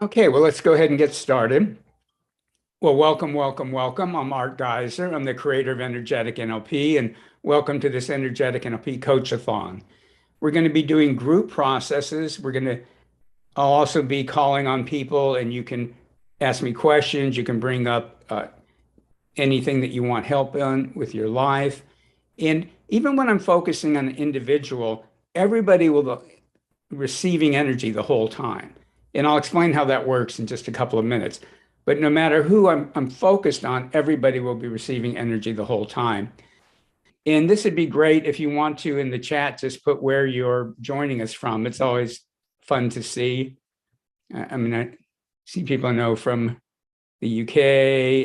Okay, well, let's go ahead and get started. Well, welcome, welcome, welcome. I'm Art Geiser. I'm the creator of Energetic NLP, and welcome to this Energetic NLP Coach-a-thon. We're going to be doing group processes. I'll also be calling on people, and you can ask me questions. You can bring up anything that you want help on with your life. And even when I'm focusing on an individual, everybody will be receiving energy the whole time. And I'll explain how that works in just a couple of minutes. But no matter who I'm focused on, everybody will be receiving energy the whole time. And this would be great if you want to in the chat, just put where you're joining us from. It's always fun to see. I mean, I see people I know from the UK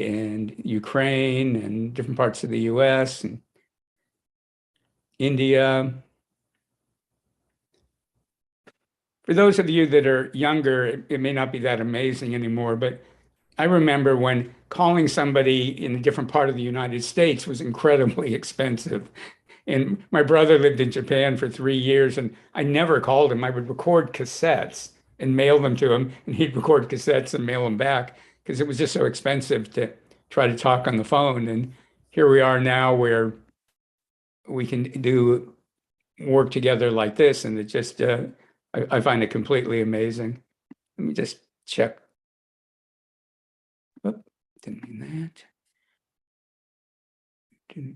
and Ukraine and different parts of the US and India. For those of you that are younger, it may not be that amazing anymore, but I remember when calling somebody in a different part of the United States was incredibly expensive. And my brother lived in Japan for 3 years, and I never called him. I would record cassettes and mail them to him, and he'd record cassettes and mail them back because it was just so expensive to try to talk on the phone. And here we are now where we can do work together like this, and it just, I find it completely amazing. Let me just check. Oh, didn't mean that.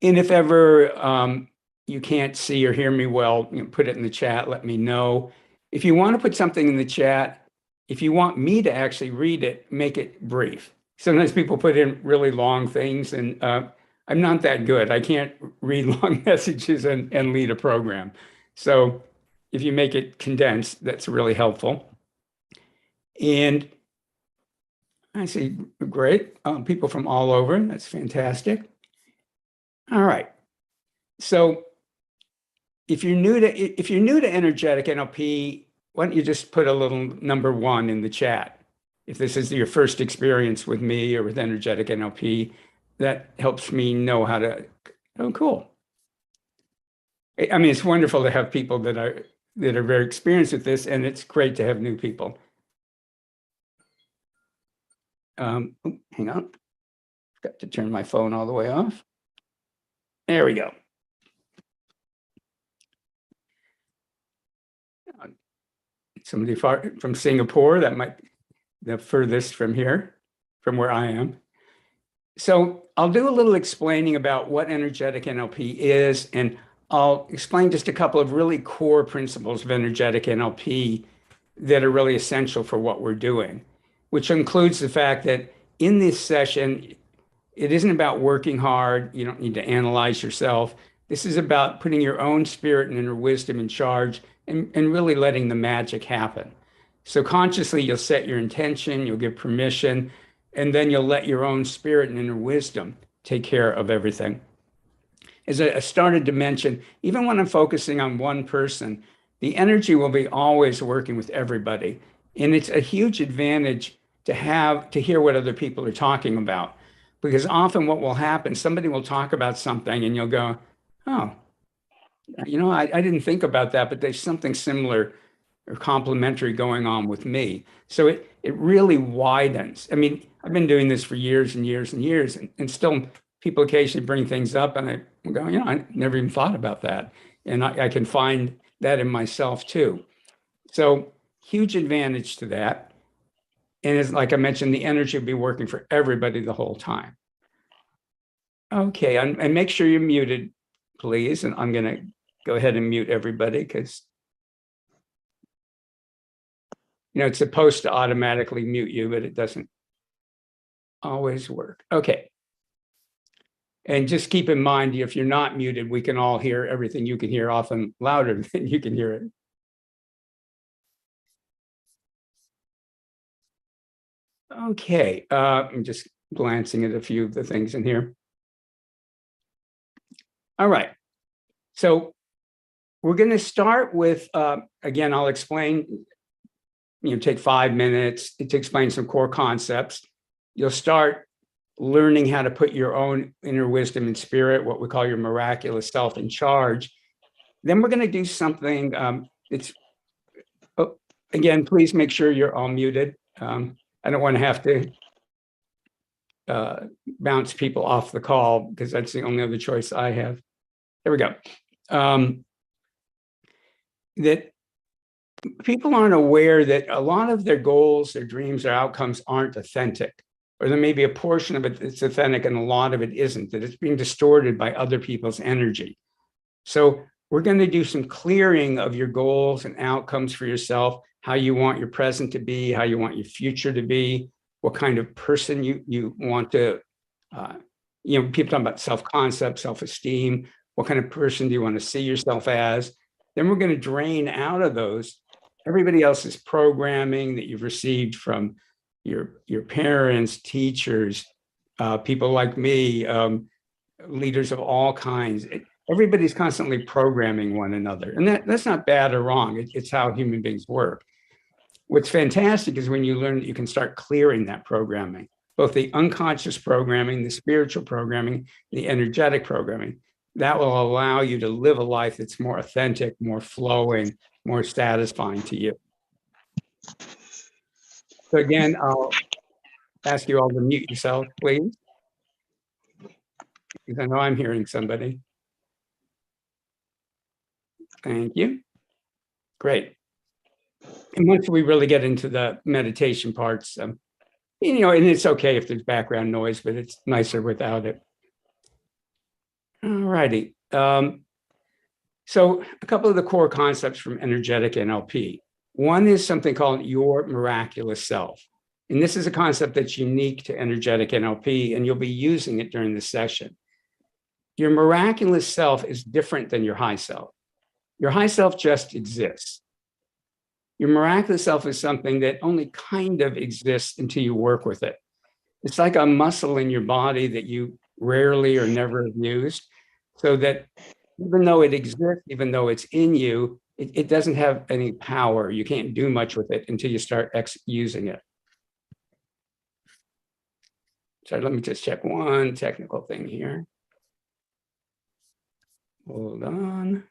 And if ever you can't see or hear me well, put it in the chat, let me know. If you want to put something in the chat, if you want me to actually read it, make it brief. Sometimes people put in really long things, and I'm not that good. I can't read long messages and lead a program. So if you make it condensed, that's really helpful. And I see great people from all over. That's fantastic. All right. So if you're new to energetic NLP, why don't you just put a little number 1 in the chat? If this is your first experience with me or with energetic NLP, that helps me know how to. Oh, cool. I mean, it's wonderful to have people that are very experienced with this, and it's great to have new people. Hang on. Got to turn my phone all the way off. There we go. Somebody far from Singapore, that might be the furthest from here, from where I am. So I'll do a little explaining about what energetic NLP is, and I'll explain just a couple of really core principles of energetic NLP that are really essential for what we're doing, which includes the fact that in this session, it isn't about working hard. You don't need to analyze yourself. This is about putting your own spirit and inner wisdom in charge and really letting the magic happen. So consciously, you'll set your intention, you'll give permission, and then you'll let your own spirit and inner wisdom take care of everything. As I started to mention, even when I'm focusing on one person, the energy will be always working with everybody. And it's a huge advantage to hear what other people are talking about. Because often what will happen, somebody will talk about something and you'll go, oh, I didn't think about that, but there's something similar or complementary going on with me. So it really widens. I mean, I've been doing this for years and years and years, and still people occasionally bring things up and I go, I never even thought about that. And I can find that in myself too. So huge advantage to that. And it's like I mentioned, the energy will be working for everybody the whole time. Okay, and make sure you're muted, please. And I'm going to go ahead and mute everybody because, it's supposed to automatically mute you, but it doesn't always work. Okay. And just keep in mind, if you're not muted, we can all hear everything you can hear, often louder than you can hear it. Okay, I'm just glancing at a few of the things in here. All right, so we're going to start with, again, I'll explain, take 5 minutes to explain some core concepts. You'll start learning how to put your own inner wisdom and spirit, what we call your miraculous self, in charge. Then we're going to do something, again, please make sure you're all muted. I don't want to have to bounce people off the call because that's the only other choice I have. There we go. That people aren't aware that a lot of their goals, their dreams, their outcomes aren't authentic, or there may be a portion of it that's authentic and a lot of it isn't, that it's being distorted by other people's energy. So we're going to do some clearing of your goals and outcomes for yourself, how you want your present to be, how you want your future to be, what kind of person you want to, people talk about self-concept, self-esteem, what kind of person do you want to see yourself as? Then we're going to drain out of those everybody else's programming that you've received from your parents, teachers, people like me, leaders of all kinds. Everybody's constantly programming one another. And that's not bad or wrong. It's how human beings work. What's fantastic is when you learn that you can start clearing that programming, both the unconscious programming, the spiritual programming, the energetic programming. That will allow you to live a life that's more authentic, more flowing, more satisfying to you. So again, I'll ask you all to mute yourself, please. Because I know I'm hearing somebody. Thank you. Great. And once we really get into the meditation parts, and it's okay if there's background noise, but it's nicer without it. All righty. So a couple of the core concepts from energetic NLP. One is something called your miraculous self. And this is a concept that's unique to energetic NLP, and you'll be using it during the session. Your miraculous self is different than your high self. Your high self just exists. Your miraculous self is something that only kind of exists until you work with it. It's like a muscle in your body that you rarely or never have used, so that even though it exists, even though it's in you, it doesn't have any power. You can't do much with it until you start using it. So let me just check one technical thing here. Hold on.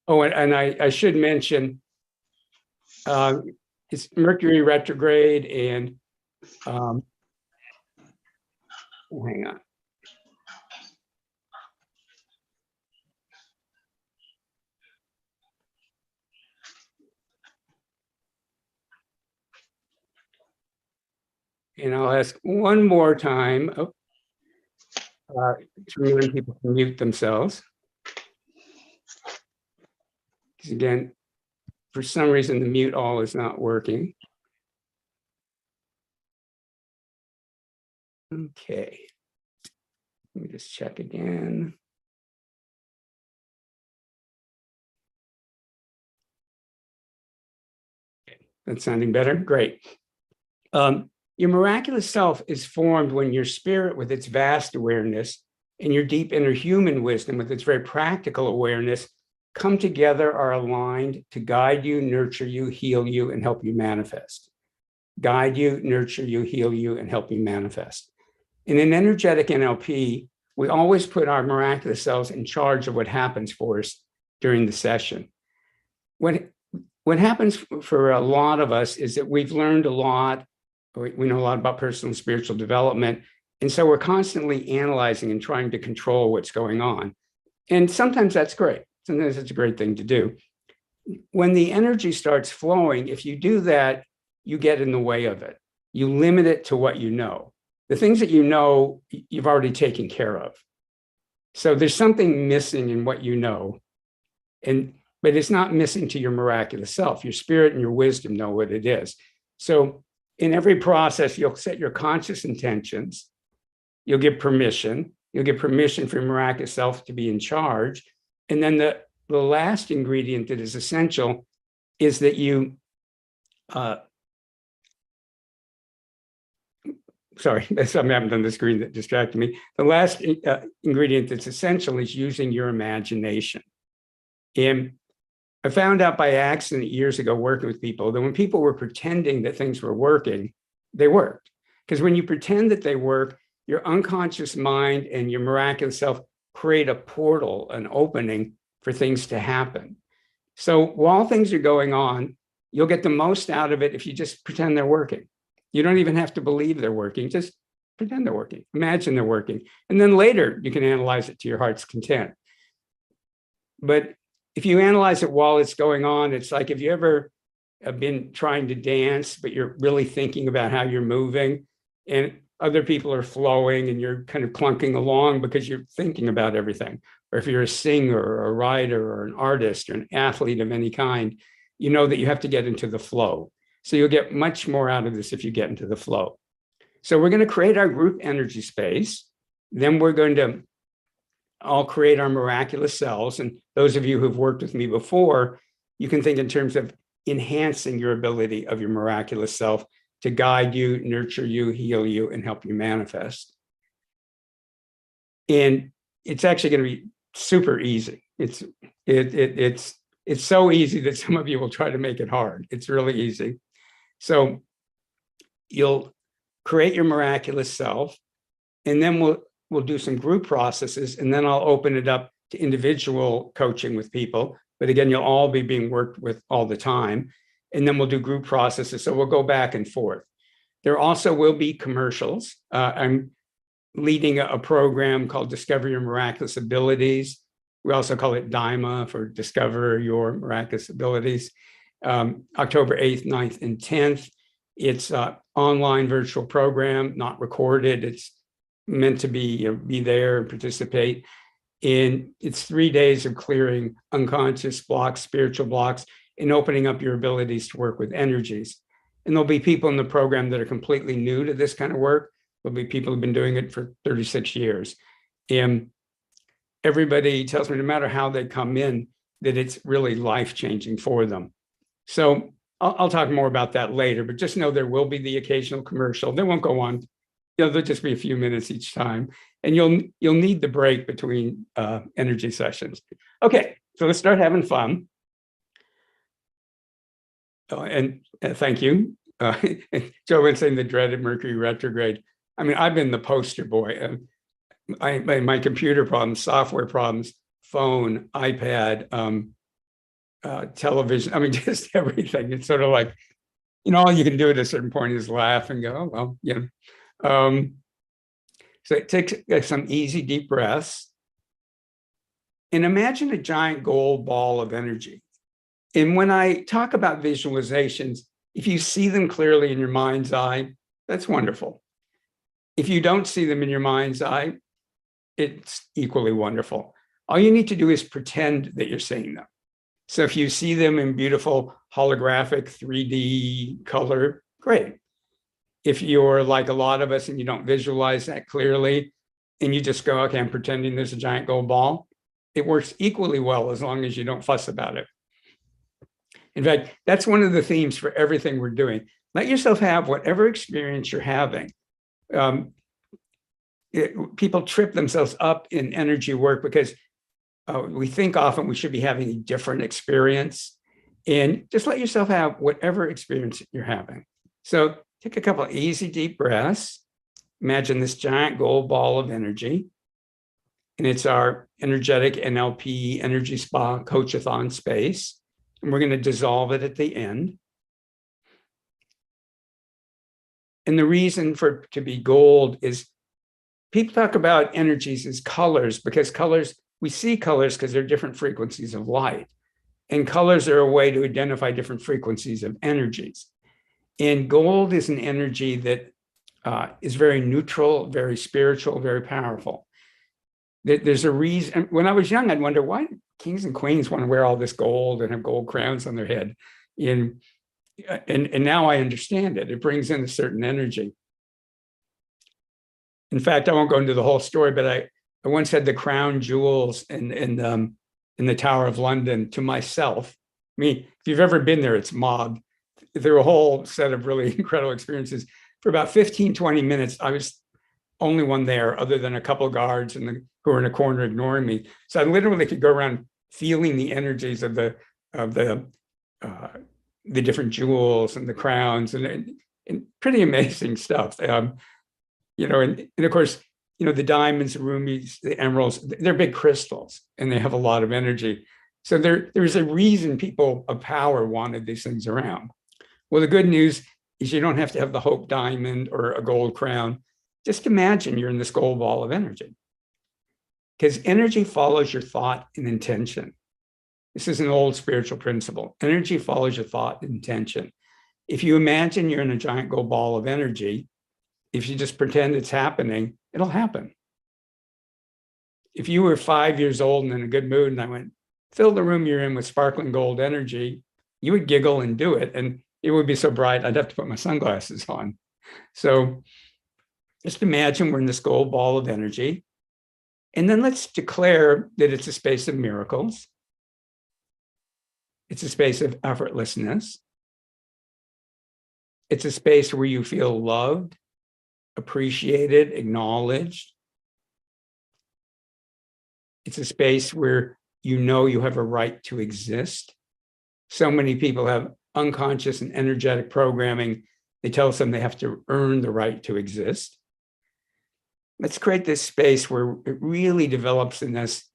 Oh, and I should mention, it's Mercury retrograde, and hang on. And I'll ask one more time to remind people to mute themselves. Because again, for some reason, the mute all is not working. Okay. Let me just check again. Okay. That's sounding better. Great. Your miraculous self is formed when your spirit, with its vast awareness, and your deep inner human wisdom, with its very practical awareness, come together, are aligned to guide you, nurture you, heal you, and help you manifest. Guide you, nurture you, heal you, and help you manifest. In an energetic NLP, we always put our miraculous selves in charge of what happens for us during the session. What happens for a lot of us is that we've learned a lot. We know a lot about personal and spiritual development. And so we're constantly analyzing and trying to control what's going on. And sometimes that's great. Sometimes it's a great thing to do. When the energy starts flowing, if you do that, you get in the way of it. You limit it to what you know. The things that you know, you've already taken care of. So there's something missing in what you know, but it's not missing to your miraculous self. Your spirit and your wisdom know what it is. So in every process, you'll set your conscious intentions. You'll give permission. You'll give permission for your miraculous self to be in charge. And then the last ingredient that is essential is that you, sorry, that's something happened on the screen that distracted me. The last ingredient that's essential is using your imagination. And I found out by accident years ago working with people that when people were pretending that things were working, they worked. Because when you pretend that they work, your unconscious mind and your miraculous self create a portal, an opening for things to happen. So while things are going on, you'll get the most out of it if you just pretend they're working. You don't even have to believe they're working, just pretend they're working, imagine they're working. And then later you can analyze it to your heart's content. But if you analyze it while it's going on, it's like if you ever have been trying to dance, but you're really thinking about how you're moving and other people are flowing and you're kind of clunking along because you're thinking about everything. Or if you're a singer or a writer or an artist or an athlete of any kind, you know that you have to get into the flow. So you'll get much more out of this if you get into the flow. So we're going to create our group energy space. Then we're going to all create our miraculous selves. And those of you who've worked with me before, you can think in terms of enhancing your ability of your miraculous self to guide you, nurture you, heal you, and help you manifest. And it's actually going to be super easy. It's so easy that some of you will try to make it hard. It's really easy. So you'll create your miraculous self, and then we'll do some group processes, and then I'll open it up to individual coaching with people. But again, you'll all be being worked with all the time. And then we'll do group processes. So we'll go back and forth. There also will be commercials. I'm leading a program called Discover Your Miraculous Abilities. We also call it DIMA for Discover Your Miraculous Abilities. October 8th, 9th, and 10th. It's an online virtual program, not recorded. It's meant to be there and participate. And it's 3 days of clearing unconscious blocks, spiritual blocks, and opening up your abilities to work with energies. And there'll be people in the program that are completely new to this kind of work. There'll be people who've been doing it for 36 years. And everybody tells me no matter how they come in, that it's really life-changing for them. So I'll talk more about that later, but just know there will be the occasional commercial. They won't go on. There'll just be a few minutes each time. And you'll need the break between energy sessions. Okay, so let's start having fun. And thank you. Joe was saying the dreaded Mercury retrograde. I mean, I've been the poster boy. My computer problems, software problems, phone, iPad, television. I mean, just everything. It's sort of like, all you can do at a certain point is laugh and go, oh, well, so take some easy, deep breaths. And imagine a giant gold ball of energy. And when I talk about visualizations, if you see them clearly in your mind's eye, that's wonderful. If you don't see them in your mind's eye, it's equally wonderful. All you need to do is pretend that you're seeing them. So if you see them in beautiful holographic 3D color, great. If you're like a lot of us and you don't visualize that clearly, and you just go, okay, I'm pretending there's a giant gold ball, it works equally well as long as you don't fuss about it. In fact, that's one of the themes for everything we're doing. Let yourself have whatever experience you're having. People trip themselves up in energy work because we think often we should be having a different experience. And just let yourself have whatever experience you're having. So take a couple of easy, deep breaths. Imagine this giant gold ball of energy. And it's our energetic NLP Energy Spa Coach-a-thon space. And we're going to dissolve it at the end. And the reason for it to be gold is people talk about energies as colors, because colors, we see colors because they're different frequencies of light. And colors are a way to identify different frequencies of energies. And gold is an energy that is very neutral, very spiritual, very powerful. There's a reason. When I was young, I'd wonder why kings and queens want to wear all this gold and have gold crowns on their head. And now I understand it. It brings in a certain energy. In fact, I won't go into the whole story, but I once had the crown jewels in the Tower of London to myself. I mean, if you've ever been there, it's mobbed. There were a whole set of really incredible experiences. For about 15, 20 minutes, I was only one there other than a couple of guards who were in a corner ignoring me. So I literally could go around feeling the energies of the of the different jewels and the crowns and pretty amazing stuff. You know, and of course, you know, the diamonds, the rubies, the emeralds, they're big crystals and they have a lot of energy. So there's a reason people of power wanted these things around. Well, the good news is you don't have to have the Hope diamond or a gold crown. Just imagine you're in this gold ball of energy. Because energy follows your thought and intention. This is an old spiritual principle. Energy follows your thought and intention. If you imagine you're in a giant gold ball of energy, if you just pretend it's happening, it'll happen. If you were 5 years old and in a good mood and I went, fill the room you're in with sparkling gold energy, you would giggle and do it. And it would be so bright, I'd have to put my sunglasses on. So just imagine we're in this gold ball of energy. And then let's declare that it's a space of miracles. It's a space of effortlessness. It's a space where you feel loved, appreciated, acknowledged. It's a space where you know you have a right to exist. So many people have unconscious and energetic programming. They tell us they have to earn the right to exist. Let's create this space where it really develops in this,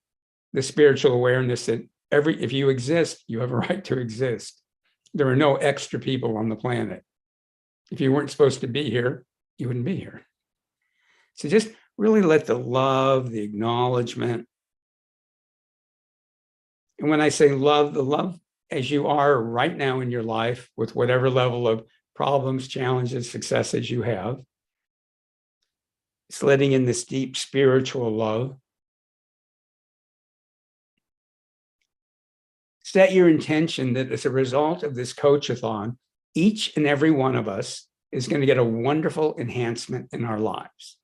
the spiritual awareness that if you exist, you have a right to exist. There are no extra people on the planet. If you weren't supposed to be here, you wouldn't be here. So just really let the love, the acknowledgement. And when I say love, the love as you are right now in your life with whatever level of problems, challenges, successes you have, it's letting in this deep spiritual love. Set your intention that as a result of this coach-a-thon, each and every one of us is going to get a wonderful enhancement in our lives.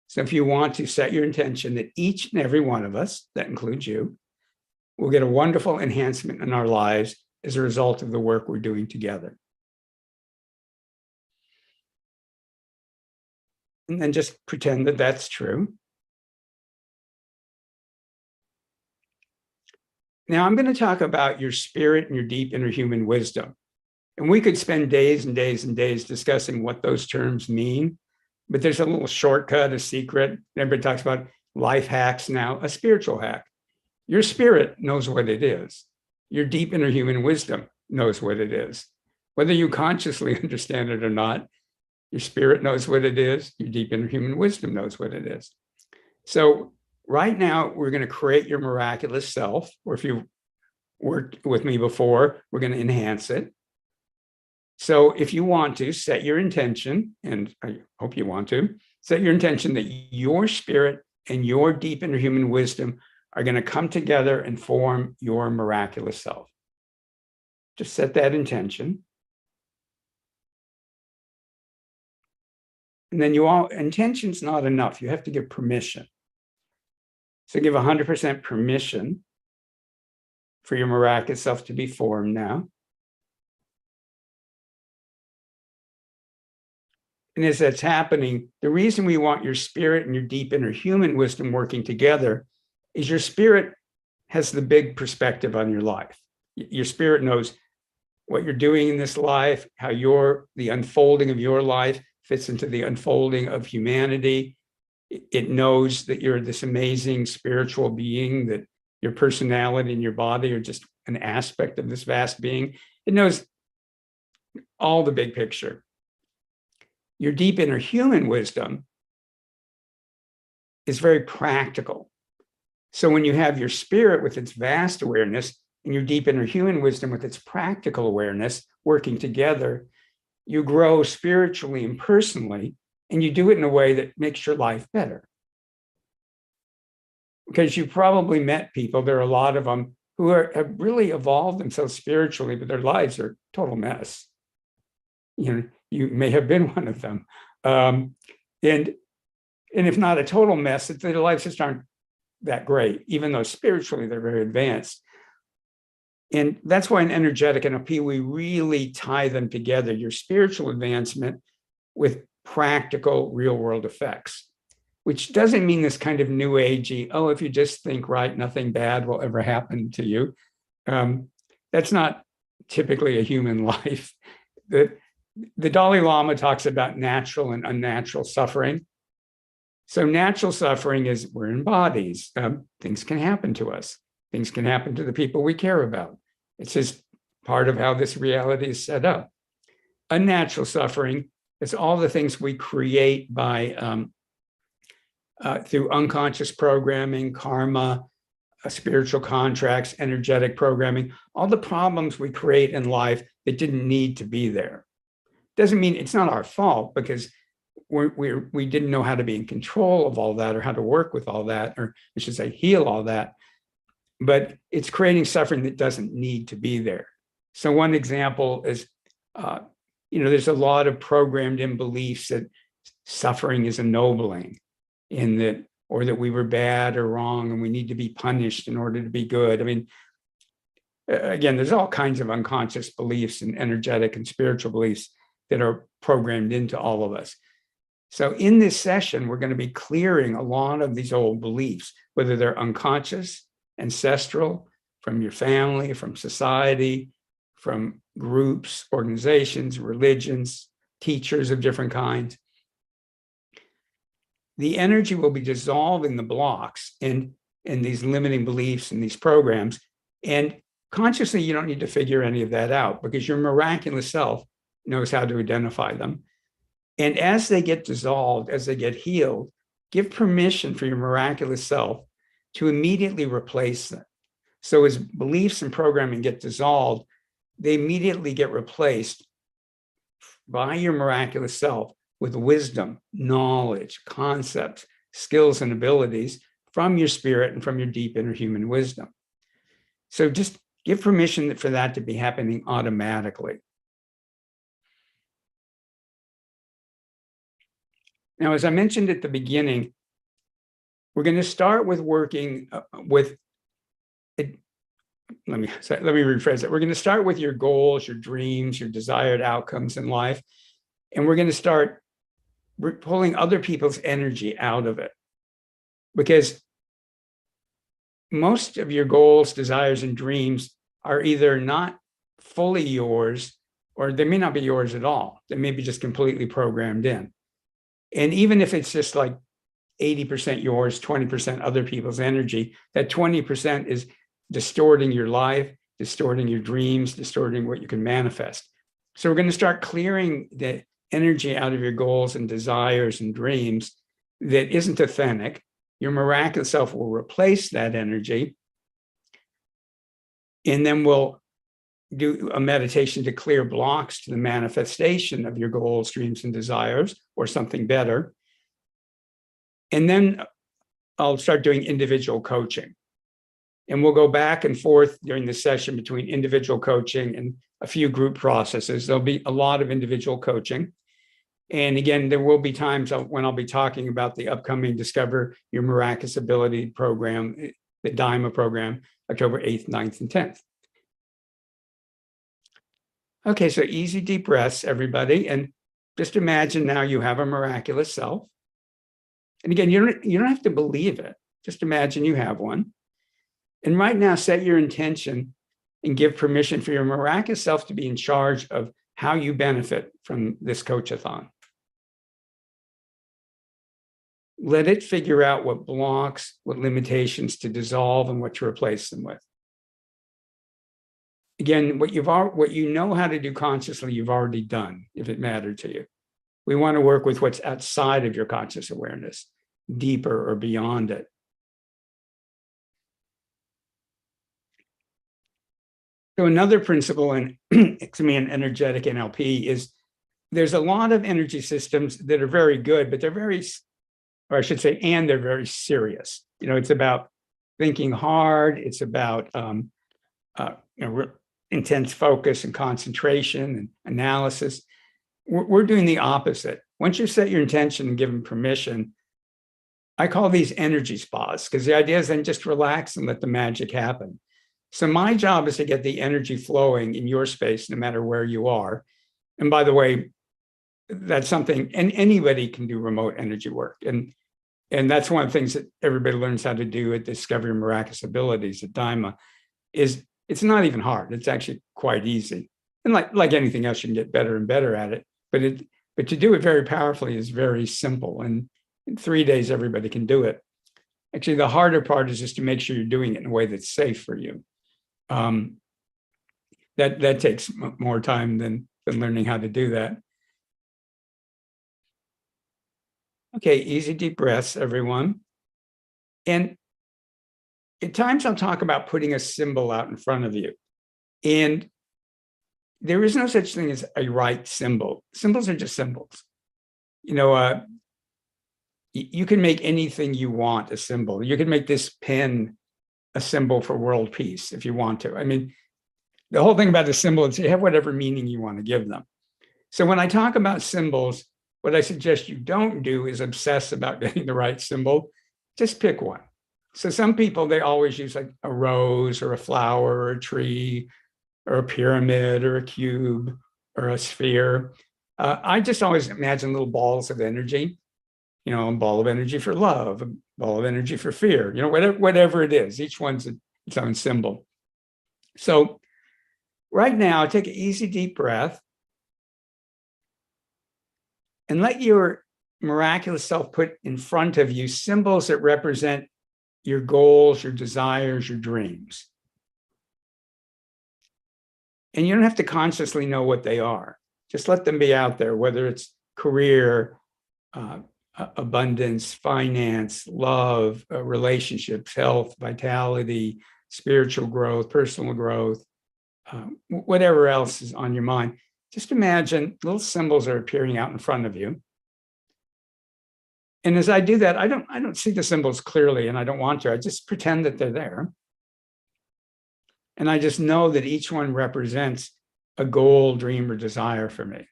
So if you want to set your intention that each and every one of us, that includes you, will get a wonderful enhancement in our lives as a result of the work we're doing together. And then just pretend that that's true. Now I'm going to talk about your spirit and your deep inner human wisdom. And we could spend days and days and days discussing what those terms mean, but there's a little shortcut, a secret. Everybody talks about life hacks now, a spiritual hack. Your spirit knows what it is. Your deep inner human wisdom knows what it is. Whether you consciously understand it or not, your spirit knows what it is. Your deep inner human wisdom knows what it is. So right now, we're going to create your miraculous self, or if you've worked with me before, we're going to enhance it. So if you want to set your intention, and I hope you want to, set your intention that your spirit and your deep inner human wisdom are going to come together and form your miraculous self. Just set that intention. And then intention's not enough. You have to give permission. So give 100% permission for your miraculous self to be formed now. And as that's happening, the reason we want your spirit and your deep inner human wisdom working together is your spirit has the big perspective on your life. Your spirit knows what you're doing in this life, how the unfolding of your life fits into the unfolding of humanity. It knows that you're this amazing spiritual being, that your personality and your body are just an aspect of this vast being. It knows all the big picture. Your deep inner human wisdom is very practical. So when you have your spirit with its vast awareness and your deep inner human wisdom with its practical awareness working together, you grow spiritually and personally, and you do it in a way that makes your life better. Because you probably met people, there are a lot of them who have really evolved themselves spiritually, but their lives are a total mess. You may have been one of them. And if not a total mess, their lives just aren't that great, even though spiritually they're very advanced. And that's why in energetic NLP, we really tie them together, your spiritual advancement with practical real world effects, which doesn't mean this kind of new agey, oh, if you just think right, nothing bad will ever happen to you. That's not typically a human life. The Dalai Lama talks about natural and unnatural suffering. So natural suffering is we're in bodies. Things can happen to us. Things can happen to the people we care about. It's just part of how this reality is set up. Unnatural suffering is all the things we create by through unconscious programming, karma, spiritual contracts, energetic programming, all the problems we create in life that didn't need to be there. Doesn't mean it's not our fault, because we didn't know how to be in control of all that, or how to work with all that, or I should say heal all that. But it's creating suffering that doesn't need to be there. So one example is, there's a lot of programmed in beliefs that suffering is ennobling, in that, or that we were bad or wrong and we need to be punished in order to be good. I mean, again, there's all kinds of unconscious beliefs and energetic and spiritual beliefs that are programmed into all of us. So in this session, we're going to be clearing a lot of these old beliefs, whether they're unconscious, ancestral, from your family, from society, from groups, organizations, religions, teachers of different kinds. The energy will be dissolving the blocks and these limiting beliefs and these programs. And consciously, you don't need to figure any of that out, because your miraculous self knows how to identify them. And as they get dissolved, as they get healed, give permission for your miraculous self to immediately replace them. So as beliefs and programming get dissolved, they immediately get replaced by your miraculous self with wisdom, knowledge, concepts, skills, and abilities from your spirit and from your deep inner human wisdom. So just give permission for that to be happening automatically. Now, as I mentioned at the beginning, we're going to start with working with, let me rephrase it. We're going to start with your goals, your dreams, your desired outcomes in life. And we're going to start pulling other people's energy out of it. Because most of your goals, desires, and dreams are either not fully yours, or they may not be yours at all. They may be just completely programmed in. And even if it's just like 80% yours, 20% other people's energy, that 20% is distorting your life, distorting your dreams, distorting what you can manifest. So we're going to start clearing the energy out of your goals and desires and dreams that isn't authentic. Your miraculous self will replace that energy. And then we'll do a meditation to clear blocks to the manifestation of your goals, dreams, and desires, or something better. And then I'll start doing individual coaching. And we'll go back and forth during the session between individual coaching and a few group processes. There'll be a lot of individual coaching. And again, there will be times when I'll be talking about the upcoming Discover Your Miraculous Ability program, the DIMA program, October 8th, 9th, and 10th. Okay, so easy, deep breaths, everybody. And just imagine now you have a miraculous self. And again, you don't have to believe it. Just imagine you have one. And right now, set your intention and give permission for your miraculous self to be in charge of how you benefit from this coach-a-thon. Let it figure out what blocks, what limitations to dissolve, and what to replace them with. Again, what you know how to do consciously, you've already done, if it mattered to you. We want to work with what's outside of your conscious awareness, deeper or beyond it. So another principle in energetic NLP is there's a lot of energy systems that are very good, but they're very, or I should say, and they're very serious. It's about thinking hard. It's about intense focus and concentration and analysis. We're doing the opposite. Once you set your intention and give them permission, I call these energy spas, because the idea is then just relax and let the magic happen. So my job is to get the energy flowing in your space, no matter where you are. And by the way, that's something, and anybody can do remote energy work. And that's one of the things that everybody learns how to do at Discover Your Miraculous Abilities at DIMA, is It's not even hard. It's actually quite easy. And like anything else, you can get better and better at it. But to do it very powerfully is very simple. And in 3 days, everybody can do it. Actually, the harder part is just to make sure you're doing it in a way that's safe for you. That takes more time than learning how to do that. Okay, easy deep breaths, everyone. And at times I'll talk about putting a symbol out in front of you. And there is no such thing as a right symbol. Symbols are just symbols. You can make anything you want a symbol. You can make this pen a symbol for world peace if you want to. I mean, the whole thing about the symbol is you have whatever meaning you want to give them. So when I talk about symbols, what I suggest you don't do is obsess about getting the right symbol. Just pick one. So some people, they always use like a rose or a flower or a tree or a pyramid or a cube or a sphere. I just always imagine little balls of energy, a ball of energy for love, a ball of energy for fear, whatever it is. Each one's its own symbol. So right now, take an easy, deep breath and let your miraculous self put in front of you symbols that represent your goals, your desires, your dreams. And you don't have to consciously know what they are. Just let them be out there, whether it's career, abundance, finance, love, relationships, health, vitality, spiritual growth, personal growth, whatever else is on your mind. Just imagine little symbols are appearing out in front of you. And as I do that, I don't see the symbols clearly, and I don't want to. I just pretend that they're there. And I just know that each one represents a goal, dream, or desire for me.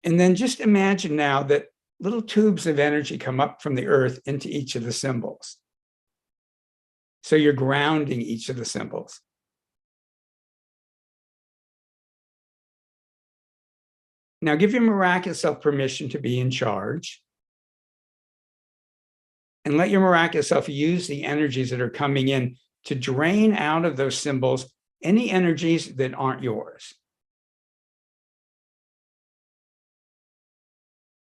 And then just imagine now that little tubes of energy come up from the earth into each of the symbols. So you're grounding each of the symbols. Now give your miraculous self permission to be in charge. And let your miraculous self use the energies that are coming in to drain out of those symbols any energies that aren't yours.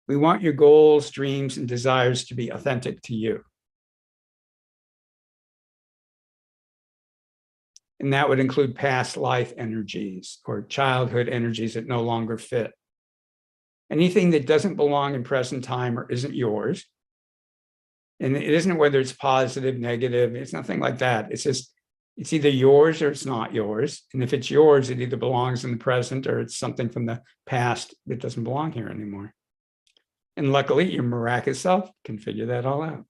We want your goals, dreams, and desires to be authentic to you. And that would include past life energies or childhood energies that no longer fit. Anything that doesn't belong in present time or isn't yours. And it isn't whether it's positive, negative, it's nothing like that. It's just, it's either yours or it's not yours. And if it's yours, it either belongs in the present or it's something from the past that doesn't belong here anymore. And luckily, your miraculous self can figure that all out.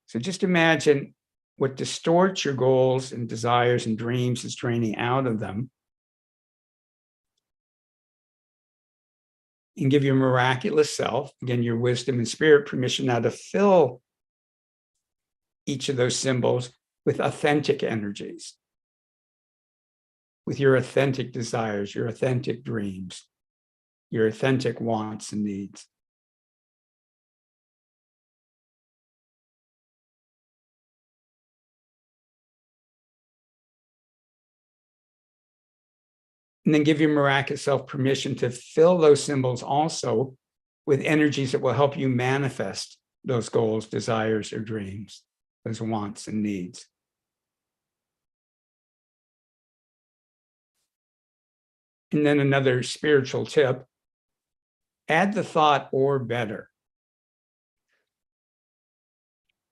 So just imagine what distorts your goals and desires and dreams is draining out of them. And give your miraculous self, again, your wisdom and spirit, permission now to fill each of those symbols with authentic energies, with your authentic desires, your authentic dreams, your authentic wants and needs. And then give your miraculous self permission to fill those symbols also with energies that will help you manifest those goals, desires, or dreams, those wants and needs. And then another spiritual tip, add the thought or better.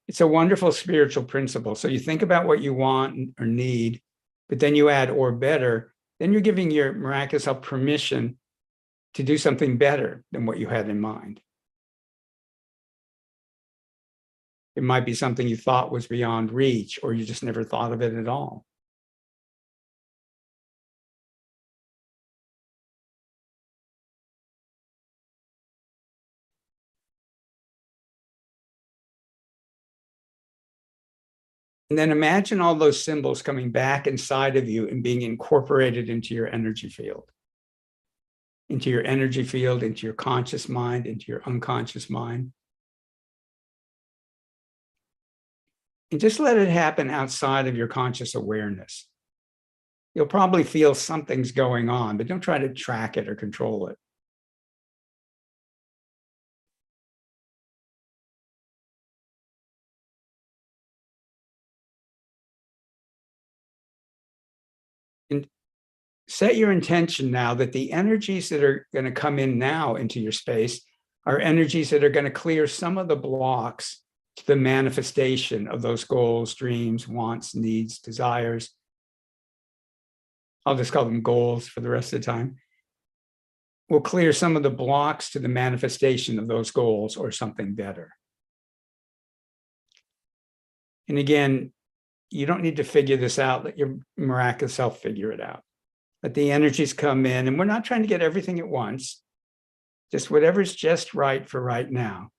It's a wonderful spiritual principle. So you think about what you want or need, but then you add or better. Then you're giving your miraculous self permission to do something better than what you had in mind. It might be something you thought was beyond reach, or you just never thought of it at all. And then imagine all those symbols coming back inside of you and being incorporated into your energy field. Into your energy field, into your conscious mind, into your unconscious mind. and just let it happen outside of your conscious awareness. You'll probably feel something's going on, but don't try to track it or control it. And set your intention now that the energies that are going to come in now into your space are energies that are going to clear some of the blocks to the manifestation of those goals, dreams, wants, needs, desires. I'll just call them goals for the rest of the time. We'll clear some of the blocks to the manifestation of those goals or something better. And again, you don't need to figure this out. Let your miraculous self figure it out. Let the energies come in, and we're not trying to get everything at once, just whatever's just right for right now.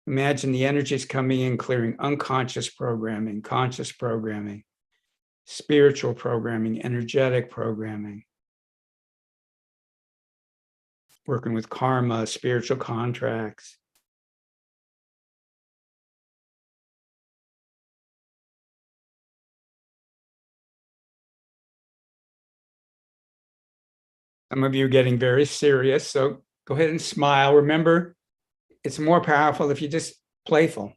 Imagine the energies coming in, clearing unconscious programming, conscious programming, spiritual programming, energetic programming, working with karma, spiritual contracts. Some of you are getting very serious, so go ahead and smile. Remember, it's more powerful if you just playful.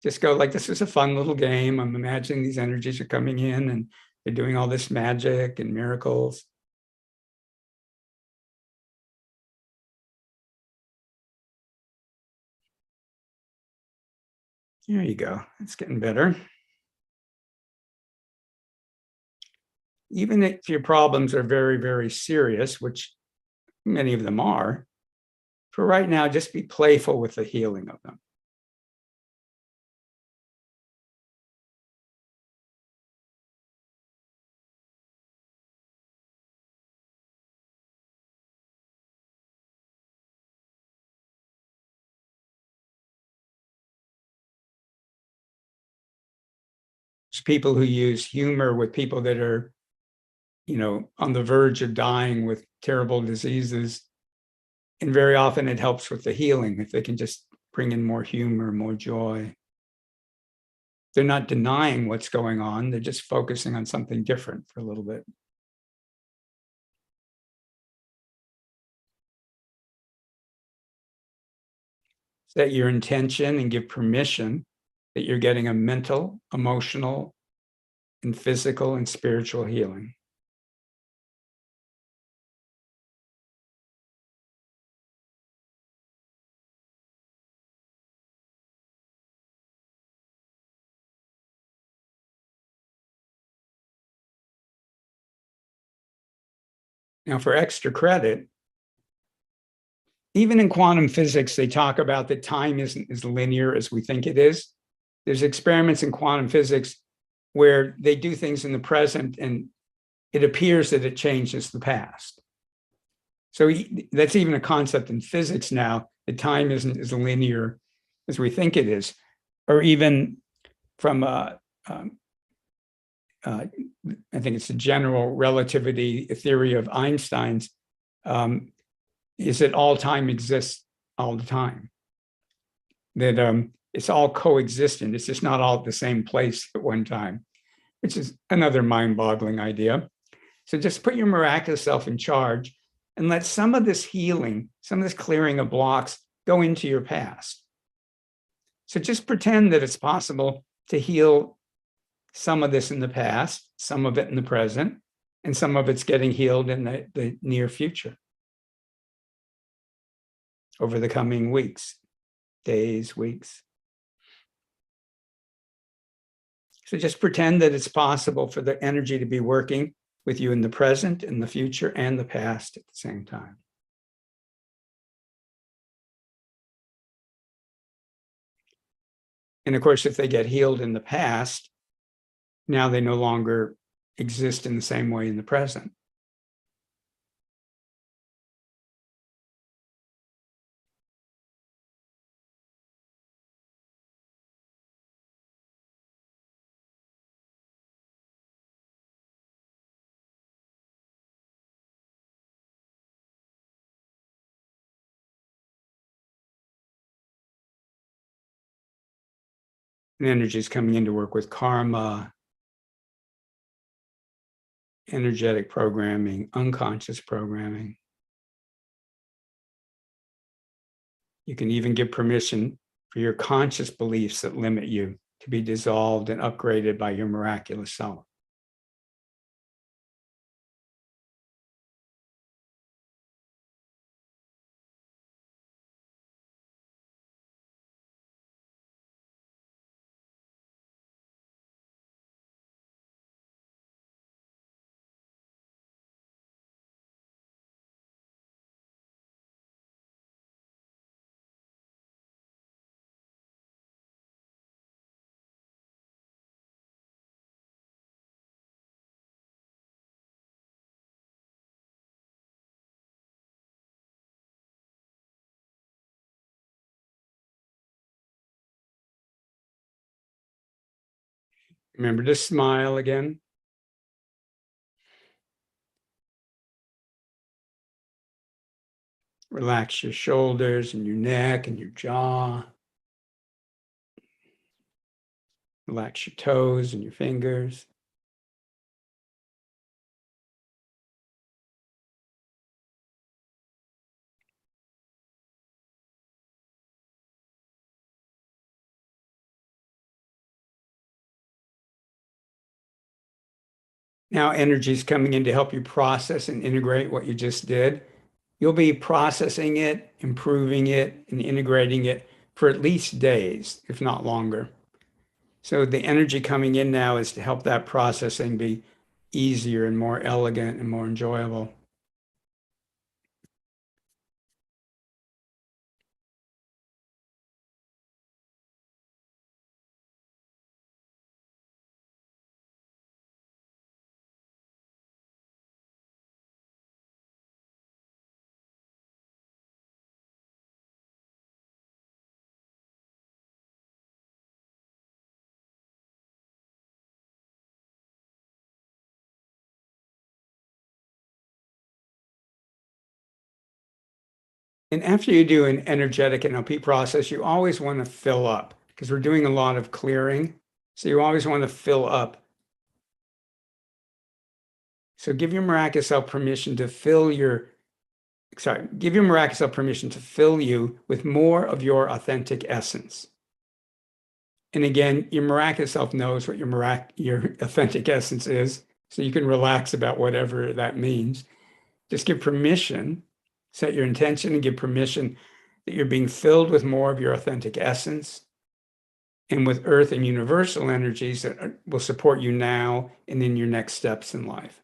Just go like, this is a fun little game. I'm imagining these energies are coming in and they're doing all this magic and miracles. There you go. It's getting better. Even if your problems are very, very serious, which many of them are, for right now, just be playful with the healing of them. There's people who use humor with people that are, on the verge of dying with terrible diseases. And very often it helps with the healing if they can just bring in more humor, more joy. They're not denying what's going on. They're just focusing on something different for a little bit. Set your intention and give permission that you're getting a mental, emotional, and physical and spiritual healing. Now, for extra credit, even in quantum physics, they talk about that time isn't as linear as we think it is. There's experiments in quantum physics where they do things in the present and it appears that it changes the past. So that's even a concept in physics now, that time isn't as linear as we think it is. Or even from, I think it's the general relativity theory of Einstein's, is that all time exists all the time. That it's all coexistent. It's just not all at the same place at one time, which is another mind-boggling idea. So just put your miraculous self in charge and let some of this healing, some of this clearing of blocks go into your past. So just pretend that it's possible to heal some of this in the past, some of it in the present, and some of it's getting healed in the near future over the coming weeks, days, weeks. So just pretend that it's possible for the energy to be working with you in the present, in the future, and the past at the same time. And of course, if they get healed in the past, now they no longer exist in the same way in the present. And energy is coming in to work with karma, energetic programming, unconscious programming. You can even give permission for your conscious beliefs that limit you to be dissolved and upgraded by your miraculous self. Remember to smile again. Relax your shoulders and your neck and your jaw. Relax your toes and your fingers. Now energy is coming in to help you process and integrate what you just did. You'll be processing it, improving it, and integrating it for at least days, if not longer. So the energy coming in now is to help that processing be easier and more elegant and more enjoyable. And after you do an energetic NLP process, you always want to fill up because we're doing a lot of clearing. So you always want to fill up. So give your miraculous self permission to give your miraculous self permission to fill you with more of your authentic essence. And again, your miraculous self knows what your authentic essence is. So you can relax about whatever that means. Just give permission, set your intention and give permission that you're being filled with more of your authentic essence and with earth and universal energies that will support you now and in your next steps in life.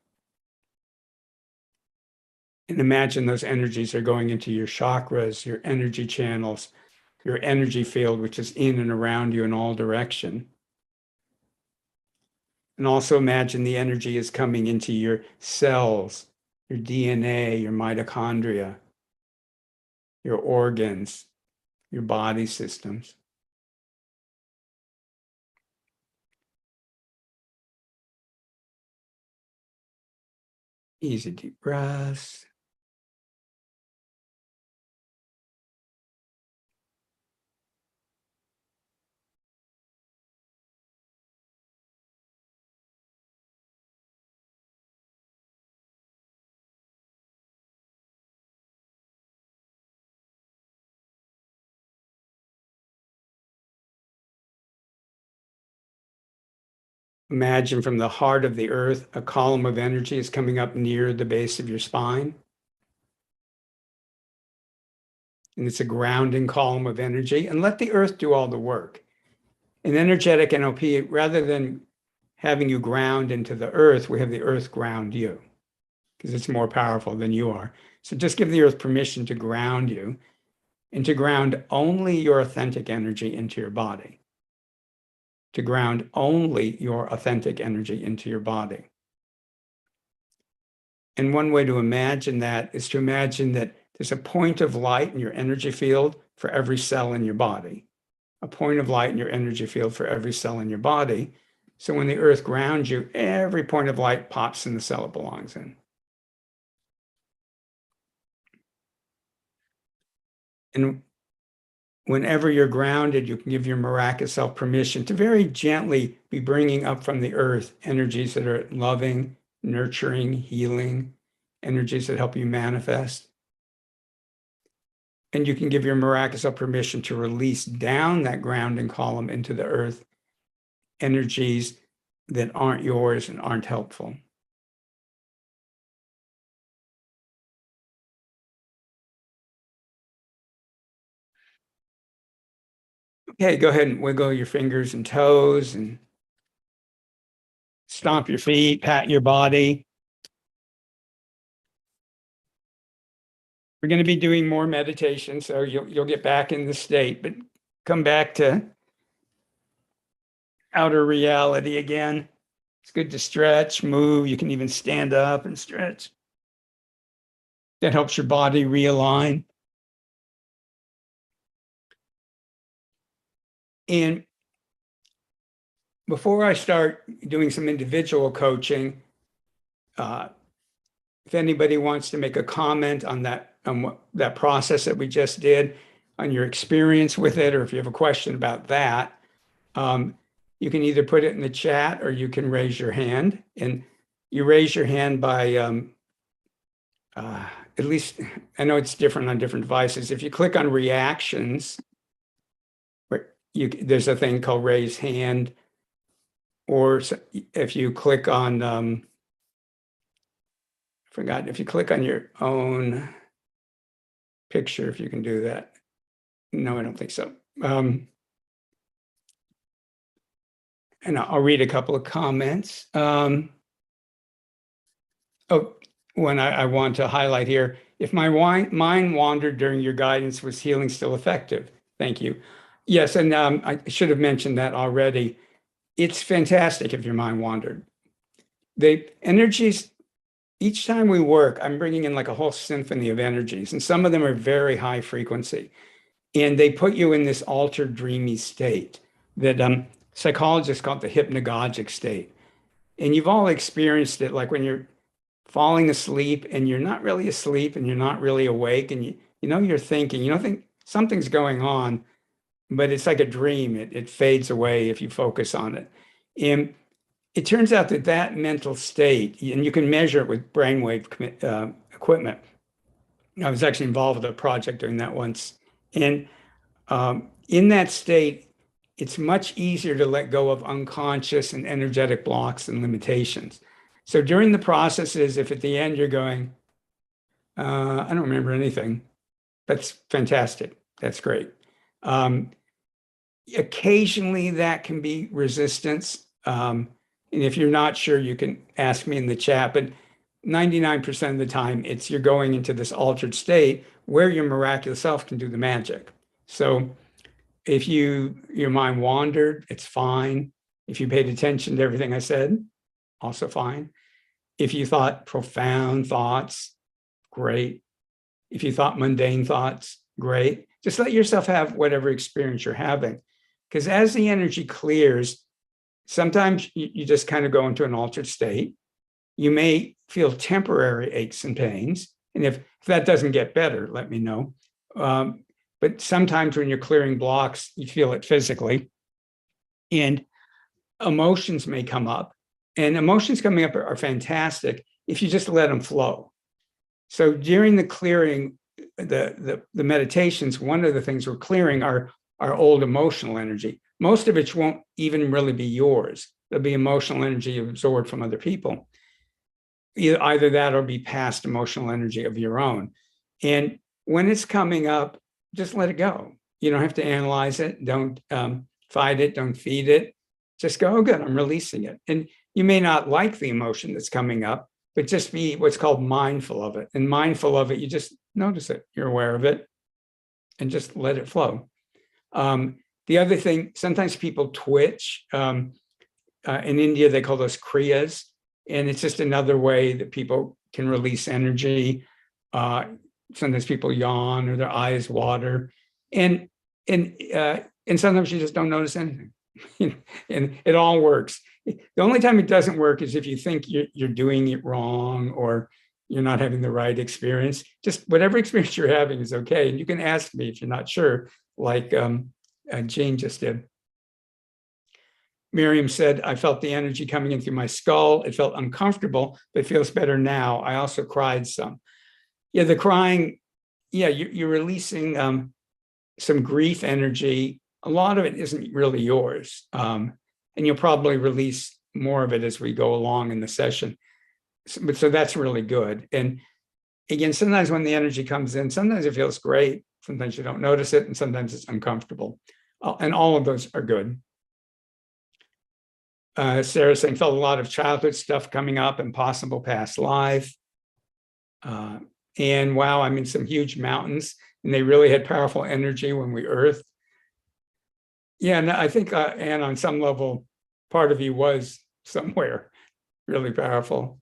And imagine those energies are going into your chakras, your energy channels, your energy field, which is in and around you in all direction. And also imagine the energy is coming into your cells, your DNA, your mitochondria, your organs, your body systems. Easy deep breaths. Imagine from the heart of the earth, a column of energy is coming up near the base of your spine. And it's a grounding column of energy. And let the earth do all the work. In energetic NLP, rather than having you ground into the earth, we have the earth ground you because it's more powerful than you are. So just give the earth permission to ground you and to ground only your authentic energy into your body. To ground only your authentic energy into your body. And one way to imagine that is to imagine that there's a point of light in your energy field for every cell in your body. A point of light in your energy field for every cell in your body. So when the earth grounds you, every point of light pops in the cell it belongs in. And whenever you're grounded, you can give your miraculous self permission to very gently be bringing up from the earth energies that are loving, nurturing, healing, energies that help you manifest. And you can give your miraculous self permission to release down that grounding column into the earth energies that aren't yours and aren't helpful. Okay, go ahead and wiggle your fingers and toes and stomp your feet, pat your body. We're going to be doing more meditation, so you'll get back in the state, but come back to outer reality again. It's good to stretch, move. You can even stand up and stretch. That helps your body realign. And before I start doing some individual coaching, if anybody wants to make a comment on that process that we just did, on your experience with it, or if you have a question about that, you can either put it in the chat or you can raise your hand. And you raise your hand by, at least, I know it's different on different devices. If you click on reactions, there's a thing called raise hand. Or if you click on, if you click on your own picture, if you can do that. No, I don't think so. And I'll read a couple of comments. One I want to highlight here. If my mind wandered during your guidance, was healing still effective? Thank you. Yes, and I should have mentioned that already. It's fantastic if your mind wandered. The energies, each time we work, I'm bringing in like a whole symphony of energies, and some of them are very high frequency. And they put you in this altered, dreamy state that psychologists call it the hypnagogic state. And you've all experienced it, like when you're falling asleep and you're not really asleep and you're not really awake, and you know you're thinking, you don't think something's going on, but it's like a dream. It fades away if you focus on it. And it turns out that mental state, and you can measure it with brainwave equipment. I was actually involved with a project doing that once. And in that state, it's much easier to let go of unconscious and energetic blocks and limitations. So during the processes, if at the end you're going, I don't remember anything, that's fantastic. That's great. Occasionally that can be resistance. And if you're not sure, you can ask me in the chat, but 99% of the time you're going into this altered state where your miraculous self can do the magic. So if your mind wandered, it's fine. If you paid attention to everything I said, also fine. If you thought profound thoughts, great. If you thought mundane thoughts, great. Just let yourself have whatever experience you're having. Because as the energy clears, sometimes you just kind of go into an altered state. You may feel temporary aches and pains. And if that doesn't get better, let me know. But sometimes when you're clearing blocks, you feel it physically. And emotions may come up. And emotions coming up are fantastic if you just let them flow. So during the clearing, the meditations, one of the things we're clearing are our old emotional energy. Most of it won't even really be yours. There'll be emotional energy absorbed from other people. Either that or be past emotional energy of your own. And when it's coming up, just let it go. You don't have to analyze it. Don't fight it. Don't feed it. Just go, oh, good, I'm releasing it. And you may not like the emotion that's coming up, but just be what's called mindful of it. And mindful of it, you just notice it. You're aware of it and just let it flow. The other thing, sometimes people twitch. In India, they call those kriyas. And it's just another way that people can release energy. Sometimes people yawn or their eyes water. And sometimes you just don't notice anything. And it all works. The only time it doesn't work is if you think you're doing it wrong, or you're not having the right experience. Just whatever experience you're having is okay. And you can ask me if you're not sure, like Jane just did. Miriam said, I felt the energy coming in through my skull. It felt uncomfortable, but it feels better now. I also cried some. Yeah, the crying, yeah, you're releasing some grief energy. A lot of it isn't really yours. And you'll probably release more of it as we go along in the session. So that's really good. And again, sometimes when the energy comes in, sometimes it feels great. Sometimes you don't notice it, and sometimes it's uncomfortable. And all of those are good. Sarah saying, felt a lot of childhood stuff coming up and possible past life. And wow, I'm in some huge mountains, and they really had powerful energy when we earthed. Yeah, and I think, Anne, on some level, part of you was somewhere really powerful.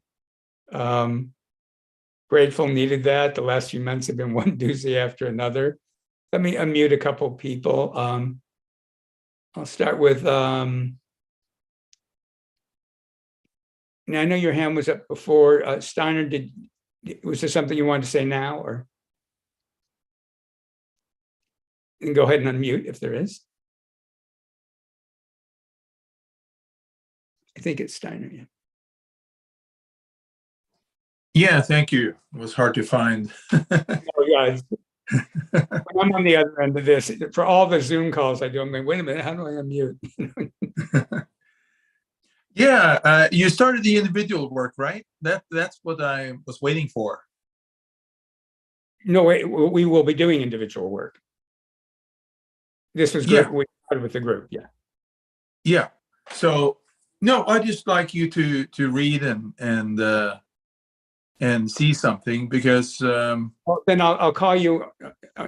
Grateful, needed that. The last few months have been one doozy after another. Let me unmute a couple of people. I'll start with, now I know your hand was up before. Steiner, was there something you wanted to say now, or? And go ahead and unmute if there is. I think it's Steiner, yeah. Yeah, thank you. It was hard to find. Oh, yeah. I'm on the other end of this. For all the Zoom calls I do, I'm going, wait a minute, how do I unmute? Yeah, you started the individual work, right? That's what I was waiting for. No, we will be doing individual work. This was group. Yeah. We started with the group, yeah. Yeah. So no, I just like you to read and see something, because Well, then I'll call you.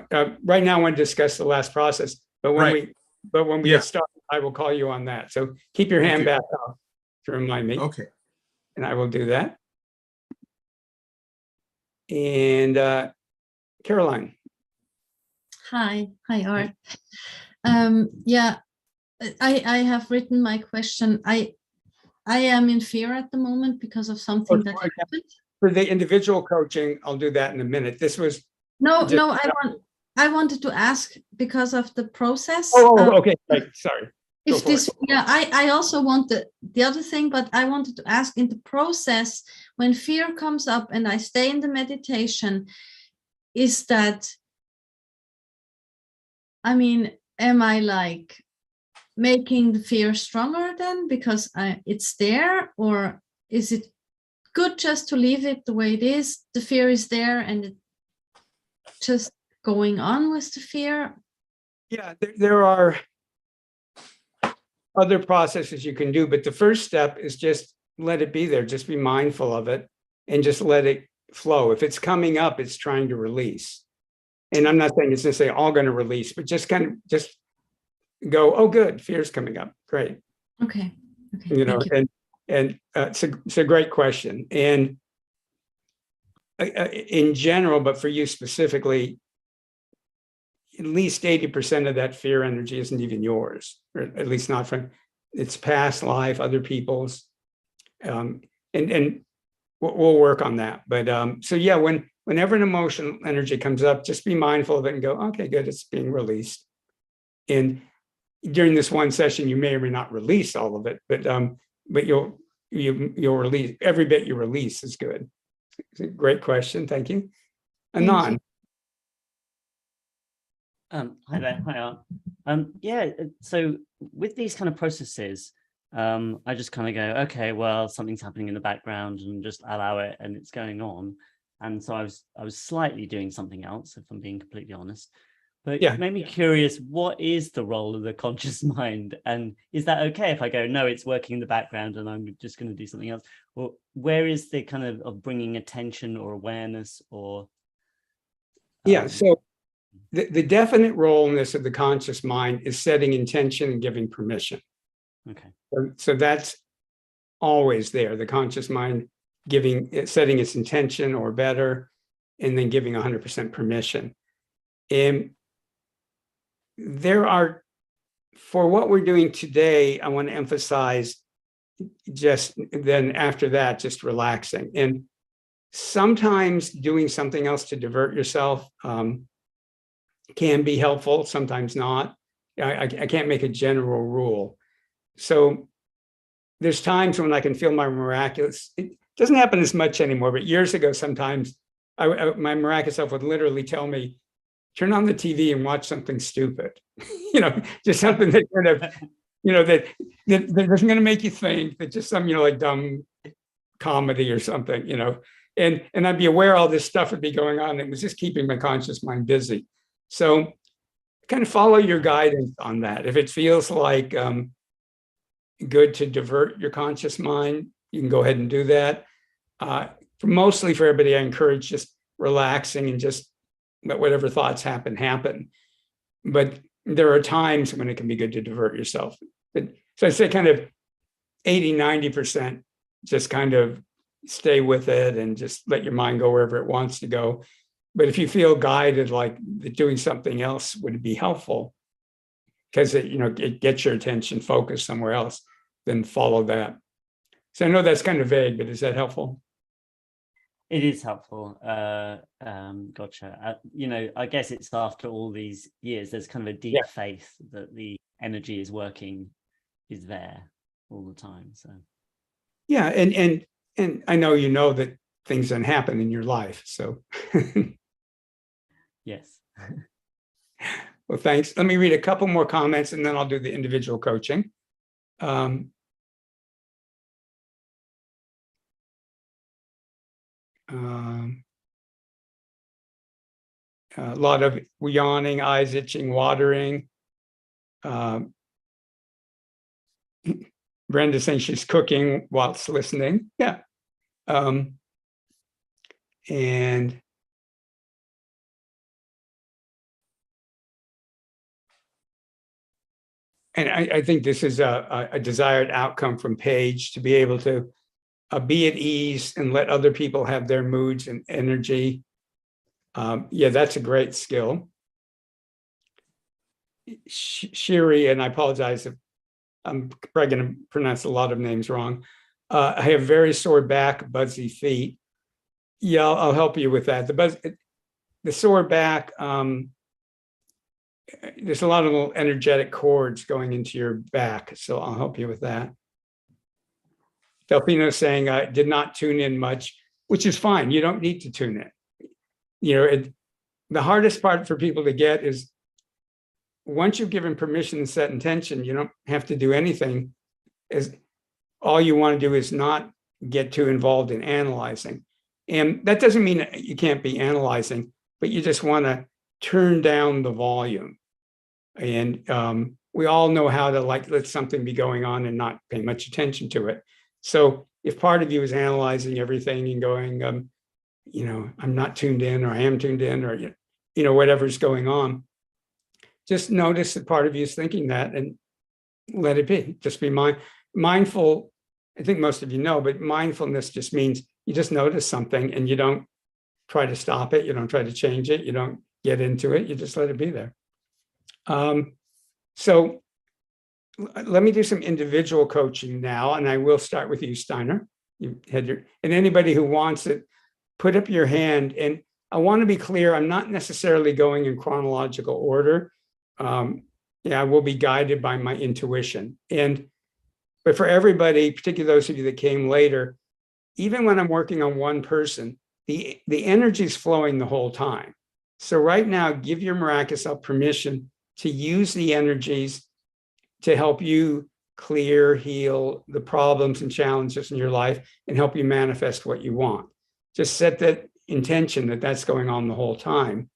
Right now I want to discuss the last process, but when we Yeah. get started, I will call you on that. So keep your hand back up to remind me. Okay. And I will do that. And Caroline. Hi, Art. Yeah, I have written my question. I am in fear at the moment because of something that happened. For the individual coaching, I'll do that in a minute. This was no. I wanted to ask because of the process. Oh, okay, right. Sorry. If this, yeah, I also want the other thing, but I wanted to ask, in the process, when fear comes up and I stay in the meditation, is that, I mean, am I like making the fear stronger then because it's there, or is it good just to leave it the way it is? The fear is there and it just going on with the fear? Yeah, there are other processes you can do, but the first step is just let it be there. Just be mindful of it and just let it flow. If it's coming up, it's trying to release. And I'm not saying it's necessarily all going to release, but just kind of just go, oh, good, fear's coming up. Great. Okay. You know, and it's a great question. And in general, but for you specifically, at least 80% of that fear energy isn't even yours, or at least not from its past life, other people's. And we'll work on that. But so yeah, whenever an emotional energy comes up, just be mindful of it and go, okay, good, it's being released. And during this one session, you may or may not release all of it, but you'll release every bit you release is good. It's a great question. Thank you. Anon. Hi there. Hi, Art. Yeah, so with these kind of processes, I just kind of go, okay, well, something's happening in the background and just allow it, and it's going on. And so I was slightly doing something else, if I'm being completely honest. But yeah, it made me curious, what is the role of the conscious mind? And is that okay if I go, no, it's working in the background and I'm just going to do something else? Or where is the kind of bringing attention or awareness or? Yeah, so the definite role in this of the conscious mind is setting intention and giving permission. Okay. So that's always there. The conscious mind setting its intention or better, and then giving 100% permission. And there are, for what we're doing today, I want to emphasize just then after that, just relaxing. And Sometimes doing something else to divert yourself can be helpful, sometimes not. I can't make a general rule. So there's times when I can feel my miraculous, it doesn't happen as much anymore, but years ago, sometimes my miraculous self would literally tell me, turn on the TV and watch something stupid, just something that kind of, that isn't going to make you think, that just some, like dumb comedy or something, and I'd be aware all this stuff would be going on. It was just keeping my conscious mind busy. So kind of follow your guidance on that. If it feels like good to divert your conscious mind, you can go ahead and do that. Mostly for everybody, I encourage just relaxing and just let whatever thoughts happen. But there are times when it can be good to divert yourself. So I say kind of 80, 90%, just kind of stay with it and just let your mind go wherever it wants to go. But if you feel guided, like doing something else would be helpful, because it gets your attention focused somewhere else, then follow that. So I know that's kind of vague, but is that helpful? It is helpful. Gotcha. I guess it's after all these years, there's kind of a deep faith that the energy is working, is there all the time. So yeah, and I know that things don't happen in your life. So yes. Well, thanks. Let me read a couple more comments and then I'll do the individual coaching. A lot of yawning, eyes itching, watering. Brenda saying she's cooking whilst listening. Yeah. And I think this is a desired outcome from Paige, to be able to be at ease and let other people have their moods and energy. Yeah, that's a great skill. Shiri, and I apologize if I'm probably going to pronounce a lot of names wrong. I have very sore back, buzzy feet. Yeah, I'll help you with that. The sore back, there's a lot of little energetic cords going into your back, so I'll help you with that. Delfino saying I did not tune in much, which is fine. You don't need to tune in. The hardest part for people to get is once you've given permission and set intention, you don't have to do anything. All you want to do is not get too involved in analyzing. And that doesn't mean you can't be analyzing, but you just want to turn down the volume. And we all know how to let something be going on and not pay much attention to it. So if part of you is analyzing everything and going, I'm not tuned in, or I am tuned in, or, whatever's going on, just notice that part of you is thinking that and let it be. Just be mindful. I think most of you know, but mindfulness just means you just notice something and you don't try to stop it. You don't try to change it. You don't get into it. You just let it be there. So let me do some individual coaching now, and I will start with you, Steiner. You had and anybody who wants it, put up your hand. And I want to be clear, I'm not necessarily going in chronological order. I will be guided by my intuition. But for everybody, particularly those of you that came later, even when I'm working on one person, the energy is flowing the whole time. So right now, give your miraculous self permission to use the energies to help you clear, heal the problems and challenges in your life and help you manifest what you want. Just set that intention that that's going on the whole time.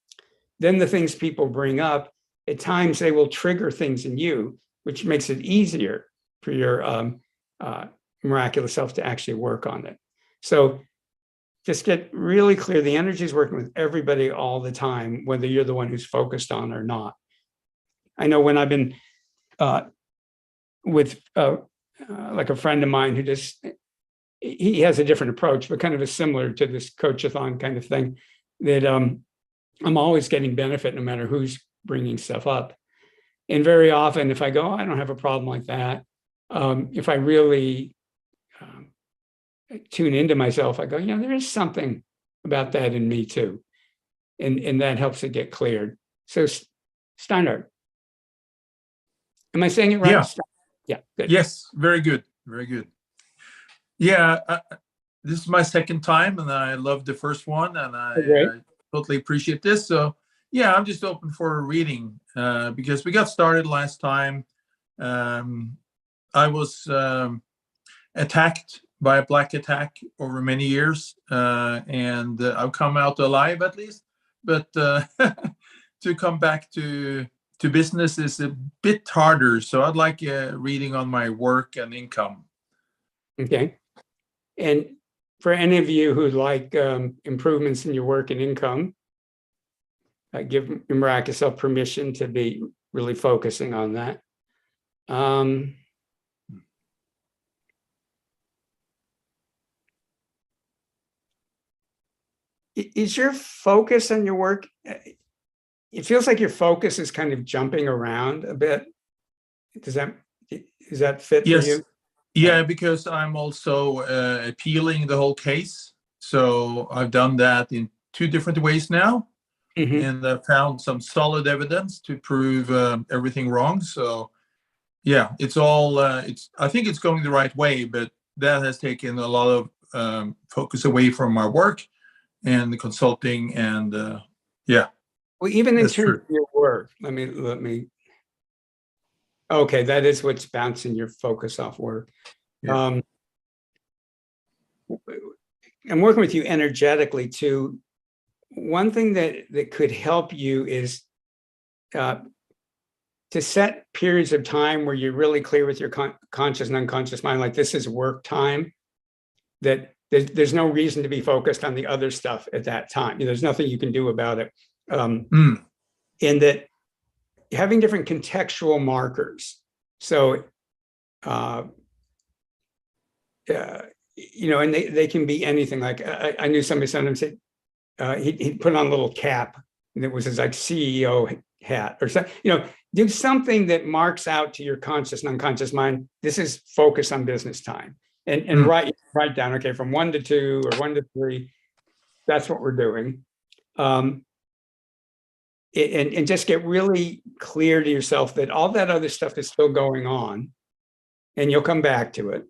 Then the things people bring up, at times they will trigger things in you, which makes it easier for your miraculous self to actually work on it. So just get really clear. The energy is working with everybody all the time, whether you're the one who's focused on or not. I know when I've been with like a friend of mine who he has a different approach, but kind of is similar to this coach-a-thon kind of thing, that I'm always getting benefit no matter who's bringing stuff up. And very often if I go, I don't have a problem like that. If I really tune into myself, I go, there is something about that in me too. And that helps it get cleared. So Steinhardt, am I saying it right? Yeah. Yeah, good. Yes, very good. Very good. Yeah, this is my second time, and I loved the first one, and Great. I totally appreciate this. So, yeah, I'm just open for a reading because we got started last time. I was attacked by a black attack over many years, and I've come out alive at least. But to come back to business is a bit harder. So I'd like a reading on my work and income. Okay. And for any of you who'd like improvements in your work and income, give Imrak yourself permission to be really focusing on that. Is your focus on your work, it feels like your focus is kind of jumping around a bit. Does that fit for Yes. you? Yeah, because I'm also appealing the whole case. So I've done that in 2 different ways now. Mhm. And I found some solid evidence to prove everything wrong. So yeah, it's all, I think it's going the right way, but that has taken a lot of focus away from my work and the consulting and yeah. Well, even in That's terms true. of your work, let me. Okay, that is what's bouncing your focus off work. Yeah. I'm working with you energetically too. One thing that could help you is to set periods of time where you're really clear with your conscious and unconscious mind, like this is work time, that there's no reason to be focused on the other stuff at that time. There's nothing you can do about it. And that having different contextual markers. So, and they can be anything. Like I knew somebody sometimes said he'd put on a little cap and it was his like CEO hat or something, do something that marks out to your conscious and unconscious mind. This is focus on business time, and write down, okay, from 1 to 2 or 1 to 3, that's what we're doing. And just get really clear to yourself that all that other stuff is still going on and you'll come back to it.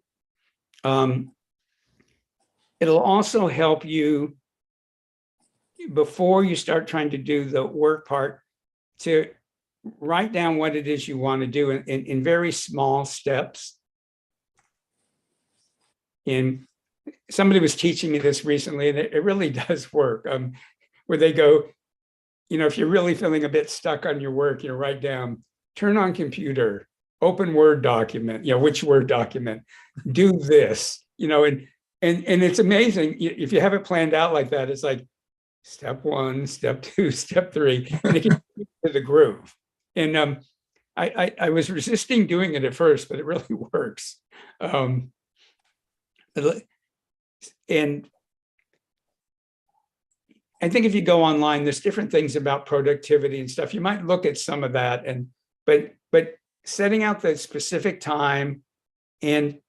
It'll also help you before you start trying to do the work part to write down what it is you want to do in very small steps. And somebody was teaching me this recently, and it really does work, where they go, if you're really feeling a bit stuck on your work, write down, turn on computer, open Word document, which Word document, do this, and it's amazing. If you have it planned out like that, it's like step 1, step 2, step 3, and it can get to the groove. And I was resisting doing it at first, but it really works. And I think if you go online, there's different things about productivity and stuff. You might look at some of that, but setting out the specific time and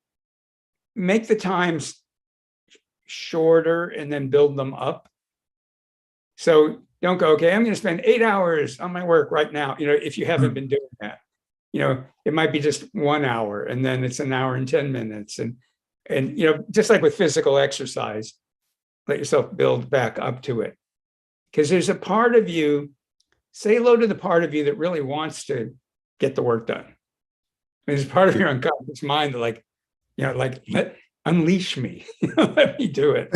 make the times shorter and then build them up. So don't go, okay, I'm going to spend 8 hours on my work right now. If you haven't been doing that, it might be just 1 hour and then it's an hour and 10 minutes. And just like with physical exercise, let yourself build back up to it. Because there's a part of you, say hello to the part of you that really wants to get the work done. There's part of your unconscious mind that like unleash me, let me do it.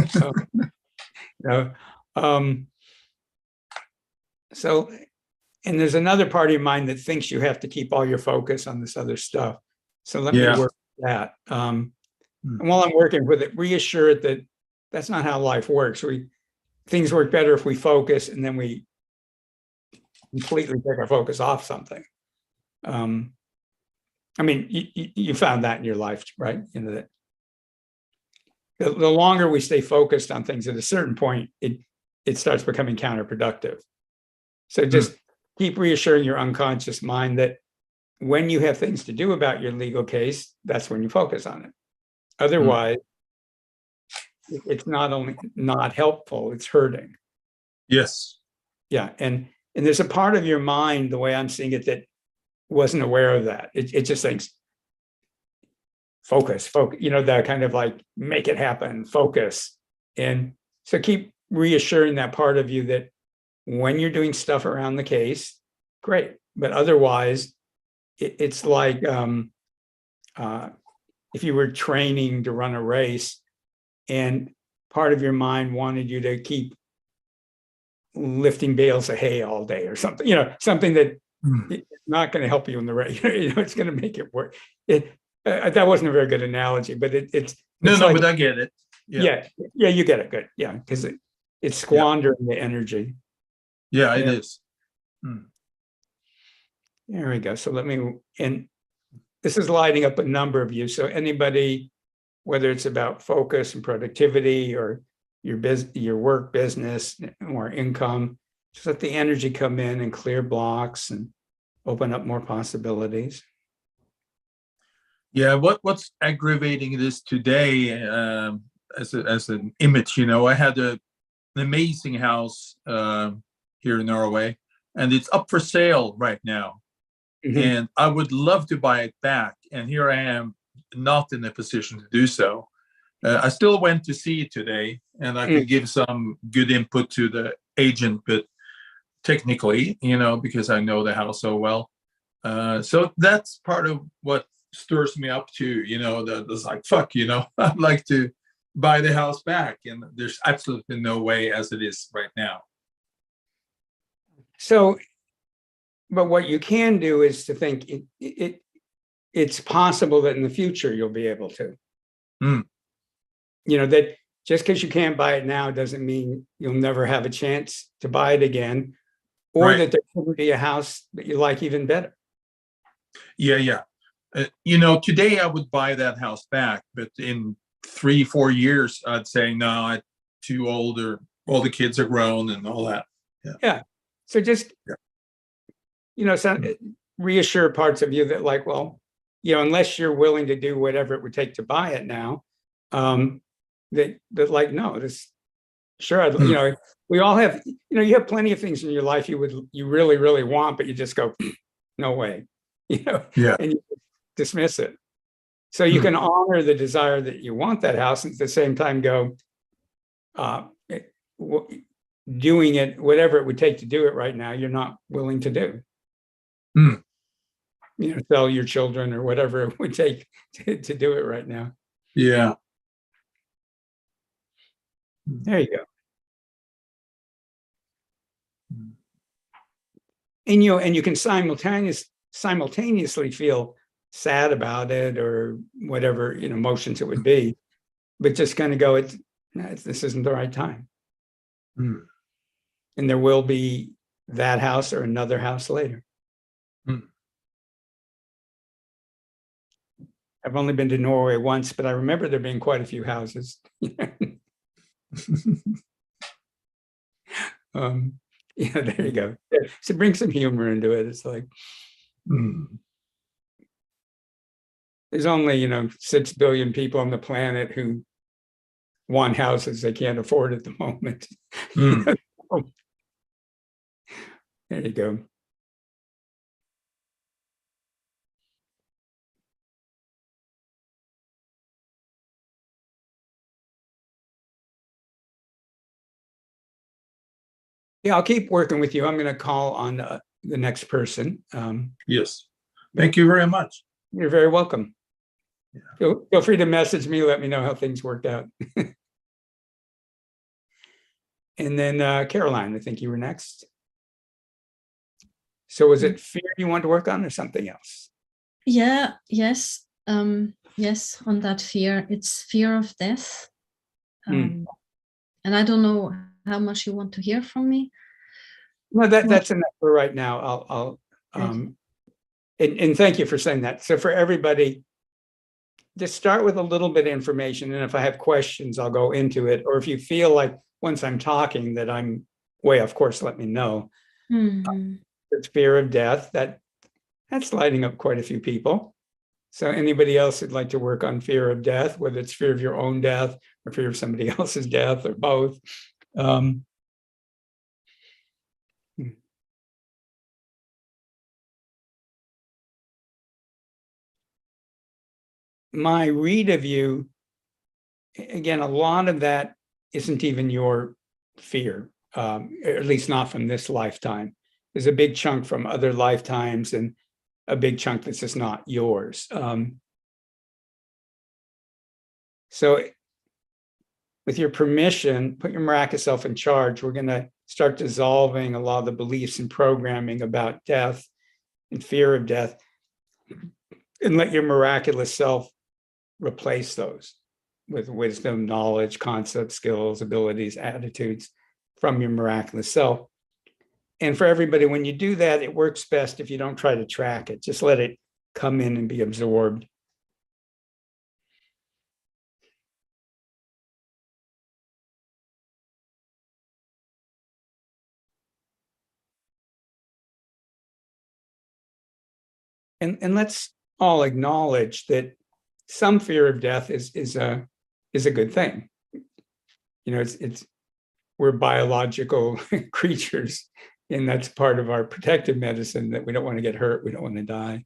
So, and there's another part of your mind that thinks you have to keep all your focus on this other stuff. So let me work with that. And while I'm working with it, reassure it that that's not how life works. Things work better if we focus and then we completely take our focus off something. You found that in your life, right? The longer we stay focused on things, at a certain point, it starts becoming counterproductive. So just keep reassuring your unconscious mind that when you have things to do about your legal case, that's when you focus on it. Otherwise, it's not only not helpful, it's hurting. Yes. Yeah. And there's a part of your mind, the way I'm seeing it, that wasn't aware of that. It just thinks, focus, that kind of like, make it happen, focus. And so keep reassuring that part of you that when you're doing stuff around the case, great. But otherwise, it's like if you were training to run a race and part of your mind wanted you to keep lifting bales of hay all day or something, something that it's not going to help you in the race. It's going to make it work. That wasn't a very good analogy, but it's No, like, but I get it. yeah, you get it. Good. Yeah, because it's squandering the energy. Yeah, it is. There we go. So and this is lighting up a number of you. So anybody, whether it's about focus and productivity or your work business or income, just let the energy come in and clear blocks and open up more possibilities. Yeah, what's aggravating this today as an image, I had an amazing house here in Norway, and it's up for sale right now. Mm-hmm. And I would love to buy it back. And here I am, not in a position to do so. I still went to see it today, and I could give some good input to the agent, but technically, because I know the house so well. So that's part of what stirs me up to, that it's like, fuck, I'd like to buy the house back. And there's absolutely no way as it is right now. So, but what you can do is to think it's possible that in the future you'll be able to. That just because you can't buy it now doesn't mean you'll never have a chance to buy it again, or that there could be a house that you like even better. Yeah. Today I would buy that house back, but in 3-4 years, I'd say, no, I'm too old, or all the kids are grown and all that. Yeah. So just, reassure parts of you that like, well, unless you're willing to do whatever it would take to buy it now, that like, no, this, sure. We all have, you have plenty of things in your life you really, really want, but you just go, no way, and you dismiss it. So you can honor the desire that you want that house, and at the same time go, doing it, whatever it would take to do it right now, you're not willing to do. Sell your children or whatever it would take to do it right now. Yeah. There you go. And you can simultaneously feel sad about it or whatever emotions it would be, but just kind of go, this isn't the right time. And there will be that house or another house later. I've only been to Norway once, but I remember there being quite a few houses. There you go. So bring some humor into it. It's like, there's only, 6 billion people on the planet who want houses they can't afford at the moment. There you go. Yeah, I'll keep working with you. I'm going to call on the next person. Yes. Thank you very much. You're very welcome. Yeah. Feel free to message me. Let me know how things worked out. And then Caroline, I think you were next. So was it fear you wanted to work on or something else? Yes. Yes, on that fear. It's fear of death. And I don't know how much you want to hear from me. Well, that's enough for right now. I'll and thank you for saying that. So for everybody, just start with a little bit of information. And if I have questions, I'll go into it. Or if you feel like once I'm talking that I'm way off course, let me know. It's fear of death. That's lighting up quite a few people. So anybody else who'd like to work on fear of death, whether it's fear of your own death or fear of somebody else's death or both. My read of you, again, a lot of that isn't even your fear, at least not from this lifetime. There's a big chunk from other lifetimes and a big chunk that's just not yours. So with your permission, put your miraculous self in charge. We're going to start dissolving a lot of the beliefs and programming about death and fear of death, and let your miraculous self replace those with wisdom, knowledge, concepts, skills, abilities, attitudes from your miraculous self. And for everybody, when you do that, it works best if you don't try to track it. Just let it come in and be absorbed. And let's all acknowledge that some fear of death is a good thing. You know, it's we're biological creatures, and that's part of our protective medicine, that we don't want to get hurt, we don't want to die.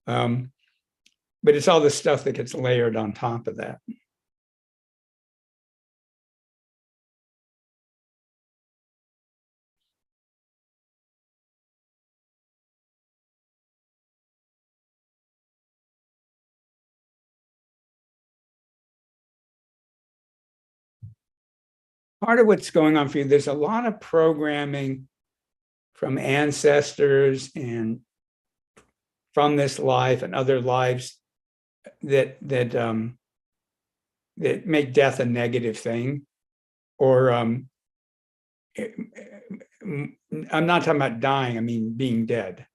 But it's all the stuff that gets layered on top of that. Part of what's going on for you, there's a lot of programming from ancestors and from this life and other lives that make death a negative thing. Or I'm not talking about dying, I mean being dead.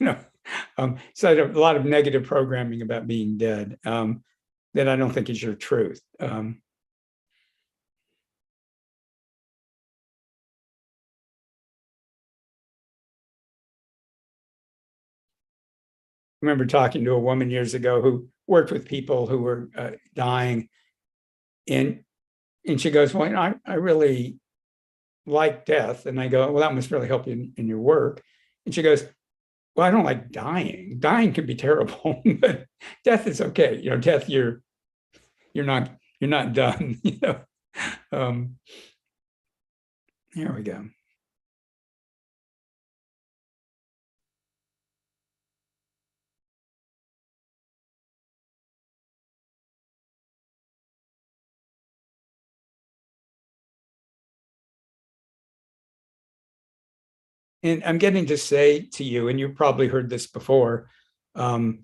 You know, so a lot of negative programming about being dead that I don't think is your truth. I remember talking to a woman years ago who worked with people who were dying, and she goes, well, I really like death. And I go, well, that must really help you in your work. And she goes, well, I don't like dying. Dying can be terrible, but death is okay. You know, death, you're not done. You know, here we go. And I'm getting to say to you, and you've probably heard this before, that,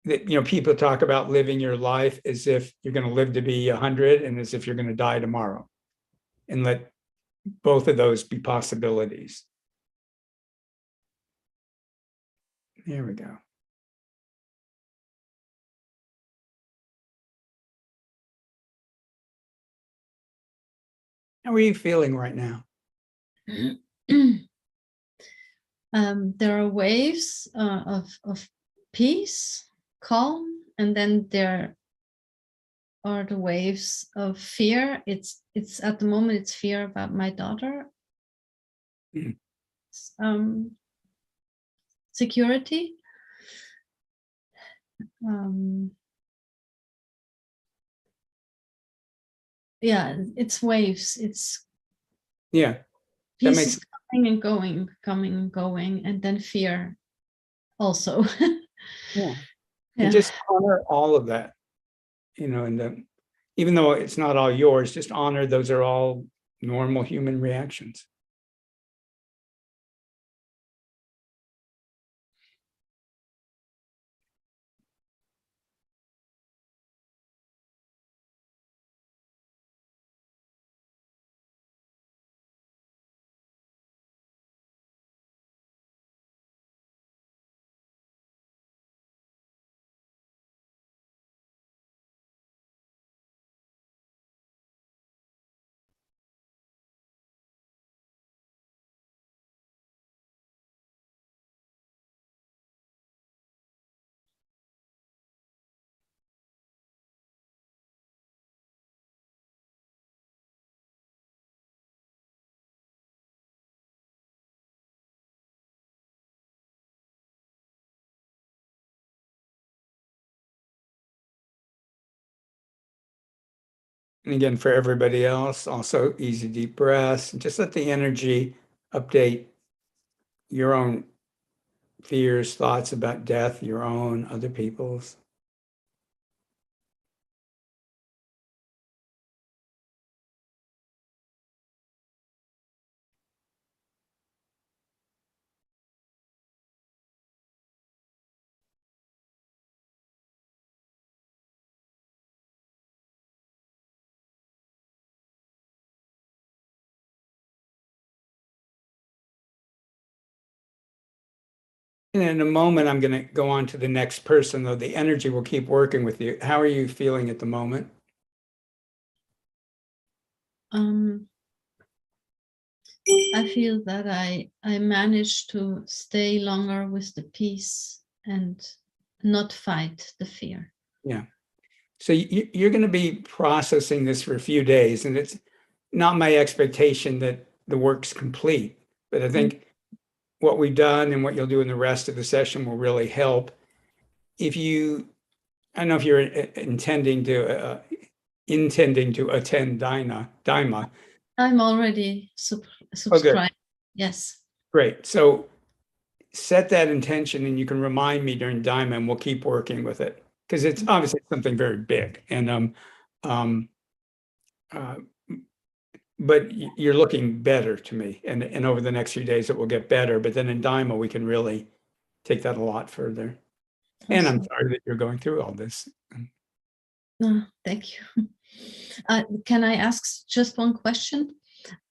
you know, people talk about living your life as if you're going to live to be 100 and as if you're going to die tomorrow, and let both of those be possibilities. There we go. How are you feeling right now? There are waves of peace, calm, and then there are the waves of fear. It's at the moment it's fear about my daughter. Security. Yeah, it's waves. It's Yeah, pieces coming and going, and then fear also. yeah. Yeah. And just honor all of that, you know, and even though it's not all yours, just honor those are all normal human reactions. And again, for everybody else, also easy deep breaths, and just let the energy update your own fears, thoughts about death, your own, other people's. And in a moment, I'm going to go on to the next person, though the energy will keep working with you. How are you feeling at the moment? I feel that I managed to stay longer with the peace and not fight the fear. Yeah. So you're going to be processing this for a few days, and it's not my expectation that the work's complete, but I think what we've done and what you'll do in the rest of the session will really help. If you, I don't know if you're intending to attend Daima. I'm already subscribed. Yes. Great. So set that intention, and you can remind me during Daima, and we'll keep working with it because it's obviously something very big. And but you're looking better to me, and over the next few days it will get better. But then in Daima we can really take that a lot further. And I'm sorry that you're going through all this. No, thank you. Can I ask just one question?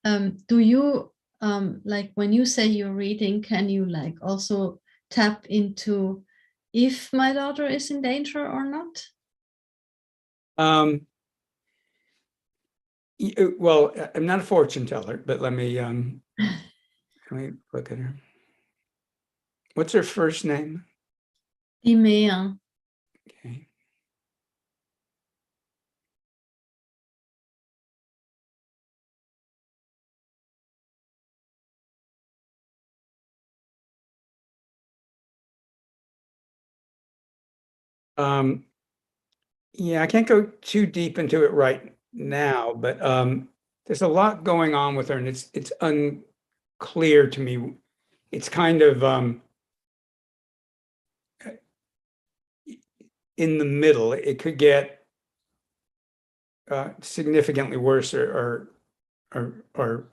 Do you like when you say you're reading, can you like also tap into if my daughter is in danger or not? Well, I'm not a fortune teller, but let me look at her. What's her first name? Timea. Okay. Yeah, I can't go too deep into it right now, but there's a lot going on with her, and it's unclear to me. It's kind of in the middle. It could get significantly worse or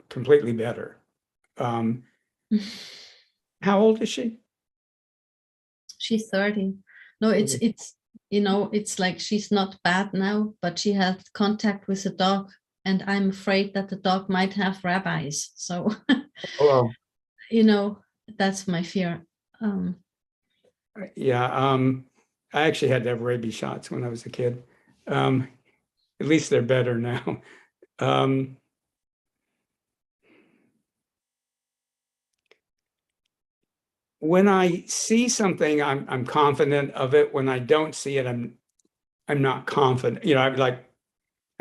completely better. How old is she? She's 30. No, it's you know, it's like she's not bad now, but she had contact with a dog, and I'm afraid that the dog might have rabies. So Oh, you know, that's my fear. yeah. I actually had to have rabies shots when I was a kid. At least they're better now. When I see something, I'm confident of it. When I don't see it, I'm not confident. You know,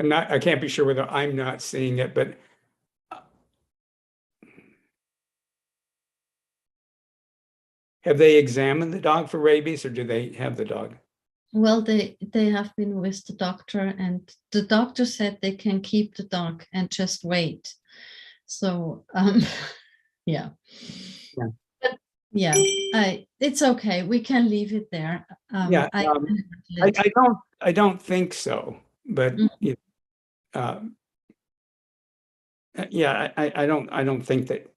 I can't be sure whether I'm not seeing it, but have they examined the dog for rabies, or do they have the dog? Well, they have been with the doctor, and the doctor said they can keep the dog and just wait. So yeah. Yeah. But yeah, it's okay. We can leave it there. Yeah, I don't think so, but yeah, I don't think that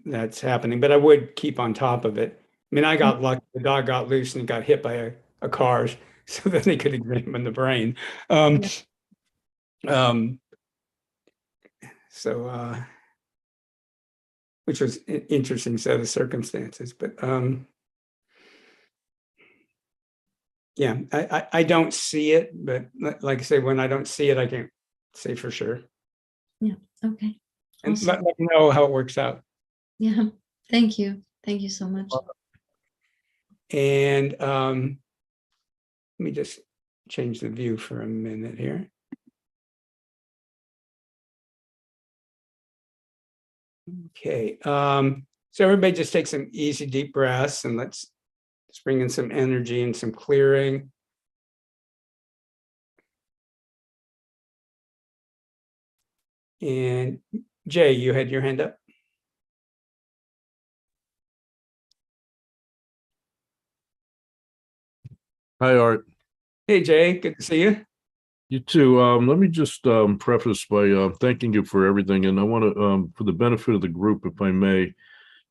that's happening, but I would keep on top of it. I mean, I got lucky. The dog got loose and got hit by a car, so that they could examine the brain. So which was an interesting set of circumstances, but yeah, I don't see it, but like I say, when I don't see it, I can't say for sure. Yeah. Okay. And Awesome. let me know how it works out. Yeah. Thank you. Thank you so much. And let me just change the view for a minute here. Okay. So everybody just take some easy deep breaths, and let's bring in some energy and some clearing. And Jay, you had your hand up. Hi, Art. Hey, Jay, good to see you. You too. Let me just preface by thanking you for everything. And I want to, for the benefit of the group, if I may,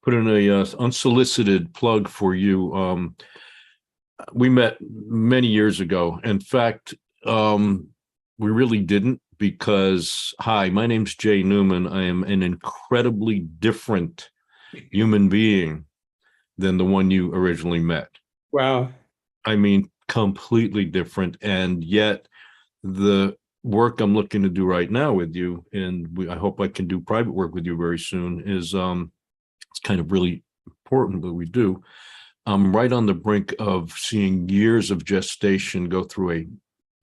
put in a unsolicited plug for you. We met many years ago. In fact, we really didn't because, hi, my name's Jay Newman. I am an incredibly different human being than the one you originally met. Wow. I mean, completely different. And yet the work I'm looking to do right now with you, and I hope I can do private work with you very soon, is it's kind of really important that we do. I'm right on the brink of seeing years of gestation go through a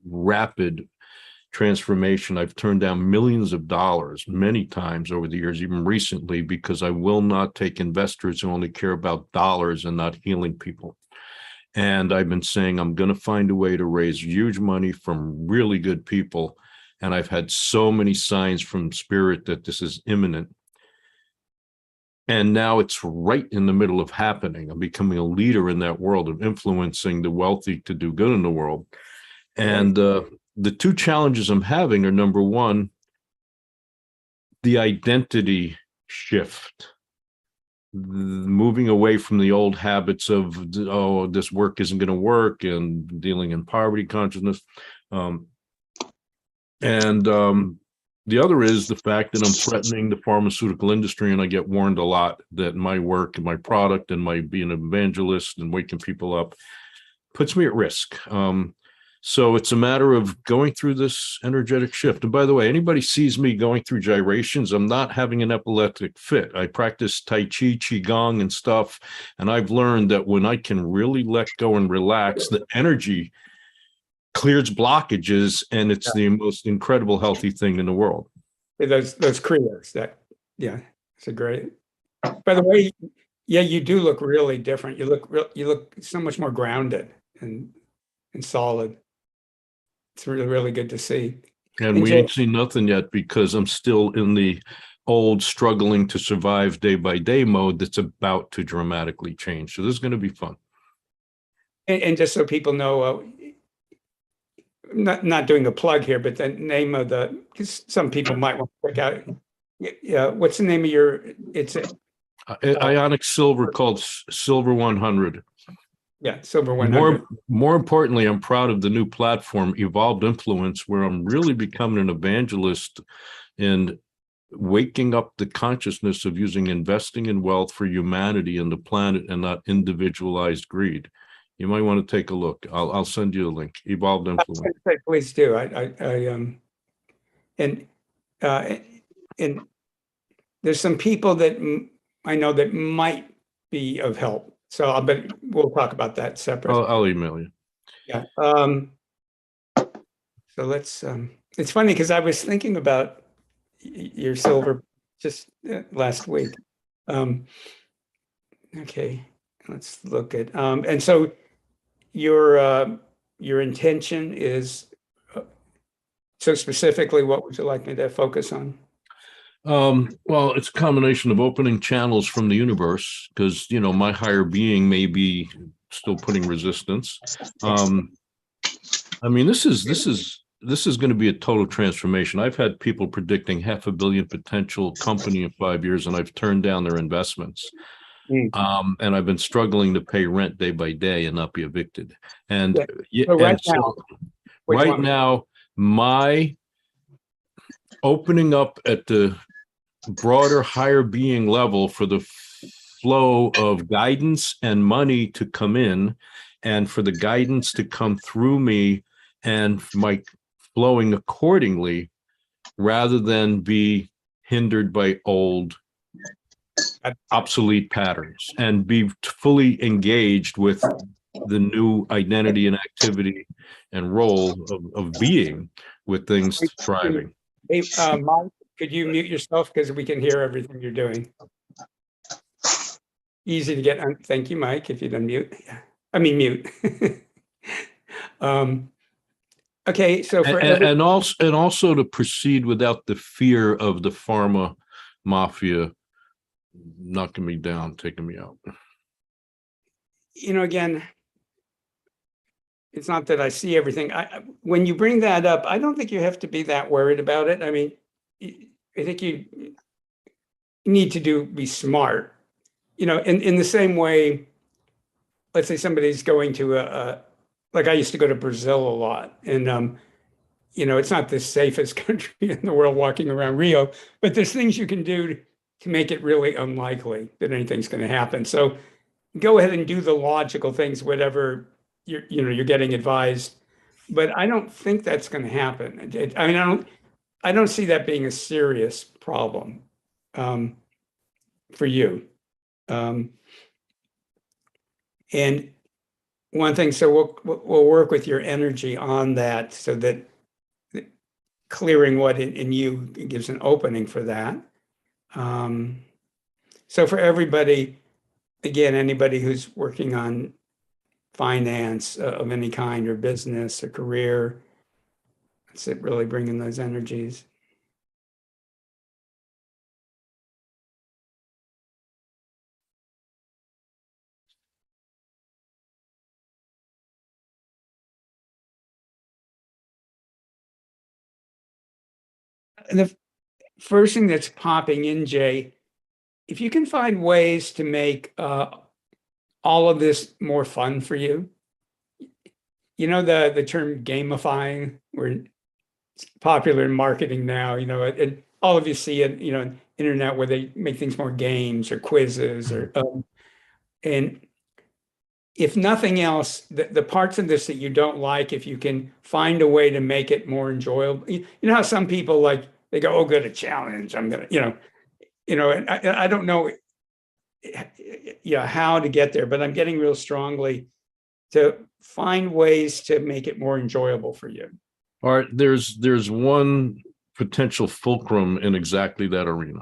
rapid transformation. I've turned down millions of dollars many times over the years, even recently, because I will not take investors who only care about dollars and not healing people. And I've been saying I'm going to find a way to raise huge money from really good people. And I've had so many signs from spirit that this is imminent. And now it's right in the middle of happening. I'm becoming a leader in that world of influencing the wealthy to do good in the world. And the two challenges I'm having are, number one, the identity shift. Moving away from the old habits of, oh, this work isn't going to work, and dealing in poverty consciousness. The other is the fact that I'm threatening the pharmaceutical industry, and I get warned a lot that my work and my product and my being an evangelist and waking people up puts me at risk. So it's a matter of going through this energetic shift. And by the way, anybody sees me going through gyrations, I'm not having an epileptic fit. I practice Tai Chi, Qigong and stuff. And I've learned that when I can really let go and relax, the energy clears blockages, and it's the most incredible healthy thing in the world. Those Krios, yeah, it's a great. By the way, yeah, you do look really different. You look so much more grounded and solid. It's really, really good to see. And we ain't seen nothing yet because I'm still in the old struggling to survive day by day mode that's about to dramatically change. So this is going to be fun. And just so people know, not doing a plug here, but the name of because some people might want to check out. Yeah, what's the name of your? It's Ionic silver called Silver 100. Yeah, Silver 100. More importantly, I'm proud of the new platform, Evolved Influence, where I'm really becoming an evangelist and waking up the consciousness of using investing in wealth for humanity and the planet and not individualized greed. You might want to take a look. I'll send you a link. Evolved Influence. Please do. And there's some people that I know that might be of help. So but we'll talk about that separately. I'll email you. Yeah. So let's. It's funny because I was thinking about your silver just last week. Okay, let's look at. And so your intention is. So specifically, what would you like me to focus on? Well, it's a combination of opening channels from the universe, because my higher being may be still putting resistance. I mean, this is going to be a total transformation. I've had people predicting 500 million potential company in 5 years, and I've turned down their investments. And I've been struggling to pay rent day by day and not be evicted. And right now, my opening up at the broader, higher being level for the flow of guidance and money to come in, and for the guidance to come through me and my flowing accordingly, rather than be hindered by old obsolete patterns, and be fully engaged with the new identity and activity and role of being with things thriving. Hey, Mike, could you mute yourself because we can hear everything you're doing? Easy to get. Thank you, Mike. If you'd unmute, I mean mute. Okay, so for and also to proceed without the fear of the pharma mafia knocking me down, taking me out. again, it's not that I see everything. When you bring that up, I don't think you have to be that worried about it. I mean, I think you need to be smart, in the same way. Let's say somebody's going to like I used to go to Brazil a lot, and it's not the safest country in the world walking around Rio, but there's things you can do to make it really unlikely that anything's going to happen. So go ahead and do the logical things, whatever you're getting advised. But I don't think that's going to happen. I mean, I don't see that being a serious problem for you. And one thing, so we'll work with your energy on that, so that clearing what in you gives an opening for that. So for everybody, again, anybody who's working on finance of any kind, or business or career, that's it, really bringing those energies. And the first thing that's popping in, Jay, if you can find ways to make all of this more fun for you, the term gamifying, where it's popular in marketing now, and all of you see it, internet, where they make things more games or quizzes, or and if nothing else, the parts of this that you don't like, if you can find a way to make it more enjoyable. You know how some people, like, they go, oh, good, a challenge, I'm gonna, and I don't know how to get there, but I'm getting real strongly to find ways to make it more enjoyable for you. All right, there's one potential fulcrum in exactly that arena.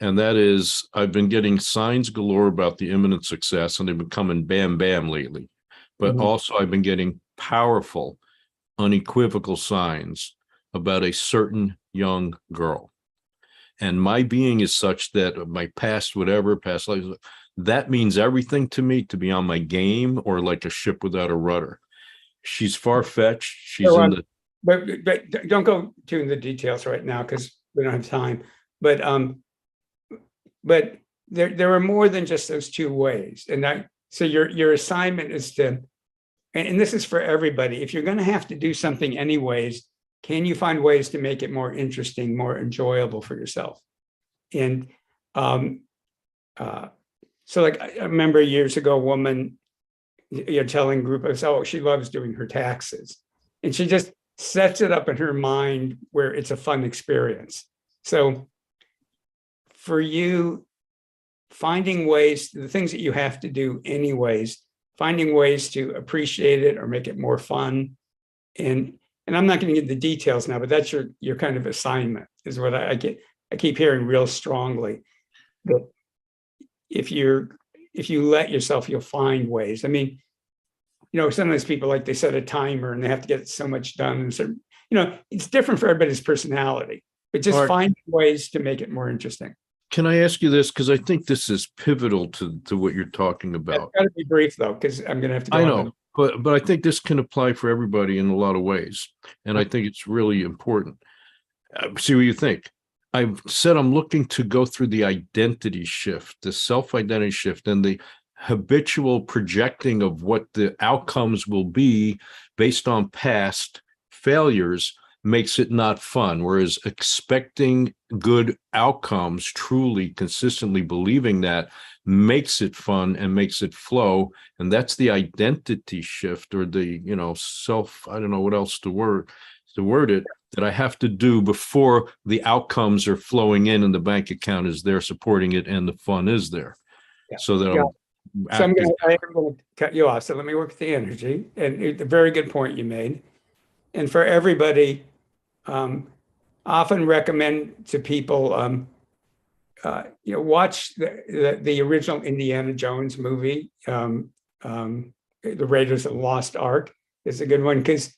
And that is, I've been getting signs galore about the imminent success, and they've been coming bam, bam lately. But also I've been getting powerful, unequivocal signs about a certain young girl. And my being is such that my past life, that means everything to me, to be on my game, or like a ship without a rudder. She's far-fetched. She's So, in the... But don't go to the details right now, because we don't have time. But there are more than just those two ways. And so your assignment is to, and this is for everybody, if you're going to have to do something anyways, can you find ways to make it more interesting, more enjoyable for yourself? And so, like, I remember years ago, a woman, telling a group of us, oh, she loves doing her taxes. And she just sets it up in her mind where it's a fun experience. So for you, finding ways, the things that you have to do anyways, finding ways to appreciate it or make it more fun. And I'm not going to get the details now, but that's your kind of assignment, is what I keep hearing real strongly, that if you let yourself, you'll find ways. I mean, sometimes people, like, they set a timer and they have to get so much done. And so, it's different for everybody's personality, but just find ways to make it more interesting. Can I ask you this? Because I think this is pivotal to what you're talking about. It's got to be brief, though, because I'm going to have to go. I know, but I think this can apply for everybody in a lot of ways. And I think it's really important. See what you think. I've said I'm looking to go through the identity shift, the self-identity shift, and the habitual projecting of what the outcomes will be based on past failures makes it not fun, whereas expecting good outcomes, truly consistently believing that, makes it fun and makes it flow. And that's the identity shift, or the self, I don't know what else to word it, that I have to do before the outcomes are flowing in and the bank account is there supporting it and the fun is there. So that I'm going to cut you off. So let me work with the energy. And it's a very good point you made. And for everybody, often recommend to people, watch the original Indiana Jones movie, The Raiders of the Lost Ark. Is a good one, because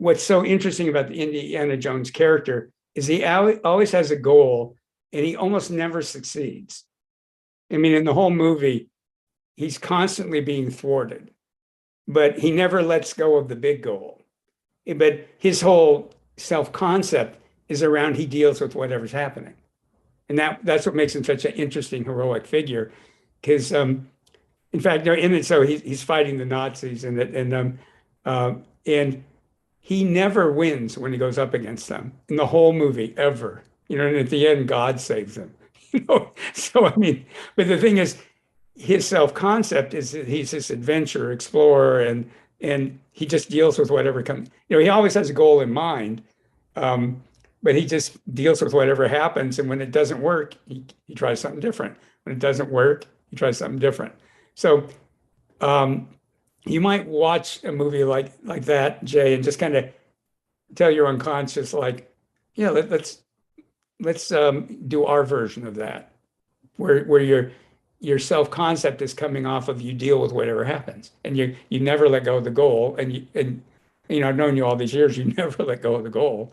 what's so interesting about the Indiana Jones character is he always has a goal and he almost never succeeds. I mean, in the whole movie, he's constantly being thwarted, but he never lets go of the big goal. But his whole self-concept is around he deals with whatever's happening. And that's what makes him such an interesting, heroic figure. Because, in fact, in it, so he's fighting the Nazis and he never wins when he goes up against them in the whole movie, ever. You know, and at the end, God saves him. You know, so I mean, but the thing is, his self-concept is that he's this adventurer, explorer, and he just deals with whatever comes. You know, he always has a goal in mind, but he just deals with whatever happens. And when it doesn't work, he tries something different. When it doesn't work, he tries something different. So you might watch a movie like that, Jay, and just kind of tell your unconscious, like, yeah, let's do our version of that, where your self-concept is coming off of you deal with whatever happens, and you never let go of the goal, and you know, I've known you all these years, you never let go of the goal,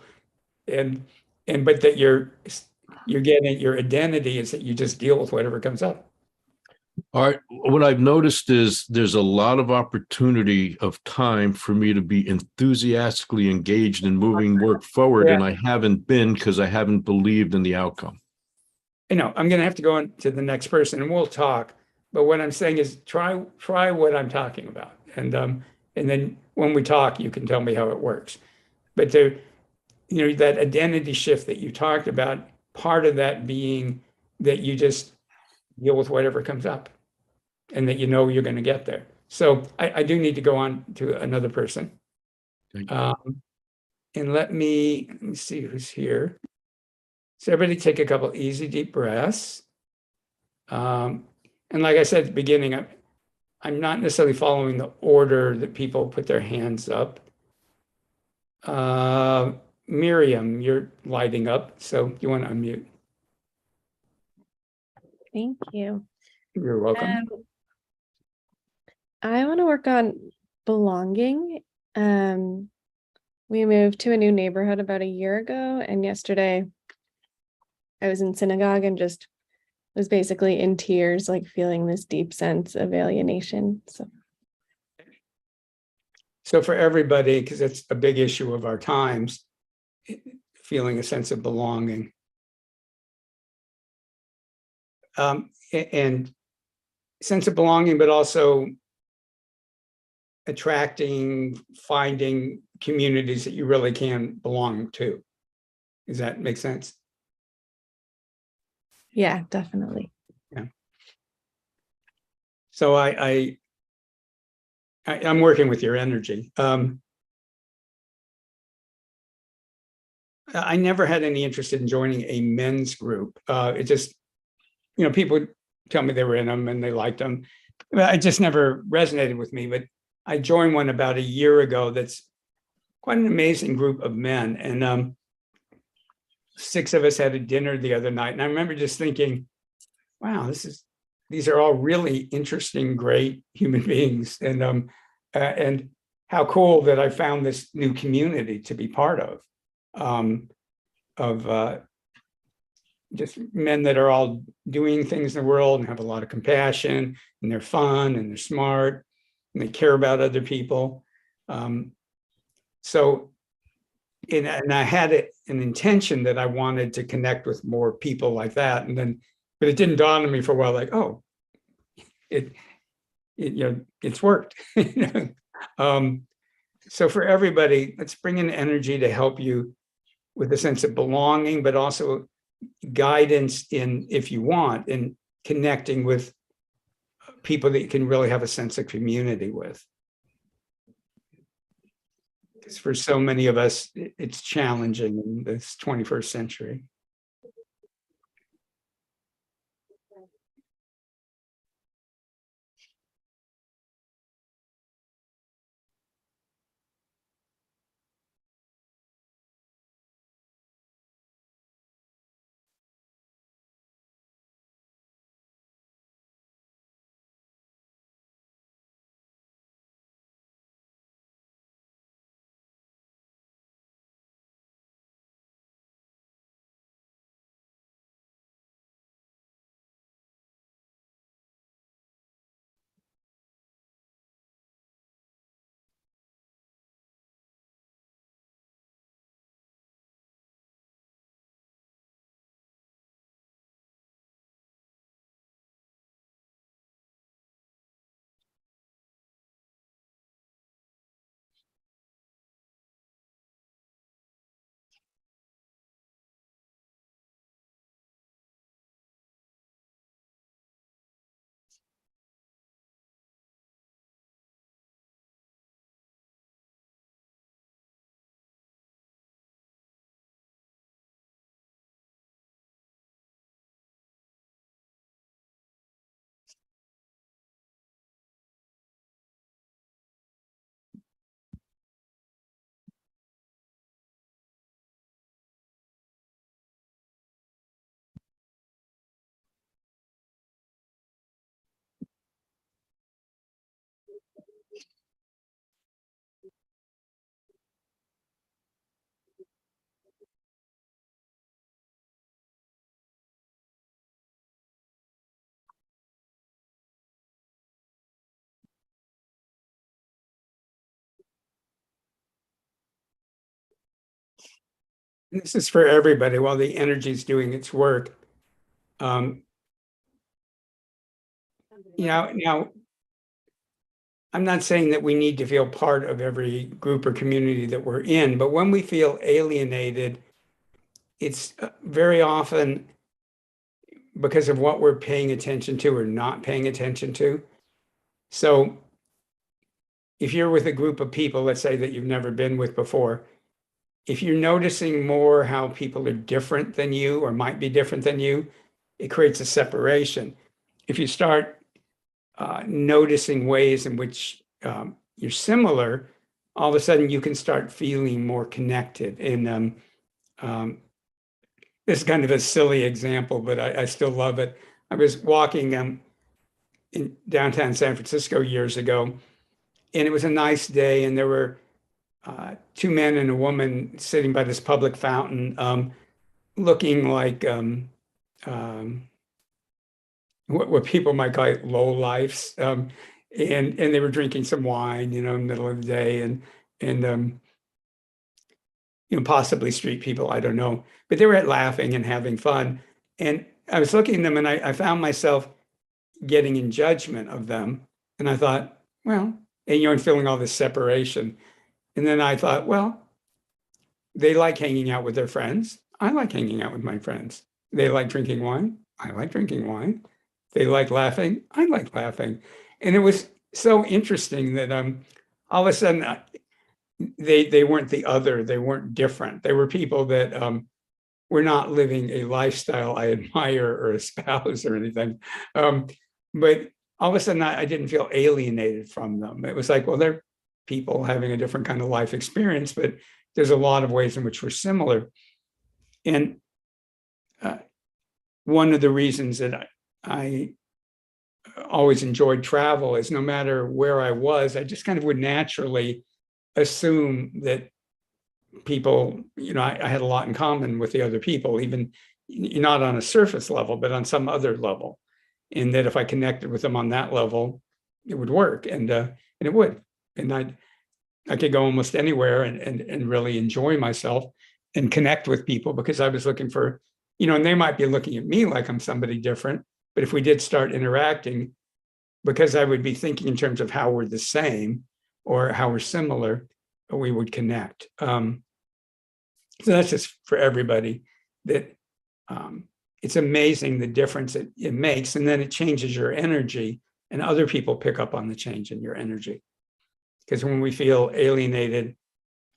and but that you're getting your identity is that you just deal with whatever comes up. All right. What I've noticed is there's a lot of opportunity of time for me to be enthusiastically engaged in moving work forward. Yeah. And I haven't been because I haven't believed in the outcome. You know, I'm going to have to go on to the next person and we'll talk. But what I'm saying is try what I'm talking about. And then when we talk, you can tell me how it works. But you know, that identity shift that you talked about, part of that being that you just deal with whatever comes up and that you know you're going to get there. So I do need to go on to another person. Thank you. And let me see who's here. So everybody take a couple easy, deep breaths. And like I said at the beginning, I'm not necessarily following the order that people put their hands up. Miriam, you're lighting up, so you want to unmute. Thank you. You're welcome. I want to work on belonging. We moved to a new neighborhood about a year ago, and yesterday I was in synagogue and just was basically in tears, like feeling this deep sense of alienation. So for everybody, because it's a big issue of our times, feeling a sense of belonging. And sense of belonging, but also attracting, finding communities that you really can belong to. Does that make sense? Yeah, definitely. Yeah. So I'm working with your energy. I never had any interest in joining a men's group. It just, you know, people would tell me they were in them and they liked them. It just never resonated with me. But I joined one about a year ago that's quite an amazing group of men. And 6 of us had a dinner the other night. And I remember just thinking, wow, these are all really interesting, great human beings. And how cool that I found this new community to be part of just men that are all doing things in the world and have a lot of compassion, and they're fun and they're smart and they care about other people. So I had an intention that I wanted to connect with more people like that. But it didn't dawn on me for a while, like, oh, you know, it's worked. So for everybody, let's bring in energy to help you with a sense of belonging, but also guidance in, if you want, in connecting with people that you can really have a sense of community with. Because for so many of us, it's challenging in this 21st century. And this is for everybody while the energy is doing its work. Now, I'm not saying that we need to feel part of every group or community that we're in, but when we feel alienated, it's very often because of what we're paying attention to or not paying attention to. So if you're with a group of people, let's say that you've never been with before, if you're noticing more how people are different than you or might be different than you, it creates a separation. If you start noticing ways in which you're similar, all of a sudden you can start feeling more connected. And this is kind of a silly example, but I still love it. I was walking in downtown San Francisco years ago, and it was a nice day, and there were two men and a woman sitting by this public fountain, looking like what people might call low lifes. And they were drinking some wine, in the middle of the day, and possibly street people, I don't know, but they were laughing and having fun. And I was looking at them, and I found myself getting in judgment of them, and I thought, well, and feeling all this separation, and then I thought, well, they like hanging out with their friends. I like hanging out with my friends. They like drinking wine. I like drinking wine. They like laughing. I like laughing. And it was so interesting that all of a sudden they weren't the other. They weren't different. They were people that were not living a lifestyle I admire or espouse or anything. But all of a sudden I didn't feel alienated from them. It was like, well, they're people having a different kind of life experience, but there's a lot of ways in which we're similar. And one of the reasons that I always enjoyed travel is no matter where I was, I just kind of would naturally assume that people, I had a lot in common with the other people, even not on a surface level, but on some other level. And that if I connected with them on that level, it would work. And it would. And I could go almost anywhere and really enjoy myself and connect with people because I was looking for, and they might be looking at me like I'm somebody different. But if we did start interacting, because I would be thinking in terms of how we're the same or how we're similar, we would connect. So that's just for everybody that it's amazing the difference it makes. And then it changes your energy and other people pick up on the change in your energy. Because when we feel alienated,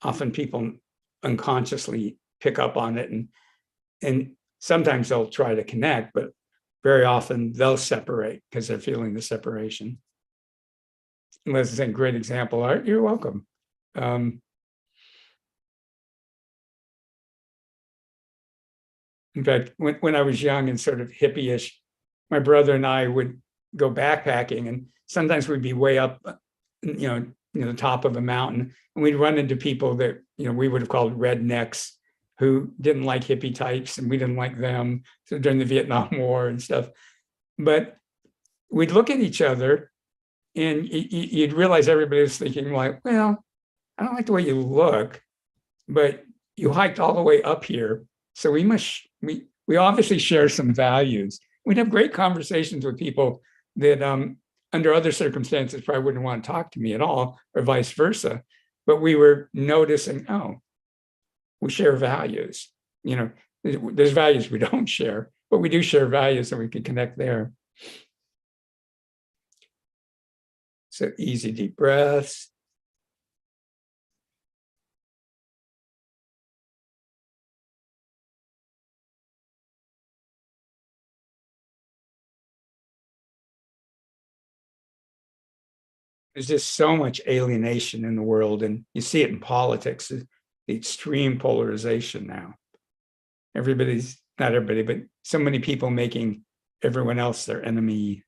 often people unconsciously pick up on it, and sometimes they'll try to connect, but very often they'll separate because they're feeling the separation. Unless it's a great example, Art, you're welcome. In fact, when I was young and sort of hippie-ish, my brother and I would go backpacking, and sometimes we'd be way up, the top of a mountain, and we'd run into people that we would have called rednecks who didn't like hippie types, and we didn't like them. So during the Vietnam War and stuff, but we'd look at each other, and you'd realize everybody was thinking like, well, I don't like the way you look, but you hiked all the way up here, so we obviously share some values. We'd have great conversations with people that under other circumstances probably wouldn't want to talk to me at all, or vice versa. But we were noticing, oh, we share values. There's values we don't share, but we do share values, and we can connect there. So easy, deep breaths. There's just so much alienation in the world, and you see it in politics, the extreme polarization now. Not everybody, but so many people making everyone else their enemy.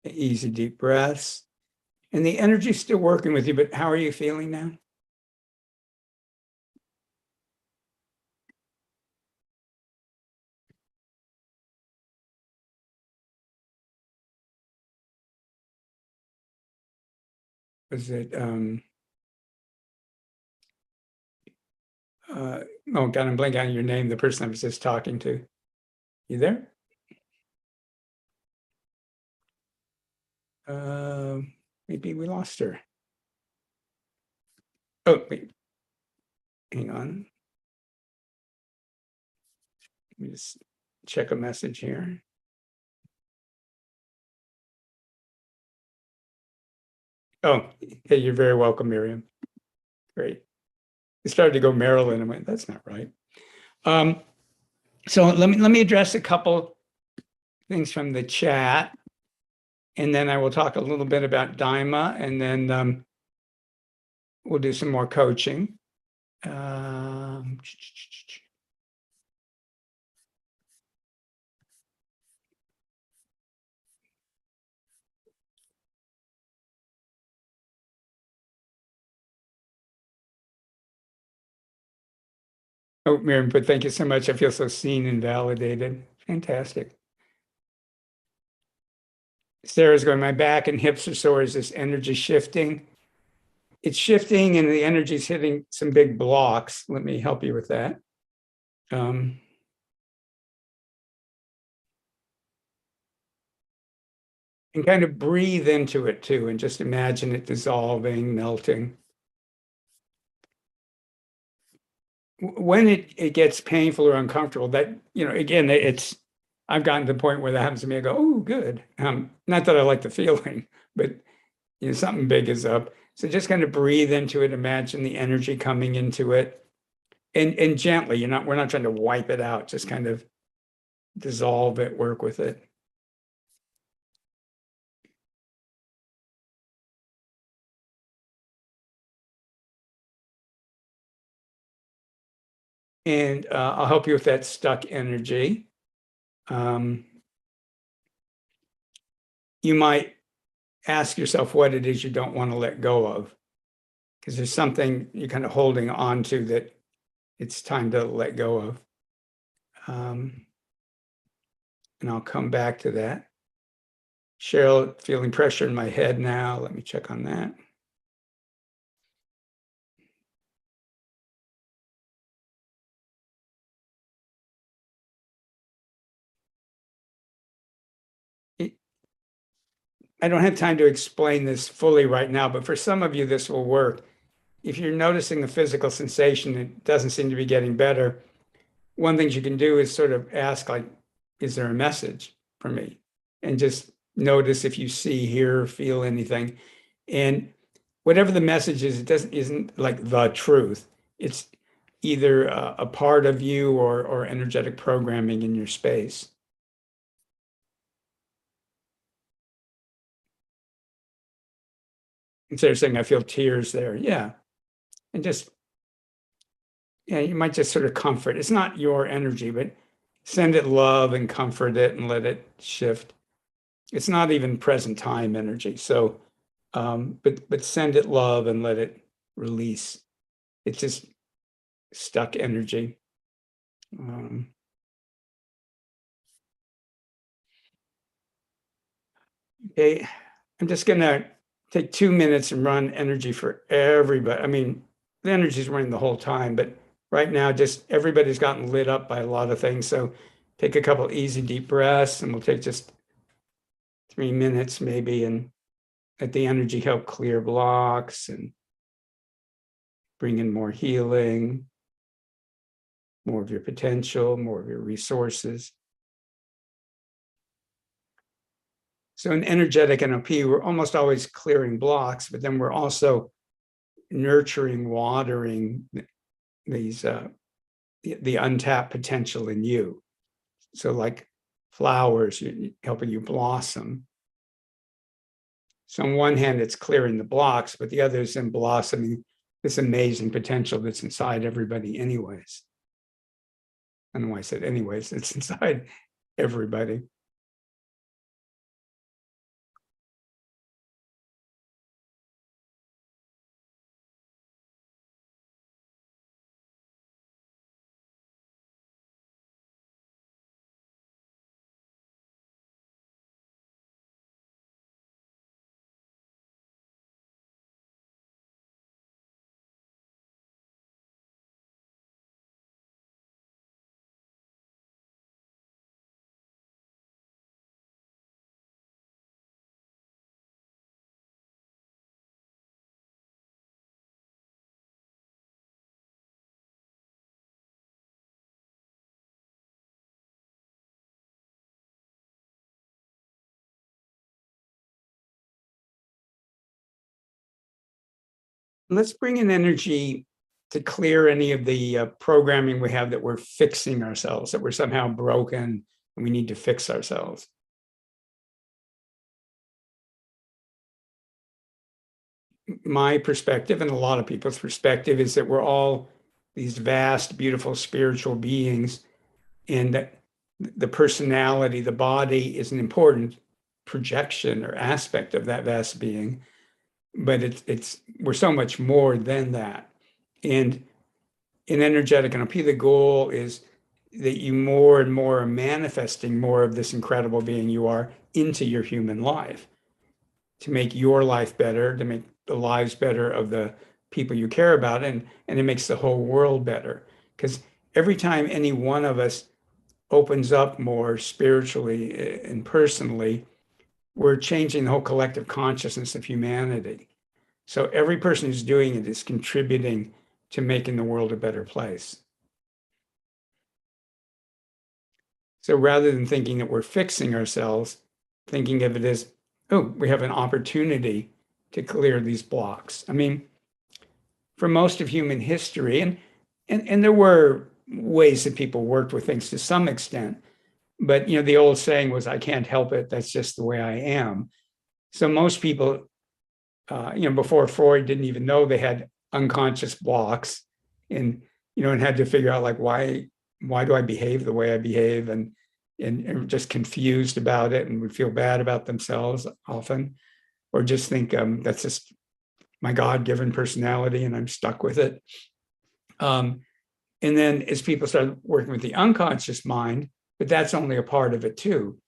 Easy deep breaths. And the energy's still working with you, but how are you feeling now? Was it oh God, I'm blanking on your name, the person I was just talking to. You there? Maybe we lost her. Oh, wait. Hang on. Let me just check a message here. Oh, hey, you're very welcome, Miriam. Great. It started to go Maryland. I went, that's not right. So let me address a couple things from the chat, and then I will talk a little bit about Daima, and then we'll do some more coaching. Oh, Miriam, but thank you so much. I feel so seen and validated. Fantastic. Sarah's going, my back and hips are sore. Is this energy shifting? It's shifting and the energy's hitting some big blocks. Let me help you with that. And kind of breathe into it too, and just imagine it dissolving, melting. When it gets painful or uncomfortable, that, again, I've gotten to the point where that happens to me. I go, oh, good. Not that I like the feeling, but something big is up. So just kind of breathe into it, imagine the energy coming into it, and gently, we're not trying to wipe it out, just kind of dissolve it, work with it. And I'll help you with that stuck energy. You might ask yourself what it is you don't want to let go of, because there's something you're kind of holding on to that it's time to let go of. And I'll come back to that. Cheryl, feeling pressure in my head now. Let me check on that. I don't have time to explain this fully right now, but for some of you, this will work. If you're noticing the physical sensation, it doesn't seem to be getting better. One thing you can do is sort of ask, like, is there a message for me? And just notice if you see, hear, feel anything. And whatever the message is, isn't like the truth. It's either a part of you or energetic programming in your space. Instead of saying, I feel tears there. Yeah. And just, you might just sort of comfort. It's not your energy, but send it love and comfort it and let it shift. It's not even present time energy. So, but send it love and let it release. It's just stuck energy. Okay, I'm just gonna take 2 minutes and run energy for everybody. I mean, the energy is running the whole time, but right now, just everybody's gotten lit up by a lot of things. So take a couple easy deep breaths, and we'll take just 3 minutes maybe, and let the energy help clear blocks and bring in more healing, more of your potential, more of your resources. So in energetic NLP, we're almost always clearing blocks, but then we're also nurturing, watering these the untapped potential in you. So like flowers, helping you blossom. So on one hand, it's clearing the blocks, but the other is in blossoming this amazing potential that's inside everybody anyways. I don't know why I said anyways, it's inside everybody. let's bring in energy to clear any of the programming we have that we're fixing ourselves, that we're somehow broken and we need to fix ourselves. My perspective, and a lot of people's perspective, is that we're all these vast, beautiful spiritual beings, and that the personality, the body, is an important projection or aspect of that vast being, but we're so much more than that. And in energetic NLP, the goal is that you more and more are manifesting more of this incredible being you are into your human life, to make your life better, to make the lives better of the people you care about, and it makes the whole world better. Because every time any one of us opens up more spiritually and personally, we're changing the whole collective consciousness of humanity. So every person who's doing it is contributing to making the world a better place. So rather than thinking that we're fixing ourselves, thinking of it as, oh, we have an opportunity to clear these blocks. I mean, for most of human history, and there were ways that people worked with things to some extent, but the old saying was, I can't help it, that's just the way I am. So most people, before Freud, didn't even know they had unconscious blocks, and had to figure out, like, why do I behave the way I behave, and just confused about it, and would feel bad about themselves often, or just think that's just my God-given personality and I'm stuck with it. And then as people started working with the unconscious mind, but that's only a part of it too.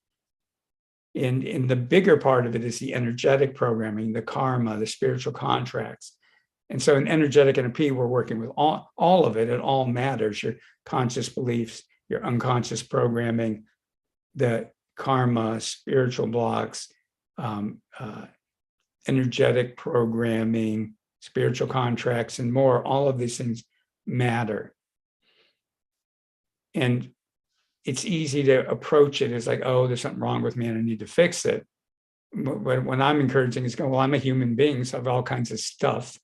And the bigger part of it is the energetic programming, the karma, the spiritual contracts. And so in energetic NLP, we're working with all of it. It all matters: your conscious beliefs, your unconscious programming, the karma, spiritual blocks, energetic programming, spiritual contracts, and more. All of these things matter. And it's easy to approach it as like, oh, there's something wrong with me and I need to fix it. But when I'm encouraging is going, well, I'm a human being, so I have all kinds of stuff.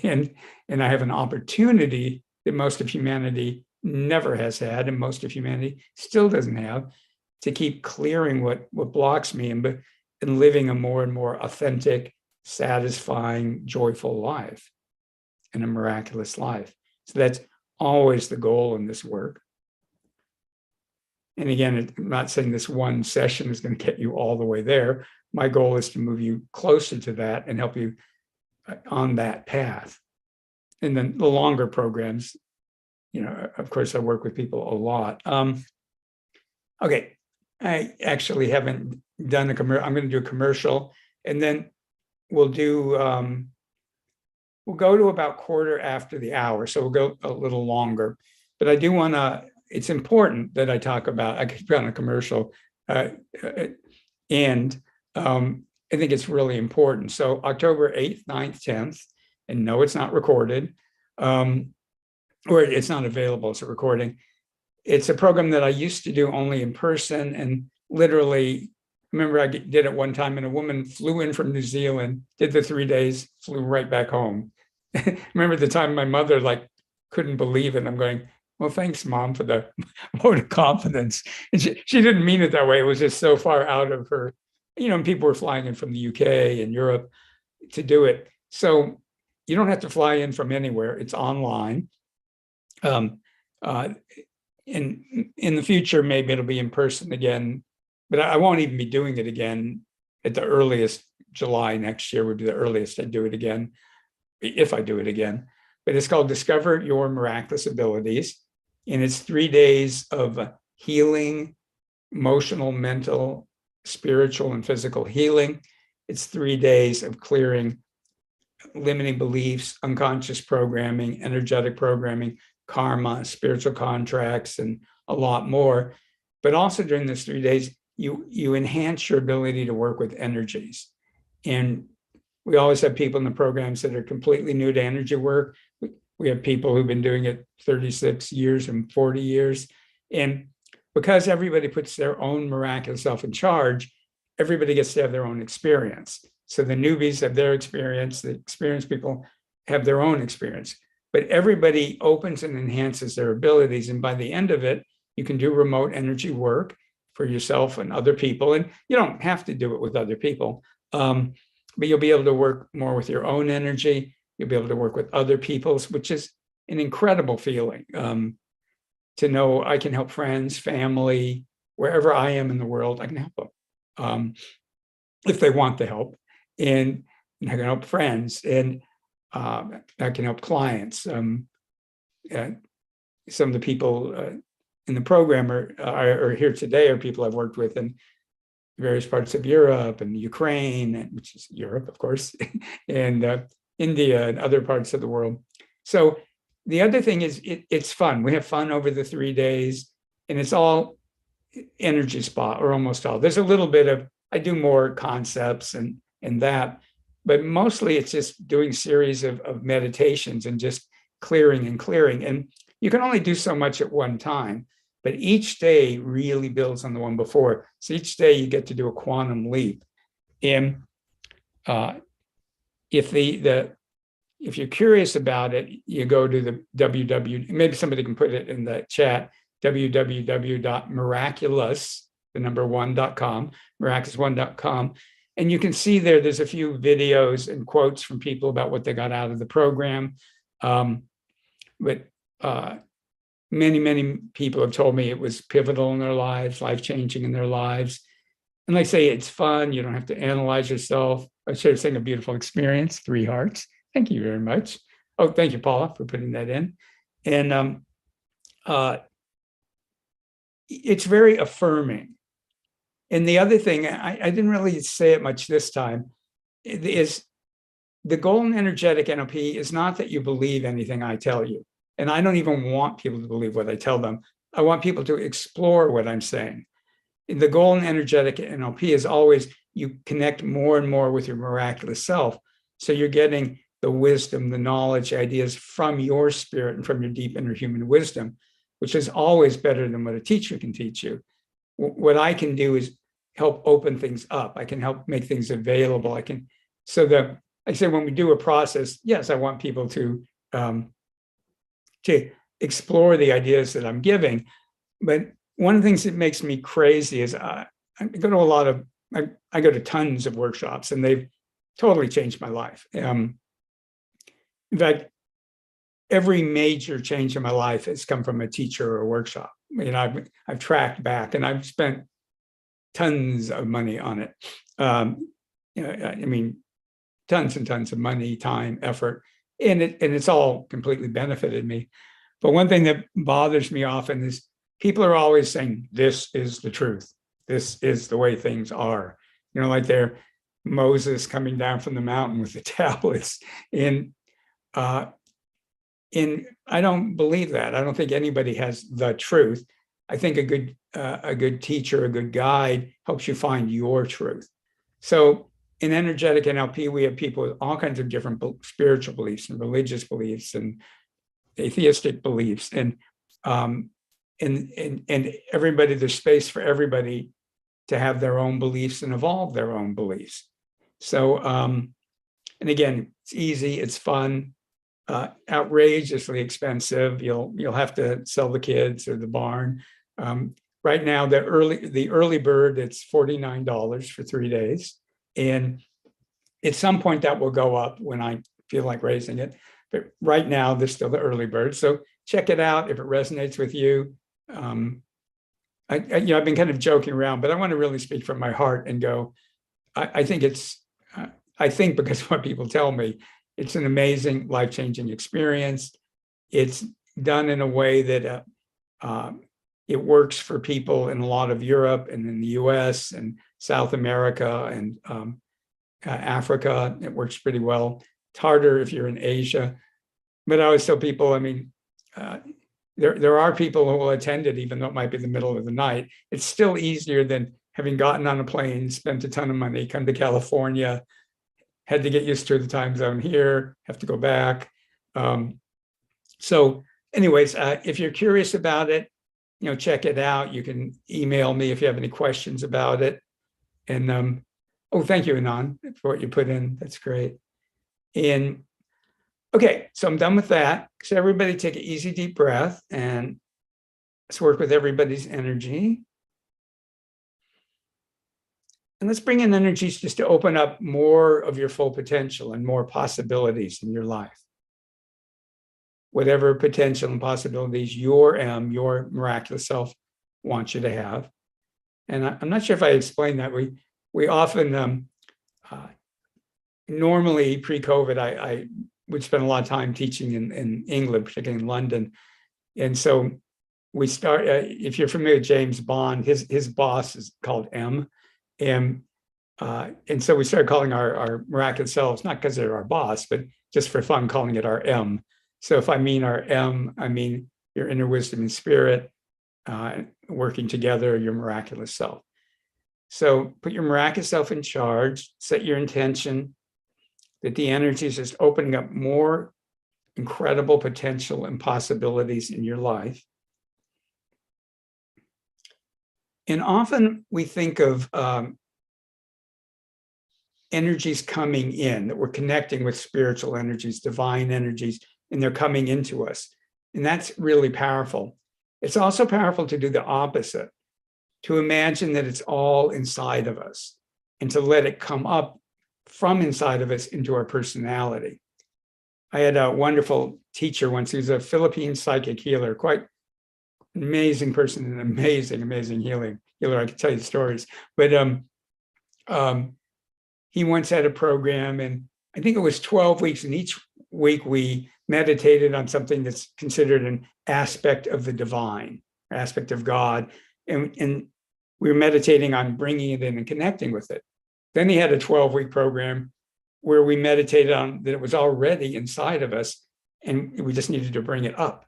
And I have an opportunity that most of humanity never has had, and most of humanity still doesn't have, to keep clearing what blocks me and living a more and more authentic, satisfying, joyful life, and a miraculous life. So that's always the goal in this work. And again, I'm not saying this one session is going to get you all the way there. My goal is to move you closer to that and help you on that path. And then the longer programs, of course, I work with people a lot. Okay, I actually haven't done a commercial. I'm going to do a commercial, and then we'll do, we'll go to about quarter after the hour. So we'll go a little longer, but I do want to, it's important that I talk about, I could put on a commercial, and I think it's really important. So October 8th, 9th, 10th, and no, it's not recorded, or it's not available as a recording. It's a program that I used to do only in person, and literally, remember I did it one time, and a woman flew in from New Zealand, did the 3 days, flew right back home. Remember the time my mother couldn't believe it. I'm going, well, thanks, Mom, for the vote of confidence. And she didn't mean it that way. It was just so far out of her, and people were flying in from the UK and Europe to do it. So you don't have to fly in from anywhere. It's online. In the future, maybe it'll be in person again, but I won't even be doing it again. At the earliest, July next year would be the earliest I'd do it again, if I do it again. But it's called Discover Your Miraculous Abilities. And it's 3 days of healing, emotional, mental, spiritual, and physical healing. It's 3 days of clearing limiting beliefs, unconscious programming, energetic programming, karma, spiritual contracts, and a lot more. But also during those 3 days, you enhance your ability to work with energies. And we always have people in the programs that are completely new to energy work. We have people who've been doing it 36 years and 40 years. And because everybody puts their own miraculous self in charge, everybody gets to have their own experience. So the newbies have their experience, the experienced people have their own experience. But everybody opens and enhances their abilities. And by the end of it, you can do remote energy work for yourself and other people. And you don't have to do it with other people, but you'll be able to work more with your own energy. You'll be able to work with other people's, which is an incredible feeling, to know I can help friends, family, wherever I am in the world, I can help them if they want the help. And I can help friends, and I can help clients. Some of the people in the program are here today are people I've worked with in various parts of Europe and Ukraine, which is Europe, of course, and India and other parts of the world. So the other thing is it's fun. We have fun over the 3 days, and it's all energy spa, or almost all. There's a little bit of, I do more concepts and that, but mostly it's just doing series of meditations and just clearing and clearing. And you can only do so much at one time, but each day really builds on the one before. So each day you get to do a quantum leap. And if you're curious about it, you go to the maybe somebody can put it in the chat, www.miraculous1.com, miraculous1.com. And you can see there's a few videos and quotes from people about what they got out of the program. But many, many people have told me it was pivotal in their lives, life-changing in their lives. And like I say, it's fun. You don't have to analyze yourself. I should have saying a beautiful experience, 3 hearts. Thank you very much. Oh, thank you, Paula, for putting that in. And it's very affirming. And the other thing, I didn't really say it much this time, is the goal in energetic NLP is not that you believe anything I tell you. And I don't even want people to believe what I tell them. I want people to explore what I'm saying. The goal in energetic NLP is always you connect more and more with your miraculous self. So you're getting the wisdom, the knowledge, ideas from your spirit and from your deep inner human wisdom, which is always better than what a teacher can teach you. What I can do is help open things up. I can help make things available. I say when we do a process, yes, I want people to explore the ideas that I'm giving. But one of the things that makes me crazy is I go to tons of workshops, and they've totally changed my life. In fact, every major change in my life has come from a teacher or a workshop. I've tracked back, and I've spent tons of money on it. Tons and tons of money, time, effort, and it's all completely benefited me. But one thing that bothers me often is people are always saying, this is the truth. This is the way things are. Like they're Moses coming down from the mountain with the tablets. And I don't believe that. I don't think anybody has the truth. I think a good teacher, a good guide helps you find your truth. So in energetic NLP, we have people with all kinds of different spiritual beliefs and religious beliefs and atheistic beliefs, and everybody, there's space for everybody to have their own beliefs and evolve their own beliefs. So, and again, it's easy, it's fun, outrageously expensive. You'll have to sell the kids or the barn. Right now, the early bird, it's $49 for 3 days. And at some point that will go up when I feel like raising it. But right now, there's still the early bird. So check it out if it resonates with you. I've been kind of joking around, but I want to really speak from my heart and go, I think because of what people tell me, it's an amazing, life-changing experience. It's done in a way that it works for people in a lot of Europe and in the US and South America and Africa. It works pretty well. It's harder if you're in Asia. But I always tell people, there are people who will attend it, even though it might be the middle of the night. It's still easier than having gotten on a plane, spent a ton of money, come to California, had to get used to the time zone here, have to go back. So anyways, if you're curious about it, check it out. You can email me if you have any questions about it. And thank you, Anand, for what you put in. That's great. And Okay, so I'm done with that. So everybody take an easy deep breath and let's work with everybody's energy. And let's bring in energies just to open up more of your full potential and more possibilities in your life. Whatever potential and possibilities your miraculous self wants you to have. And I'm not sure if I explained that. We often, normally pre-COVID, I would spend a lot of time teaching in England, particularly in London. And so we start, if you're familiar with James Bond, his boss is called M. And so we started calling our miraculous selves, not because they're our boss, but just for fun, calling it our M. So if I mean our M, I mean your inner wisdom and spirit, working together, your miraculous self. So put your miraculous self in charge, set your intention that the energy is just opening up more incredible potential and possibilities in your life. And often we think of energies coming in, that we're connecting with spiritual energies, divine energies, and they're coming into us. And that's really powerful. It's also powerful to do the opposite, to imagine that it's all inside of us and to let it come up from inside of us into our personality. I had a wonderful teacher once. He was a Philippine psychic healer, quite amazing person, an amazing healer. I could tell you stories, but he once had a program, and I think it was 12 weeks, and each week we meditated on something that's considered an aspect of the divine, aspect of God, and we were meditating on bringing it in and connecting with it. Then he had a 12-week program where we meditated on that it was already inside of us, and we just needed to bring it up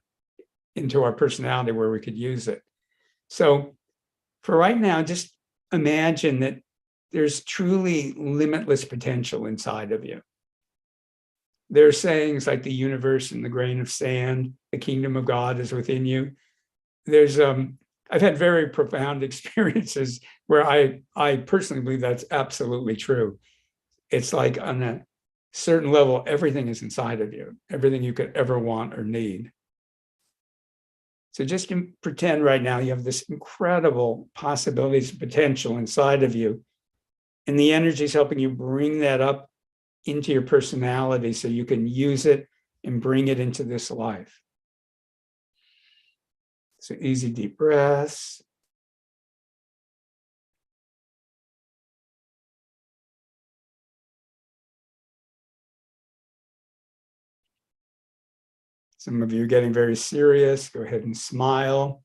into our personality where we could use it. So for right now, just imagine that there's truly limitless potential inside of you. There are sayings like the universe in the grain of sand, the kingdom of God is within you. There's I've had very profound experiences where I personally believe that's absolutely true. It's like on a certain level, everything is inside of you, everything you could ever want or need. So just pretend right now you have this incredible possibilities and potential inside of you. And the energy is helping you bring that up into your personality so you can use it and bring it into this life. So easy, deep breaths. Some of you are getting very serious. Go ahead and smile.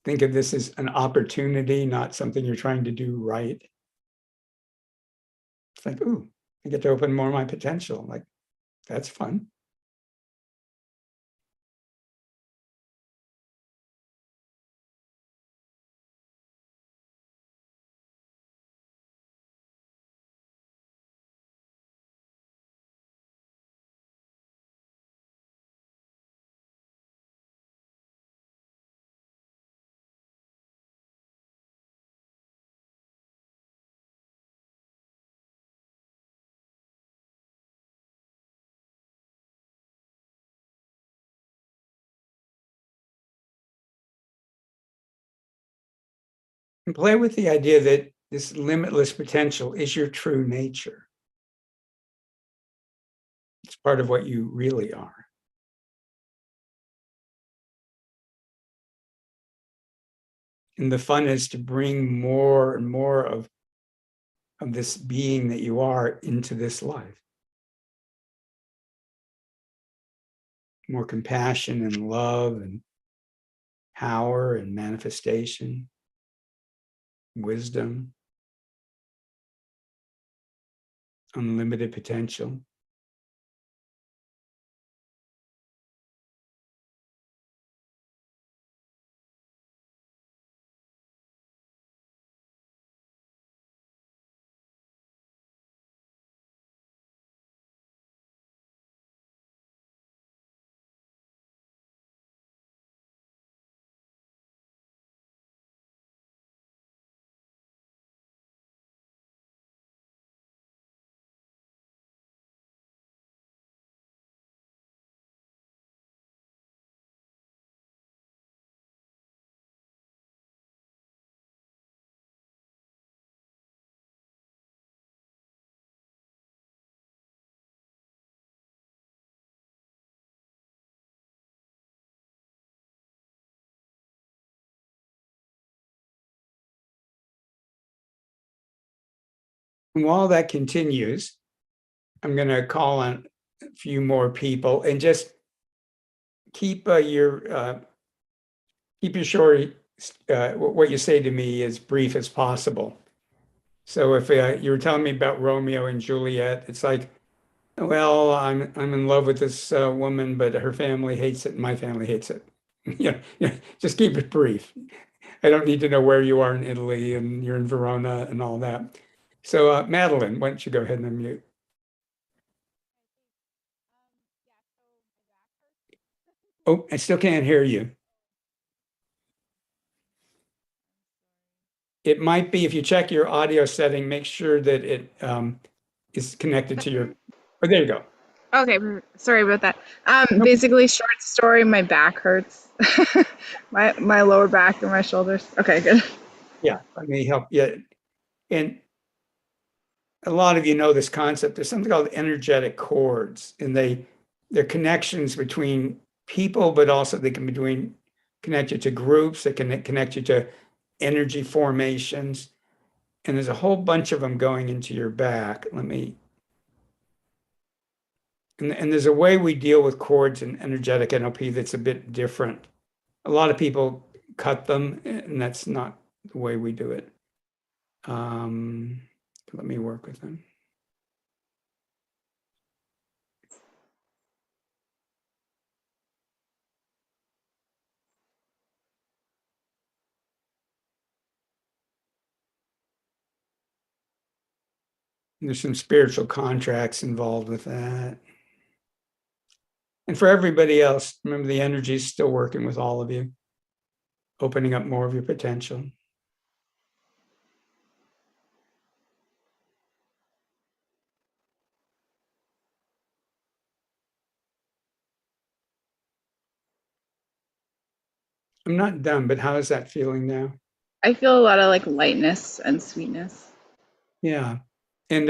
Think of this as an opportunity, not something you're trying to do right. It's like, ooh, I get to open more of my potential. Like, that's fun. And play with the idea that this limitless potential is your true nature. It's part of what you really are. And the fun is to bring more and more of this being that you are into this life. More compassion and love and power and manifestation, wisdom, unlimited potential. And while that continues, I'm going to call on a few more people and just keep your short, what you say to me as brief as possible. So if you were telling me about Romeo and Juliet, it's like, well, I'm in love with this woman, but her family hates it, and my family hates it. Just keep it brief. I don't need to know where you are in Italy and you're in Verona and all that. So Madeline, why don't you go ahead and unmute? Oh, I still can't hear you. It might be, if you check your audio setting, make sure that it is connected to your, oh, there you go. Okay, sorry about that. Basically, short story, my back hurts. my lower back and my shoulders. Okay, good. Yeah, let me help you. And a lot of you know this concept. There's something called energetic cords, and they're connections between people, but also they can be connected to groups, they can connect you to energy formations. And there's a whole bunch of them going into your back. And there's a way we deal with cords in energetic NLP that's a bit different. A lot of people cut them, and that's not the way we do it. Let me work with them. There's some spiritual contracts involved with that. And for everybody else, remember the energy is still working with all of you, opening up more of your potential. I'm not done, but how is that feeling now? I feel a lot of like lightness and sweetness. Yeah. And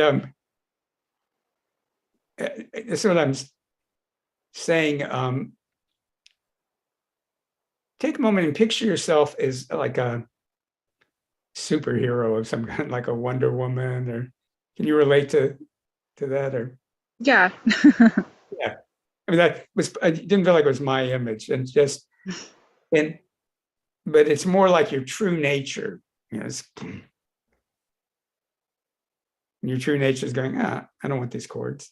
that's what I'm saying. Take a moment and picture yourself as like a superhero of some kind, like a Wonder Woman, or can you relate to that? Or Yeah. yeah, I mean I didn't feel like it was my image, and but it's more like your true nature. Your true nature is going, I don't want these chords.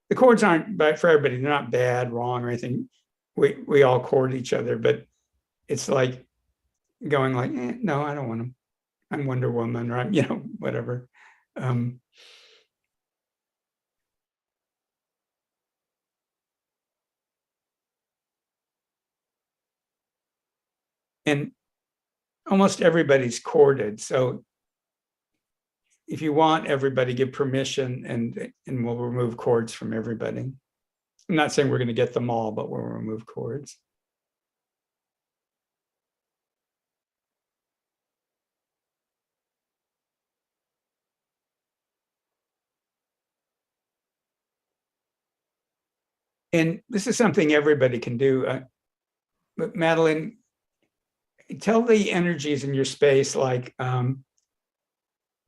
The chords aren't, but for everybody, they're not bad, wrong, or anything. We all chord each other, but it's like going like, no, I don't want them. I'm Wonder Woman, or I'm, whatever. And almost everybody's chorded. So if you want everybody, give permission, and we'll remove chords from everybody. I'm not saying we're going to get them all, but we'll remove chords. And this is something everybody can do. But Madeline, tell the energies in your space, like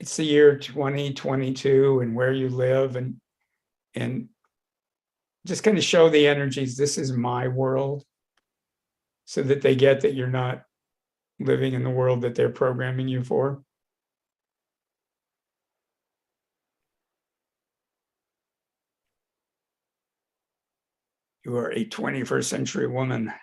it's the year 2022 and where you live, and just kind of show the energies, this is my world, so that they get that you're not living in the world that they're programming you for. You are a 21st century woman.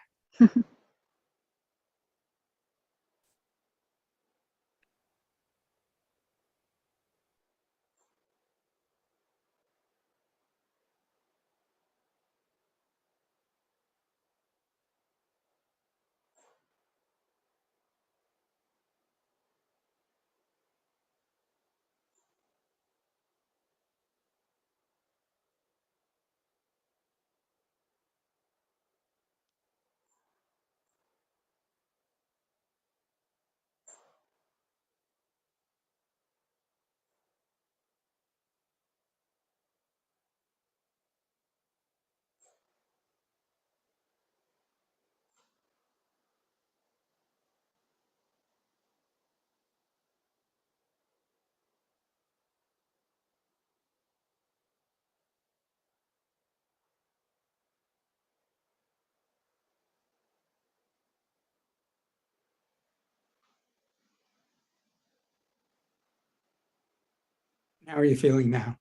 How are you feeling now?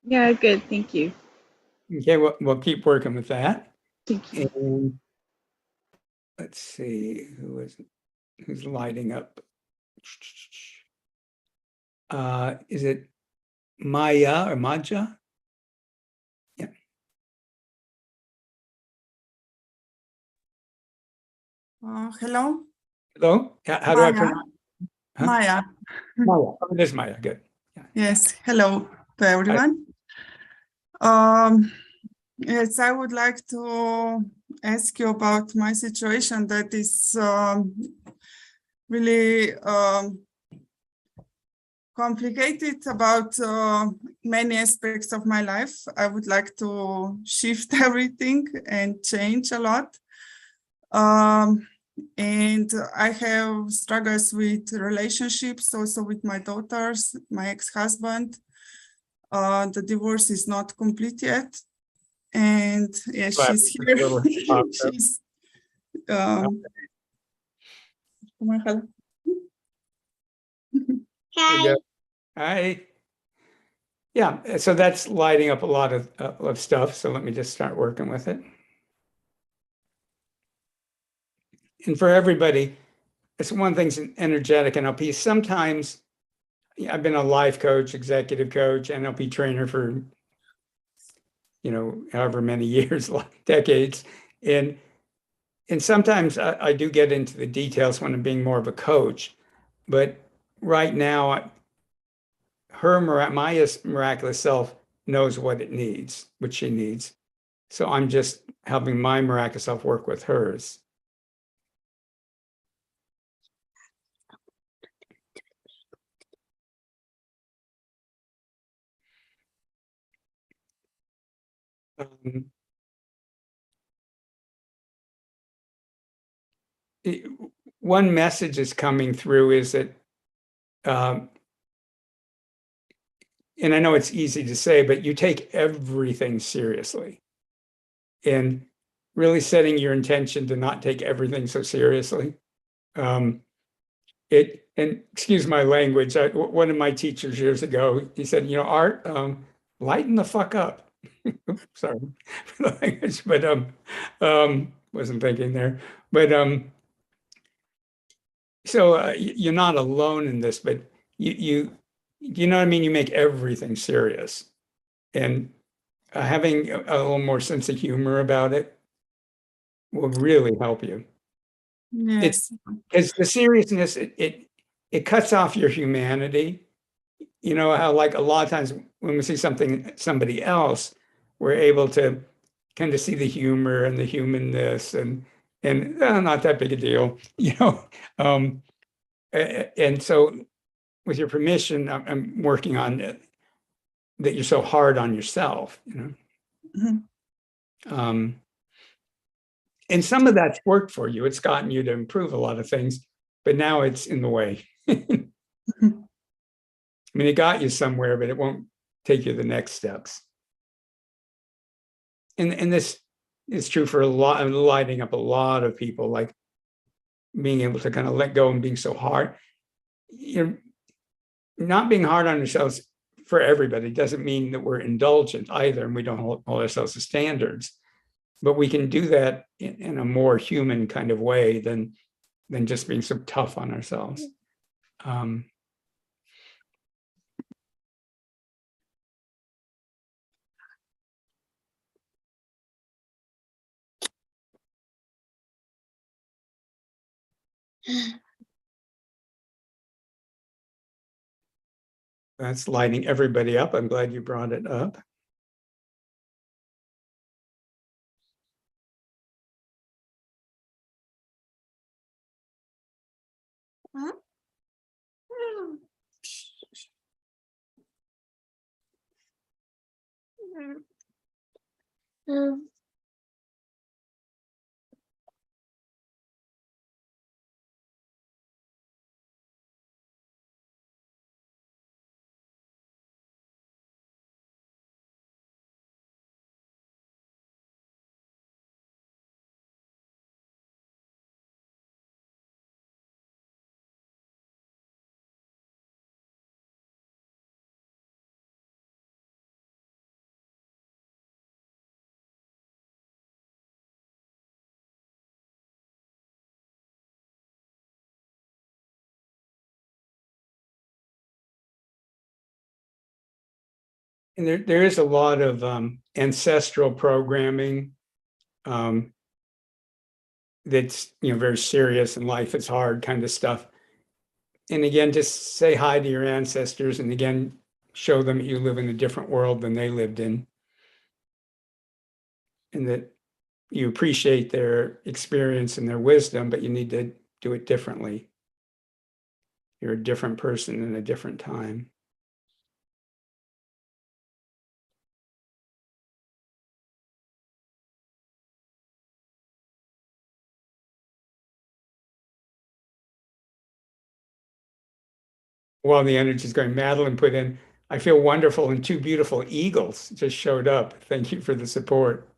Yeah, good. Thank you. Okay, we'll keep working with that. Thank you. And let's see who's lighting up. Is it Maya or Maja? Yeah. Hello, Hello? How do I Maya. pronounce? Huh? Maya. Maya. Oh, it is Maya. Good. Yes, hello to everyone. Yes, I would like to ask you about my situation that is really complicated about many aspects of my life. I would like to shift everything and change a lot. And I have struggles with relationships, also with my daughters, my ex-husband. The divorce is not complete yet. And yeah, she's here. She's Hi. Hi. Yeah, so that's lighting up a lot of stuff. So let me just start working with it. And for everybody, it's one thing's energetic NLP. Sometimes I've been a life coach, executive coach, NLP trainer for, however many years, decades. And sometimes I do get into the details when I'm being more of a coach. But right now, Maya's miraculous self knows what she needs. So I'm just helping my miraculous self work with hers. One message is coming through is that, and I know it's easy to say, but you take everything seriously. And really setting your intention to not take everything so seriously. And excuse my language, one of my teachers years ago, he said, Art, lighten the fuck up. Sorry for the language, but wasn't thinking there. But so you're not alone in this, but you know what I mean? You make everything serious, and having a little more sense of humor about it will really help you. yes. It's the seriousness, it cuts off your humanity. You know how, like, a lot of times when we see somebody else, we're able to kind of see the humor and the humanness and not that big a deal, and so with your permission, I'm working on it, that you're so hard on yourself, Mhm. And some of that's worked for you. It's gotten you to improve a lot of things, but now it's in the way. I mean, it got you somewhere, but it won't take you the next steps. And this is true for lighting up a lot of people, like being able to kind of let go and being so hard. You're not being hard on ourselves for everybody doesn't mean that we're indulgent either, and we don't hold ourselves to standards. But we can do that in a more human kind of way than just being so tough on ourselves. That's lighting everybody up. I'm glad you brought it up. And there is a lot of ancestral programming that's, you know, very serious and life is hard kind of stuff. And again, just say hi to your ancestors, and again, show them that you live in a different world than they lived in, and that you appreciate their experience and their wisdom, but you need to do it differently. You're a different person in a different time. While the energy is going, Madeline put in, I feel wonderful, and two beautiful eagles just showed up. Thank you for the support.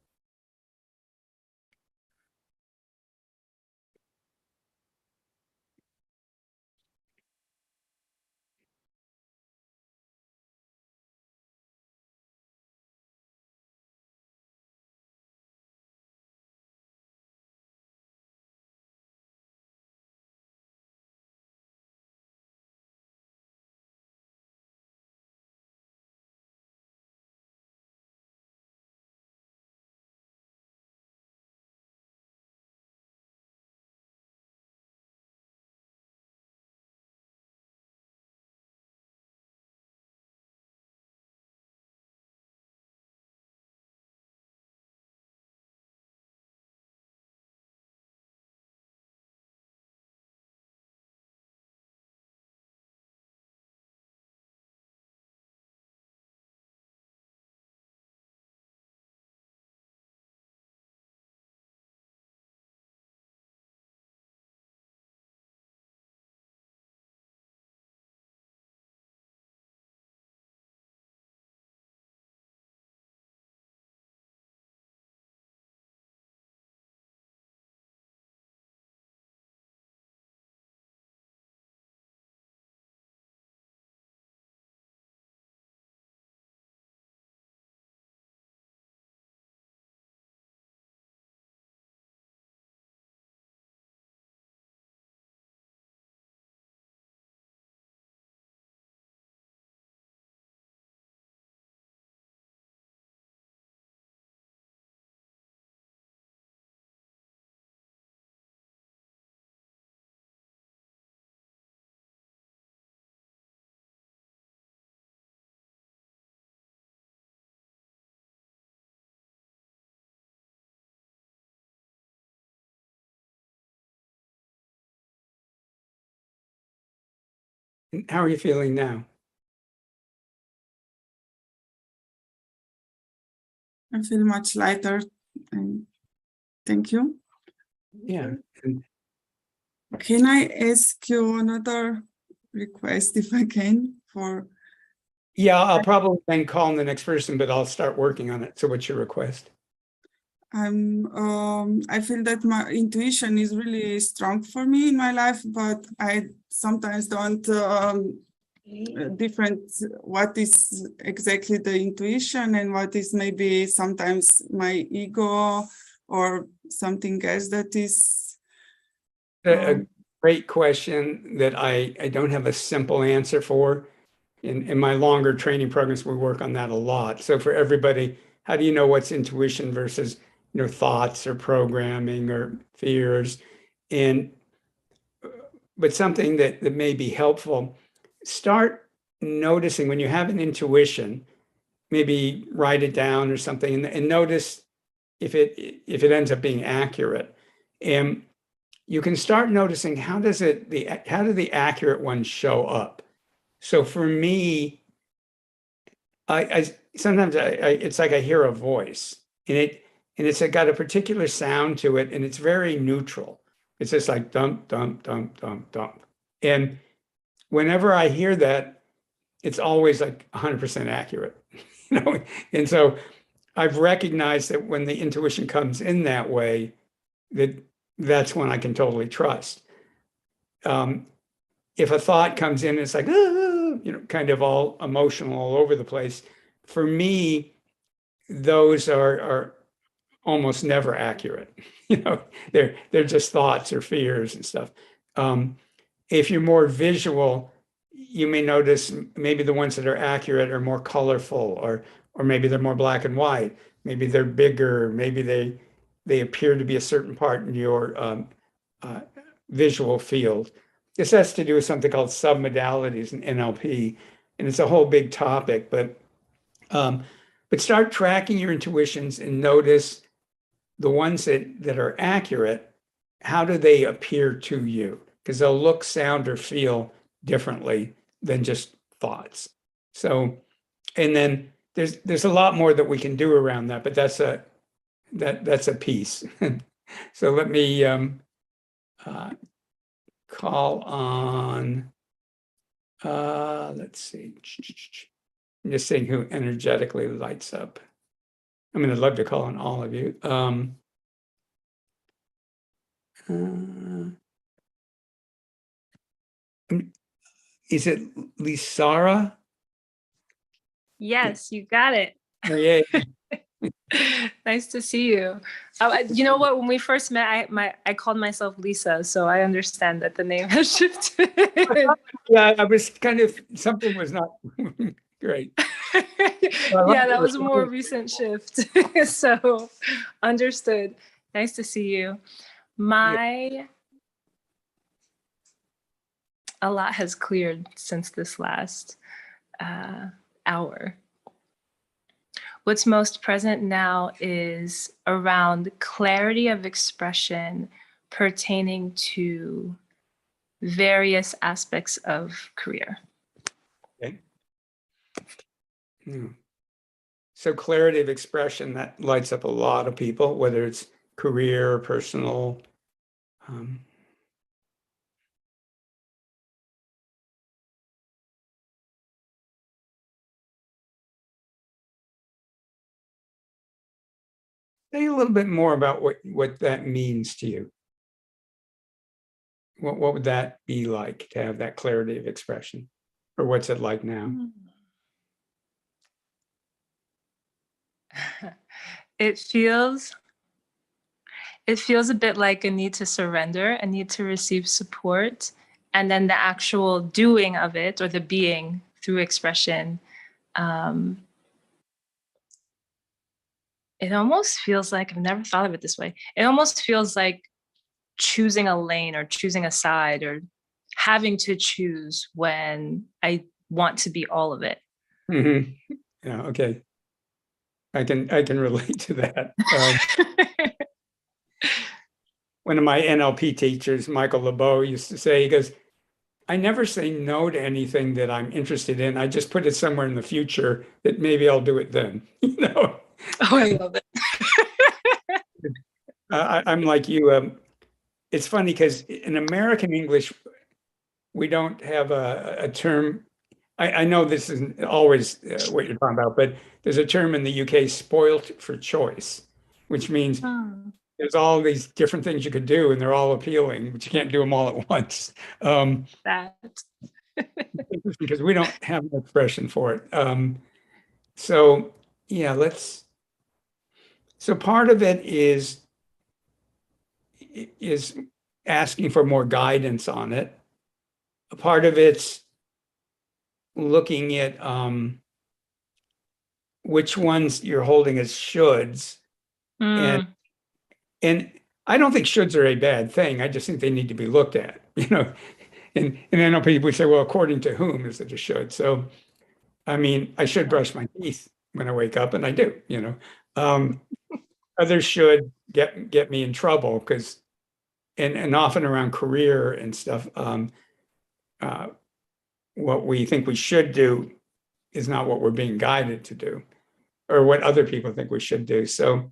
How are you feeling now? I feel much lighter. And thank you. Yeah. And Can I ask you another request if I can? yeah, I'll probably then call in the next person, but I'll start working on it. So what's your request? I feel that my intuition is really strong for me in my life, but I sometimes don't different what is exactly the intuition and what is maybe sometimes my ego or something else that is A great question that I don't have a simple answer for. In my longer training programs, we work on that a lot. So for everybody, how do you know what's intuition versus, you know, thoughts or programming or fears? And but something that may be helpful, start noticing when you have an intuition, maybe write it down or something, and notice if it ends up being accurate. And you can start noticing how do the accurate ones show up. So for me, I sometimes it's like I hear a voice, and it's got a particular sound to it, and it's very neutral. It's just like dump, dump, dump, dump, dump. And whenever I hear that, it's always like 100% accurate, you know. And so I've recognized that when the intuition comes in that way, that's when I can totally trust. If a thought comes in, it's like, you know, kind of all emotional all over the place. For me, those are almost never accurate. You know, they're just thoughts or fears and stuff. If you're more visual, you may notice maybe the ones that are accurate are more colorful, or maybe they're more black and white. Maybe they're bigger. Maybe they appear to be a certain part in your visual field. This has to do with something called submodalities in NLP, and it's a whole big topic. But start tracking your intuitions and notice the ones that are accurate. How do they appear to you? Because they'll look, sound, or feel differently than just thoughts. So, and then there's a lot more that we can do around that, but that's a piece. So let me call on, let's see. I'm just seeing who energetically lights up. I mean, I'd love to call on all of you. Is it Lisara? Yes, you got it. Oh, yeah. Nice to see you. You know what? When we first met, I called myself Lisa, so I understand that the name has shifted. Yeah, I was kind of, something was not great. Yeah, that was a more recent shift. So understood. Nice to see you. A lot has cleared since this last hour. What's most present now is around clarity of expression pertaining to various aspects of career. Okay. So clarity of expression, that lights up a lot of people, whether it's career or personal. Say a little bit more about what that means to you. What would that be like to have that clarity of expression? Or what's it like now? It feels a bit like a need to surrender, a need to receive support, and then the actual doing of it, or the being through expression. It almost feels like, I've never thought of it this way. It almost feels like choosing a lane or choosing a side, or having to choose when I want to be all of it. Mm-hmm. Yeah, okay. I can relate to that. One of my NLP teachers, Michael LeBeau, used to say, he goes, I never say no to anything that I'm interested in. I just put it somewhere in the future that maybe I'll do it then. You know? Oh, I love it. I'm like you. It's funny because in American English, we don't have a term. I know this isn't always what you're talking about, but there's a term in the UK, spoilt for choice, which means there's all these different things you could do and they're all appealing, but you can't do them all at once. Because we don't have an expression for it. So yeah, so part of it is asking for more guidance on it. A part of it's looking at which ones you're holding as shoulds. And I don't think shoulds are a bad thing. I just think they need to be looked at, you know. And I know people say, well, according to whom is it a should? So, I mean, I should brush my teeth when I wake up, and I do, you know. Others should get me in trouble because, and often around career and stuff, what we think we should do is not what we're being guided to do, or what other people think we should do. So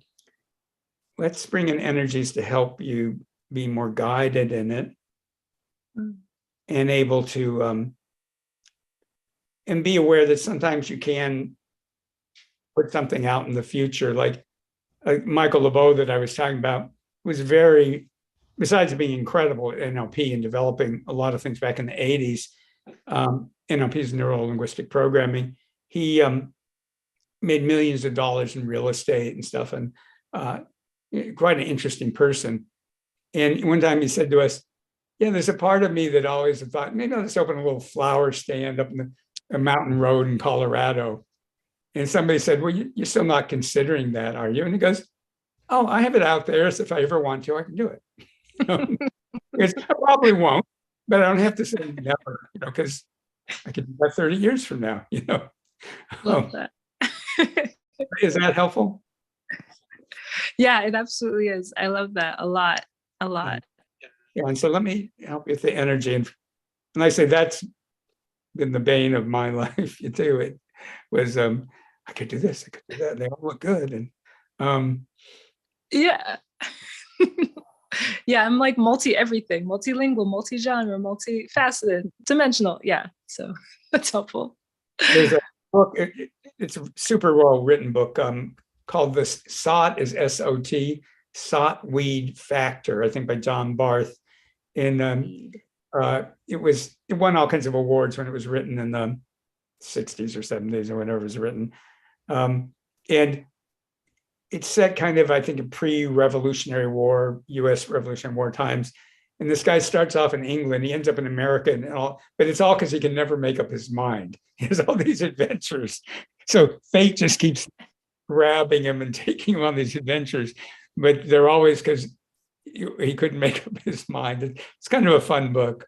let's bring in energies to help you be more guided in it and able to, and be aware that sometimes you can put something out in the future. Like Michael LeBeau that I was talking about was very, besides being incredible at NLP and developing a lot of things back in the 80s, NLP is neuro-linguistic programming. He made millions of dollars in real estate and stuff, and quite an interesting person. And one time he said to us, Yeah, there's a part of me that always thought, maybe I'll just open a little flower stand up in a mountain road in Colorado. And somebody said, well, you're still not considering that, are you? And he goes, oh, I have it out there. So if I ever want to, I can do it. You know? Because I probably won't, but I don't have to say never, you know, because I could do that 30 years from now, you know. Love that. Is that helpful? Yeah, it absolutely is. I love that a lot. A lot. Yeah, and so let me help you with the energy. And I say that's been the bane of my life too. It was I could do this, I could do that. They all look good. And Yeah. Yeah, I'm like multi-everything, multilingual, multi-genre, multifaceted, dimensional. Yeah, so that's helpful. there's a book, it's a super well written book called The SOT is SOT, SOT Weed Factor, I think by John Barth. And it won all kinds of awards when it was written in the 60s or 70s or whenever it was written. And it's set kind of, I think, in pre-Revolutionary War, US Revolutionary War times. And this guy starts off in England, he ends up in America and all, but it's all because he can never make up his mind. He has all these adventures. So fate just keeps grabbing him and taking him on these adventures, but they're always because he couldn't make up his mind. It's kind of a fun book.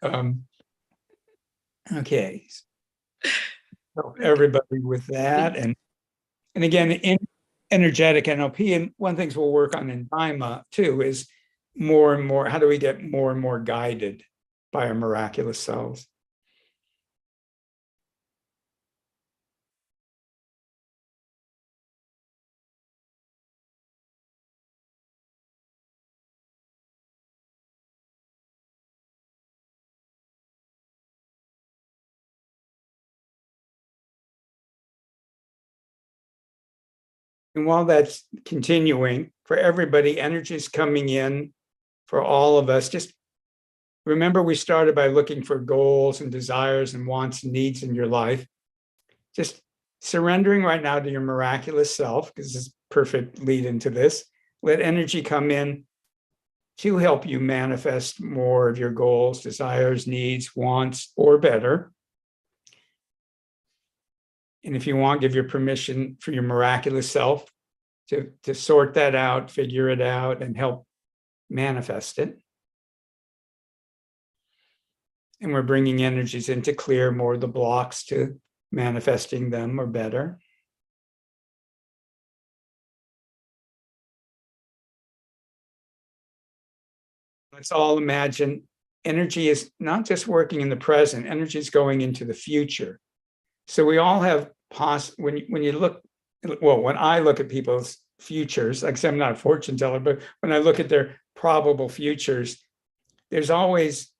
Okay. So everybody with that. And again, in energetic NLP, and one of the things we'll work on in DIMA too is more and more, how do we get more and more guided by our miraculous selves? And while that's continuing for everybody, energy is coming in for all of us. Just remember, we started by looking for goals and desires and wants and needs in your life. Just surrendering right now to your miraculous self, because this is perfect lead into this. Let energy come in to help you manifest more of your goals, desires, needs, wants, or better. And if you want, give your permission for your miraculous self to sort that out, figure it out, and help manifest it. And we're bringing energies in to clear more of the blocks to manifesting them or better. Let's all imagine energy is not just working in the present, energy is going into the future. So we all have when you look, well, when I look at people's futures, like I said, I'm not a fortune teller, but when I look at their probable futures, there's always,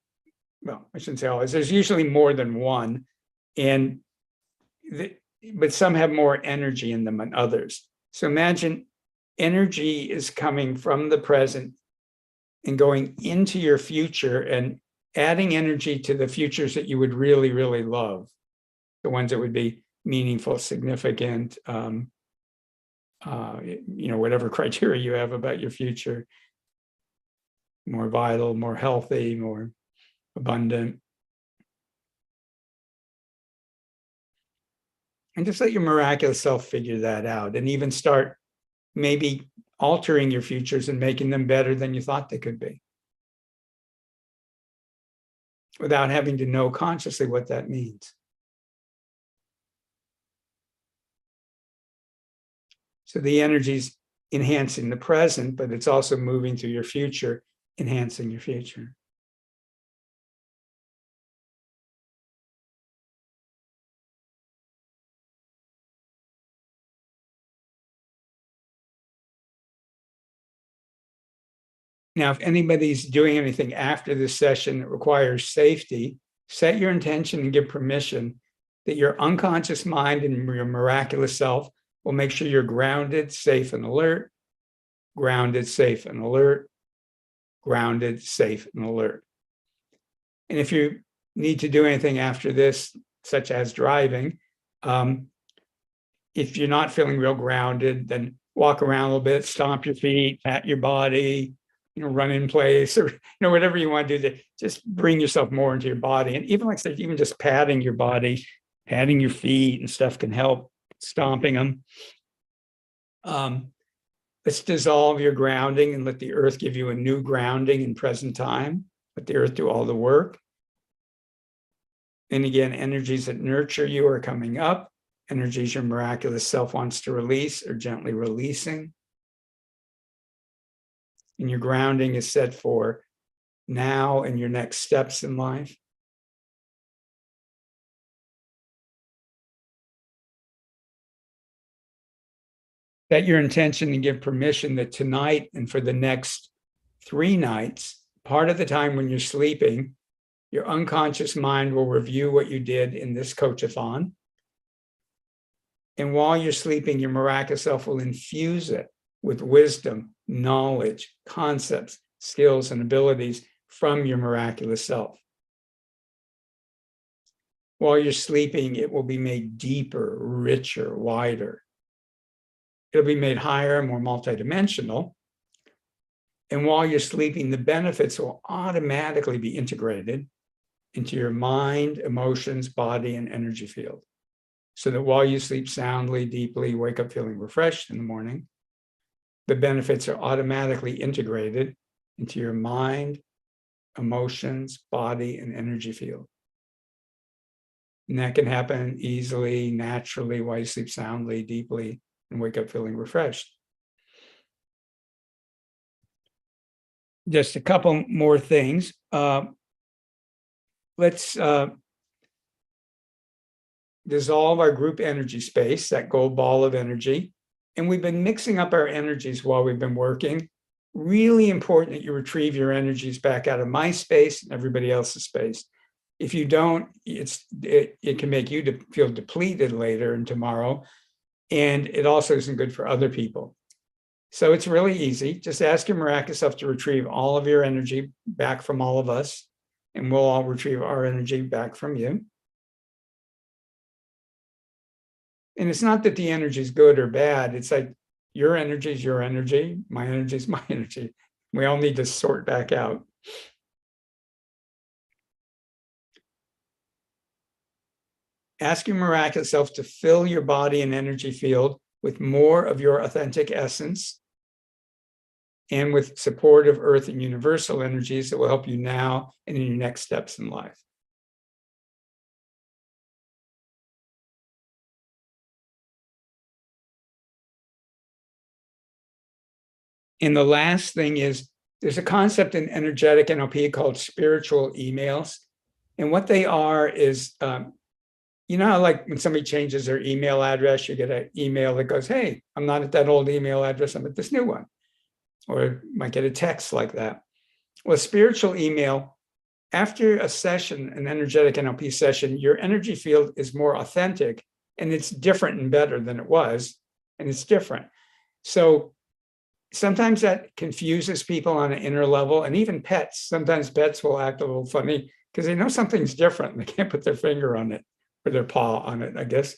well, I shouldn't say always, there's usually more than one. But some have more energy in them than others. So imagine energy is coming from the present and going into your future and adding energy to the futures that you would really, really love. The ones that would be meaningful, significant, whatever criteria you have about your future, more vital, more healthy, more abundant. And just let your miraculous self figure that out and even start maybe altering your futures and making them better than you thought they could be, without having to know consciously what that means. So the energy's enhancing the present, but it's also moving through your future, enhancing your future. Now, if anybody's doing anything after this session that requires safety, set your intention and give permission that your unconscious mind and your miraculous self will make sure you're grounded, safe, and alert, grounded, safe, and alert, grounded, safe, and alert. And if you need to do anything after this, such as driving, if you're not feeling real grounded, then walk around a little bit, stomp your feet, pat your body, run in place, or whatever you want to do to just bring yourself more into your body. And even like I said, even just patting your body, patting your feet and stuff can help, stomping them. Let's dissolve your grounding and let the earth give you a new grounding in present time. Let the earth do all the work. And again, energies that nurture you are coming up. Energies your miraculous self wants to release are gently releasing. And your grounding is set for now and your next steps in life. Set your intention and give permission that tonight and for the next 3 nights, part of the time when you're sleeping, your unconscious mind will review what you did in this coach-a-thon. And while you're sleeping, your miraculous self will infuse it with wisdom, knowledge, concepts, skills, and abilities from your miraculous self. While you're sleeping, it will be made deeper, richer, wider. It'll be made higher, more multidimensional. And while you're sleeping, the benefits will automatically be integrated into your mind, emotions, body, and energy field. So that while you sleep soundly, deeply, wake up feeling refreshed in the morning, the benefits are automatically integrated into your mind, emotions, body, and energy field. And that can happen easily, naturally, while you sleep soundly, deeply, and wake up feeling refreshed. Just a couple more things. Let's dissolve our group energy space, that gold ball of energy. And we've been mixing up our energies while we've been working. Really important that you retrieve your energies back out of my space and everybody else's space. If you don't, it can make you feel depleted later and tomorrow. And it also isn't good for other people. So it's really easy. Just ask your miraculous self to retrieve all of your energy back from all of us, and we'll all retrieve our energy back from you. And it's not that the energy is good or bad. It's like your energy is your energy. My energy is my energy. We all need to sort back out. Ask your miraculous self to fill your body and energy field with more of your authentic essence and with supportive earth and universal energies that will help you now and in your next steps in life. And the last thing is, there's a concept in energetic NLP called spiritual emails. And what they are is, you know how like when somebody changes their email address, you get an email that goes, hey, I'm not at that old email address, I'm at this new one. Or you might get a text like that. Well, a spiritual email, after a session, an energetic NLP session, your energy field is more authentic and it's different and better than it was, and it's different. So sometimes that confuses people on an inner level, and even pets. Sometimes pets will act a little funny because they know something's different and they can't put their finger on it or their paw on it, I guess.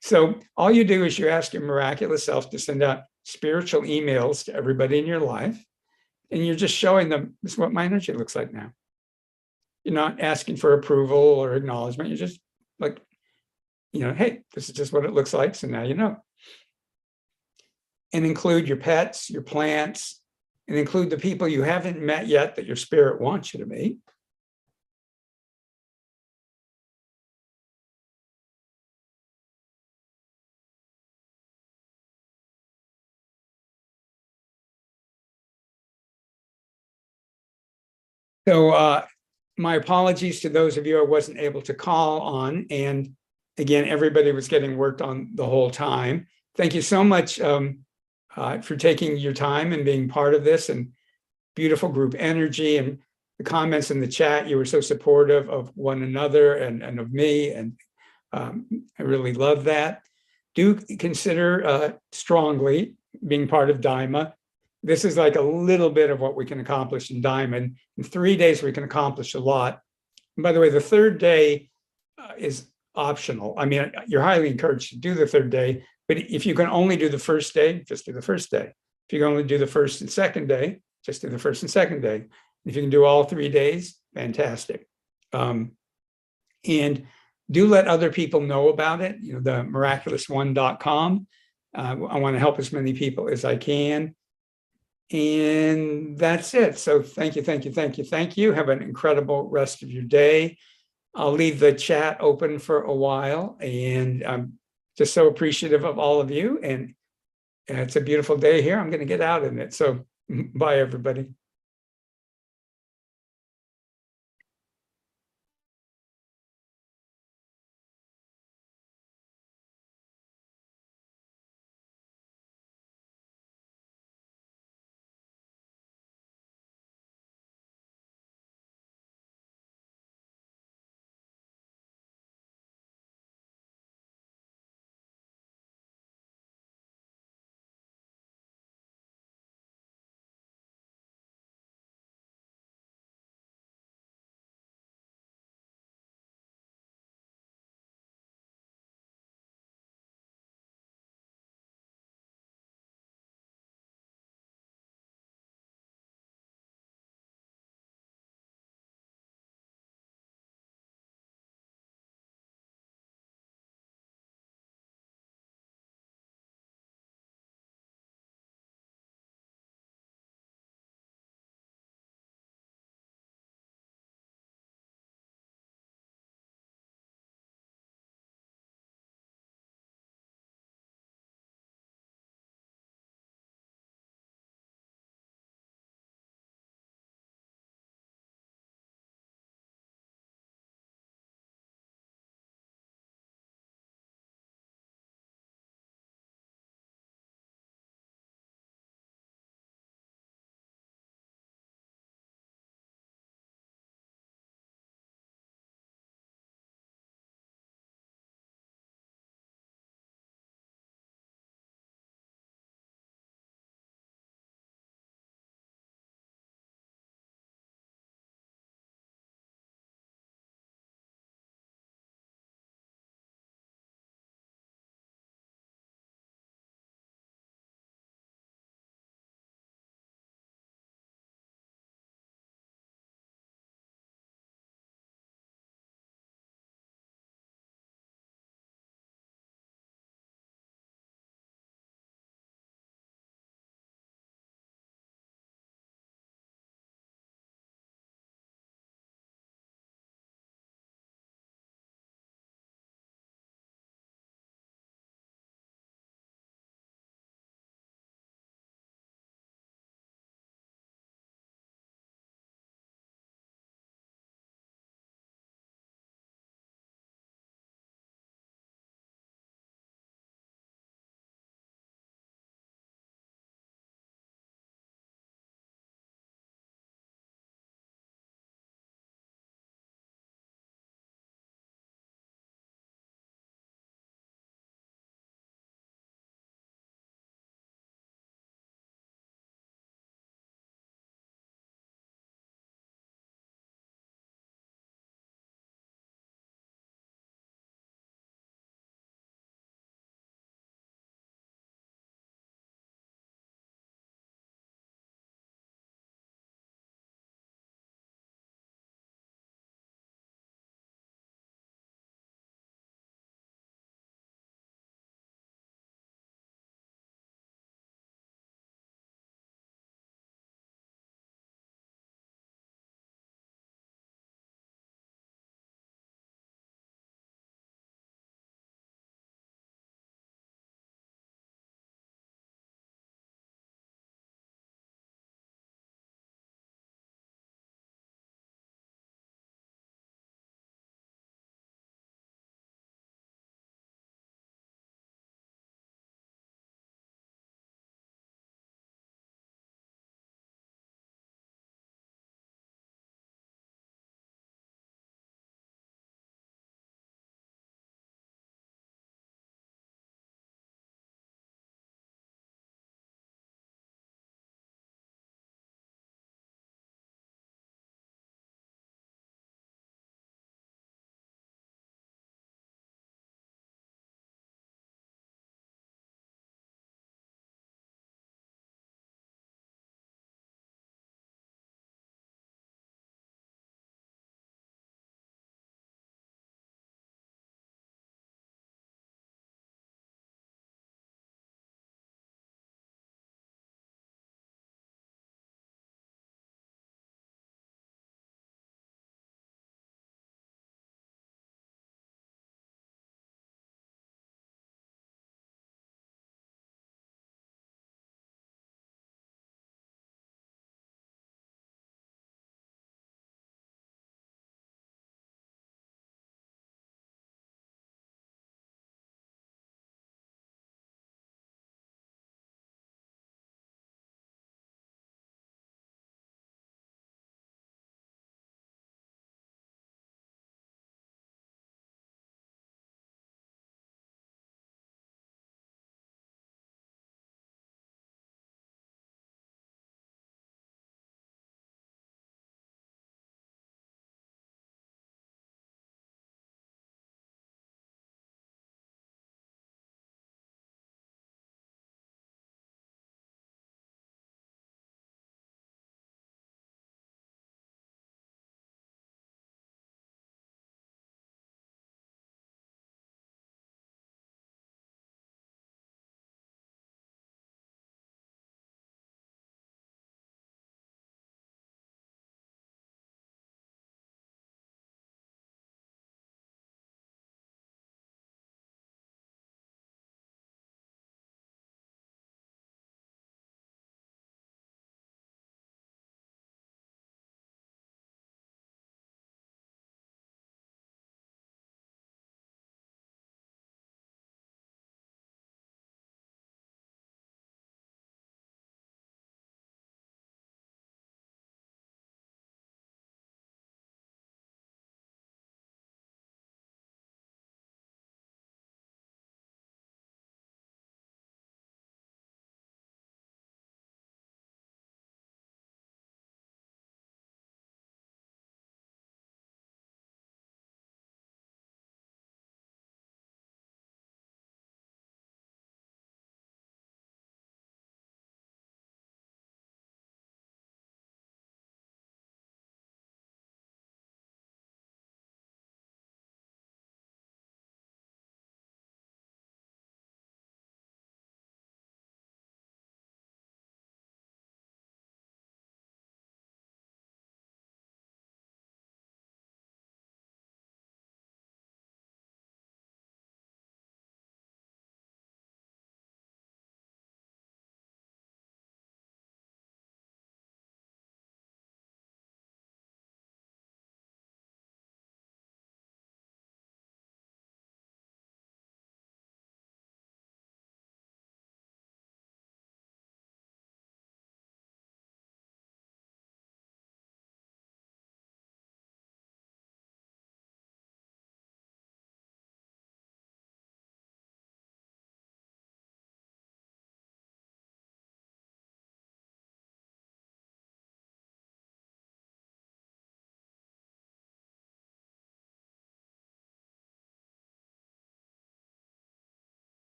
So all you do is you ask your miraculous self to send out spiritual emails to everybody in your life, and you're just showing them, this is what my energy looks like now. You're not asking for approval or acknowledgement. You're just like, hey, this is just what it looks like, so now you know. And include your pets, your plants, and include the people you haven't met yet that your spirit wants you to meet. So my apologies to those of you I wasn't able to call on. And again, everybody was getting worked on the whole time. Thank you so much for taking your time and being part of this, and beautiful group energy, and the comments in the chat. You were so supportive of one another and of me, and I really love that. Do consider strongly being part of DIMA. This is like a little bit of what we can accomplish in Diamond. In 3 days, we can accomplish a lot. And by the way, the third day is optional. I mean, you're highly encouraged to do the third day, but if you can only do the first day, just do the first day. If you can only do the first and second day, just do the first and second day. If you can do all 3 days, fantastic. And do let other people know about it. You know, the miraculousone.com. I want to help as many people as I can. And that's it. So thank you, thank you, thank you, thank you. Have an incredible rest of your day. I'll leave the chat open for a while, and I'm just so appreciative of all of you. And it's a beautiful day here. I'm going to get out in it. So bye, everybody.